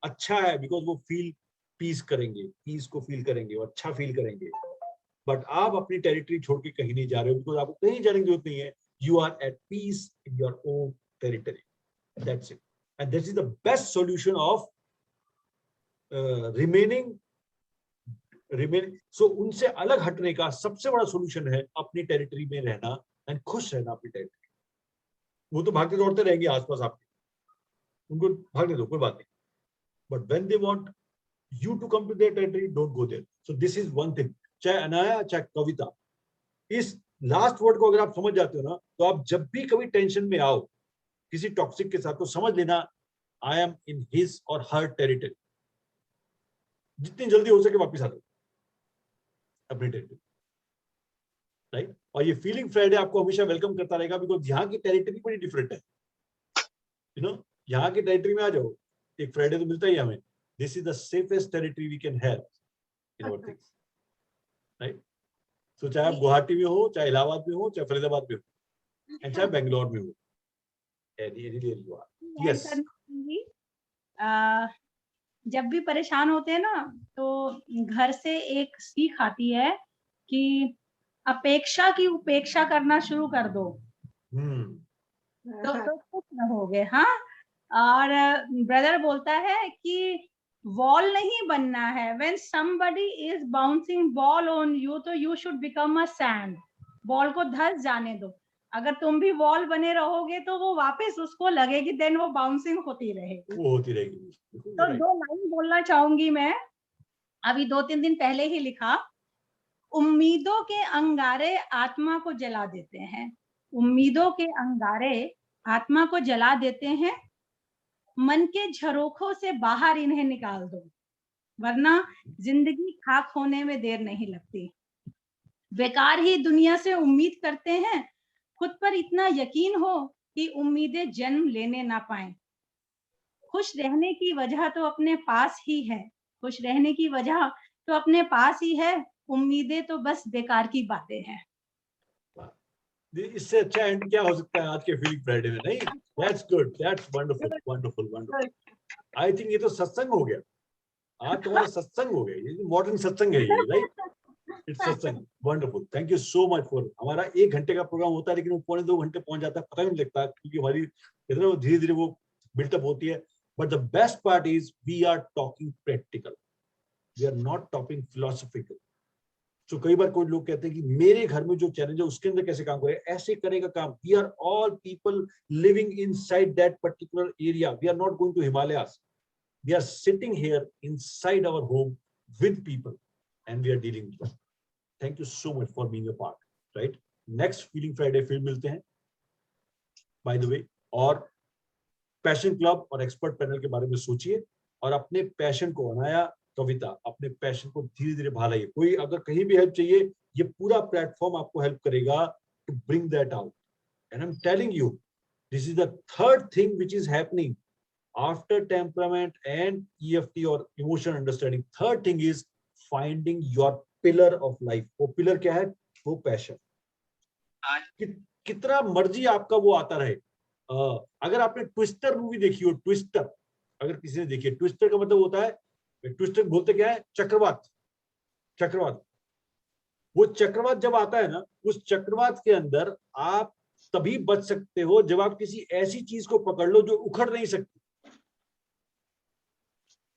अच्छा है, बिकॉज वो फील पीस करेंगे, पीस को फील करेंगे, वो अच्छा फील करेंगे। बट आप अपनी टेरिटरी छोड़ के कहीं नहीं जा रहे हो, बिकॉज आपको कहीं जाने की जरूरत नहीं है। You are at peace in your own territory, that's it. And this is the best solution of remaining. So उनसे अलग हटने का सबसे बड़ा सॉल्यूशन है अपनी टेरिटरी में रहना एंड खुश रहना अपनी टेरिटरी। वो तो भागते दौड़ते रहेंगे आसपास आपके, उनको भागने दो, कोई बात नहीं। But when they want you to come to their territory, don't go there. So this is one thing. चाहे अनाया चाहे कविता, इस लास्ट वर्ड को अगर आप समझ जाते हो ना, तो आप जब भी कभी टेंशन में आओ किसी टॉक्सिक के साथ, तो समझ लेना आई एम इन हिज और हर टेरिटरी। जितनी जल्दी हो सके वापिस आ जाओ अपनी टेरिटरी, राइट? और ये फीलिंग फ्राइडे आपको हमेशा वेलकम करता रहेगा, बिकॉज यहाँ की टेरिटरी बड़ी डिफरेंट है। यू नो, यहाँ की टेरिटरी में आ जाओ, एक फ्राइडे तो मिलता ही हमें। This is the safest territory we can have in our things, right? So चाहे आप गुवाहाटी में हो, चाहे इलाहाबाद में हो, चाहे फरीदाबाद में हो, एंड चाहे बेंगलोर में हो, यस। जब भी परेशान होते हैं ना, तो घर से एक सीख आती है कि अपेक्षा की उपेक्षा करना शुरू कर दो, तो खुश रहोगे। हाँ, और ब्रदर बोलता है कि वॉल नहीं बनना है। When somebody is bouncing ball on you, तो you should become a sand. Ball को धस जाने दो। अगर तुम भी वॉल बने रहोगे तो वो वापस उसको लगेगी, देन वो बाउंसिंग होती रहेगी, वो होती रहेगी। तो दो लाइन बोलना चाहूंगी मैं, अभी 2-3 दिन पहले ही लिखा। उम्मीदों के अंगारे आत्मा को जला देते हैं, उम्मीदों के अंगारे आत्मा को जला देते हैं। मन के झरोखों से बाहर इन्हें निकाल दो, वरना जिंदगी खाक होने में देर नहीं लगती। बेकार ही दुनिया से उम्मीद करते हैं, खुद पर इतना यकीन हो कि उम्मीदें जन्म लेने ना पाएं। खुश रहने की वजह तो अपने पास ही है, खुश रहने की वजह तो अपने पास ही है, उम्मीदें तो बस बेकार की बातें हैं। इससे अच्छा एंड क्या हो सकता है आज के फीलिंग फ्राइडे में? नहीं, that's good, that's wonderful, wonderful, wonderful. I think ये तो सत्संग हो गया, आज तुम्हारा सत्संग हो गया, ये मॉडर्न सत्संग है ये, राइट? इट्स सत्संग, wonderful. Thank you so much for. हमारा 1 घंटे का प्रोग्राम होता है, लेकिन वो 1.25-2 घंटे पहुंच जाता है, पता नहीं लगता, क्योंकि हमारी इतना धीरे धीरे वो बिल्टअप होती है। But the best part is we are talking practical, we are not talking philosophical. तो कई बार कोई लोग कहते हैं कि मेरे घर में जो चैलेंज है उसके अंदर कैसे काम करें, ऐसे करेगा काम। We are all people living inside that particular area, we are not going to Himalayas, we are sitting here inside our home with people and we are dealing with them. Thank you so much for being a part, right? Next feeling Friday फिर मिलते हैं, बाय द वे। और पैशन क्लब और एक्सपर्ट पैनल के बारे में सोचिए, और अपने पैशन को, अनाया, कविता, अपने पैशन को धीरे धीरे बाहर लाइए। कोई अगर कहीं भी हेल्प चाहिए, ये पूरा प्लेटफॉर्म आपको हेल्प करेगा to bring that out. And I am telling you, this is the third thing which is happening after temperament and EFT और emotion understanding. Third thing is finding your pillar of life. वो पिलर क्या है? वो पैशन। कितना मर्जी आपका वो आता रहे, अगर आपने ट्विस्टर मूवी देखी हो, ट्विस्टर अगर किसी ने देखी है, ट्विस्टर का मतलब होता है, ट्विस्टर बोलते क्या है? चक्रवात। चक्रवात वो चक्रवात जब आता है ना, उस चक्रवात के अंदर आप तभी बच सकते हो जब आप किसी ऐसी चीज को पकड़ लो जो उखड़ नहीं सकती।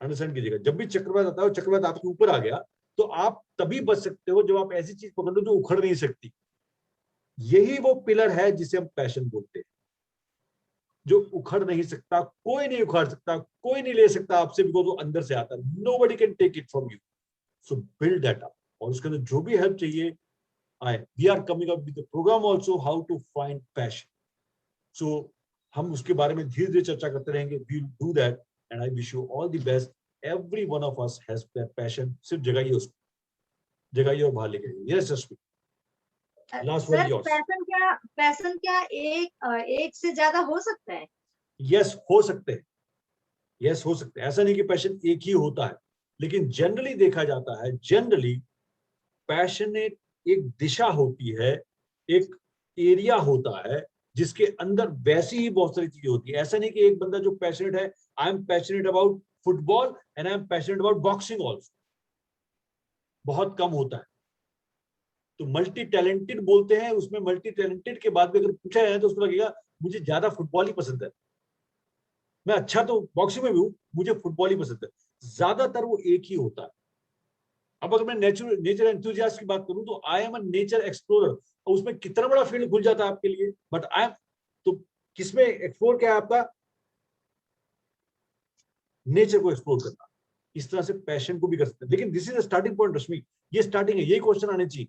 अंडरस्टैंड कीजिएगा, जब भी चक्रवात आता है, चक्रवात आपके ऊपर आ गया तो आप तभी बच सकते हो जब आप ऐसी चीज पकड़ लो जो उखड़ नहीं सकती। यही वो पिलर है जिसे हम पैशन बोलते हैं, जो उखड़ नहीं सकता, कोई नहीं उखाड़ सकता, कोई नहीं ले सकता आपसे, बिकॉज वो अंदर से आता है। Nobody can take it from you. So build that up, और उसके अंदर जो भी हेल्प चाहिए आए। We are coming up with the programme also, how to find passion. So हम उसके बारे में धीरे धीरे चर्चा करते रहेंगे। We will do that and I wish you all the best. Every one of us has that passion. सिर्फ जगाइए उसको, जगाइए और बाहर लेके जाइए। Yes Jaspreet, last word sir yours. Passion क्या एक से ज्यादा हो सकता है? यस हो सकते हैं, यस हो सकते हैं। ऐसा नहीं कि पैशन एक ही होता है, लेकिन जनरली देखा जाता है, जनरली पैशनेट एक दिशा होती है, एक एरिया होता है जिसके अंदर वैसी ही बहुत सारी चीजें होती है। ऐसा नहीं कि एक बंदा जो पैशनेट है, आई am passionate about football and I am passionate about boxing also, बहुत कम होता है। तो मल्टी टैलेंटेड बोलते हैं, उसमें मल्टी टैलेंटेड के बाद भी अगर पूछा जाए तो उसको लगेगा मुझे ज्यादा फुटबॉल ही पसंद है, मैं अच्छा तो बॉक्सिंग में भी हूं, मुझे फुटबॉल ही पसंद है। ज्यादातर वो एक ही होता है। अब अगर मैं नेचर एंथुसियास्ट की बात करूं तो आई एम अ नेचर एक्सप्लोरर, और उसमें कितना बड़ा फील्ड खुल जाता है आपके लिए। बट आई एम, तो किसमें एक्सप्लोर क्या है आपका? नेचर को एक्सप्लोर करना। इस तरह से पैशन को भी कर सकते हैं। लेकिन this is a starting point Rashmi, ये स्टार्टिंग है। यही क्वेश्चन आने चाहिए,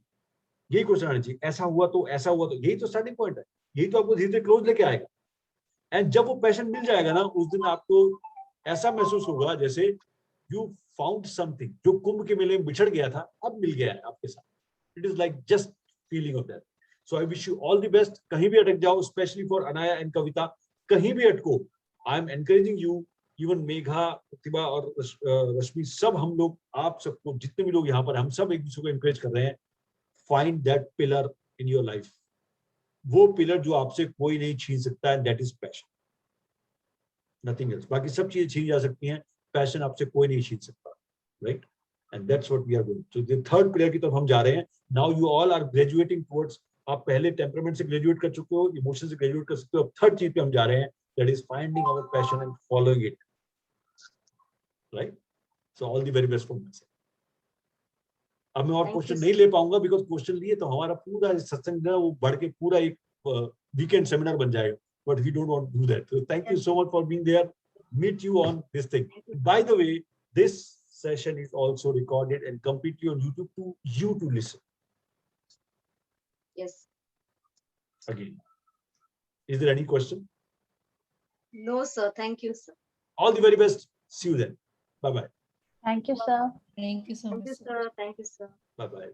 यही क्वेश्चन आने चाहिए, ऐसा हुआ तो ऐसा हुआ तो, यही तो स्टार्टिंग पॉइंट है। यही तो आपको धीरे धीरे क्लोज लेके आएगा। एंड जब वो पैशन मिल जाएगा ना, उस दिन आपको ऐसा महसूस होगा जैसे यू फाउंड समथिंग, जो कुंभ के मेले में बिछड़ गया था अब मिल गया है आपके साथ। It is like just feeling of that. So I wish you all the best. कहीं भी अटक जाओ, specially for Anaya and Kavita, कहीं भी अटको, I am encouraging you. Even Megha, Pratibha और रश्मि, सब हम लोग, आप सबको, जितने भी लोग यहाँ पर, हम सब एक दूसरे को एनकरेज कर रहे हैं। Find that pillar in your life, वो पिलर जो आपसे कोई नहीं छीन सकता है, that is passion, nothing else. बाकी सब चीजें छीनी जा सकती हैं, पैशन आपसे कोई नहीं छीन सकता, right? And that's what we are doing. So the third pillar की तरफ हम जा रहे हैं। Now you all are graduating towards, आप पहले टेम्परामेंट से ग्रेजुएट कर चुके हो, इमोशन से ग्रेजुएट कर सकते हो, अब थर्ड चीज पे हम जा रहे हैं, that is finding our passion and following it, right? So all the very best from my side. अब मैं और Thank क्वेश्चन you, नहीं ले पाऊंगा, बिकॉज क्वेश्चन लिए तो हमारा पूरा सत्संग वो बढ़ के पूरा एक वीकेंड सेमिनार बन जाएगा, but we don't want to do that. So thank you so much for being there. Meet you on this thing. By the way, this session is also recorded and completely on YouTube to you to listen Yes. again. Is there any question? No, sir. Thank you, sir. All the very best. See you then. Bye bye. Thank you, sir. Thank you so Thank much. you, sir. Thank you, sir. Bye bye.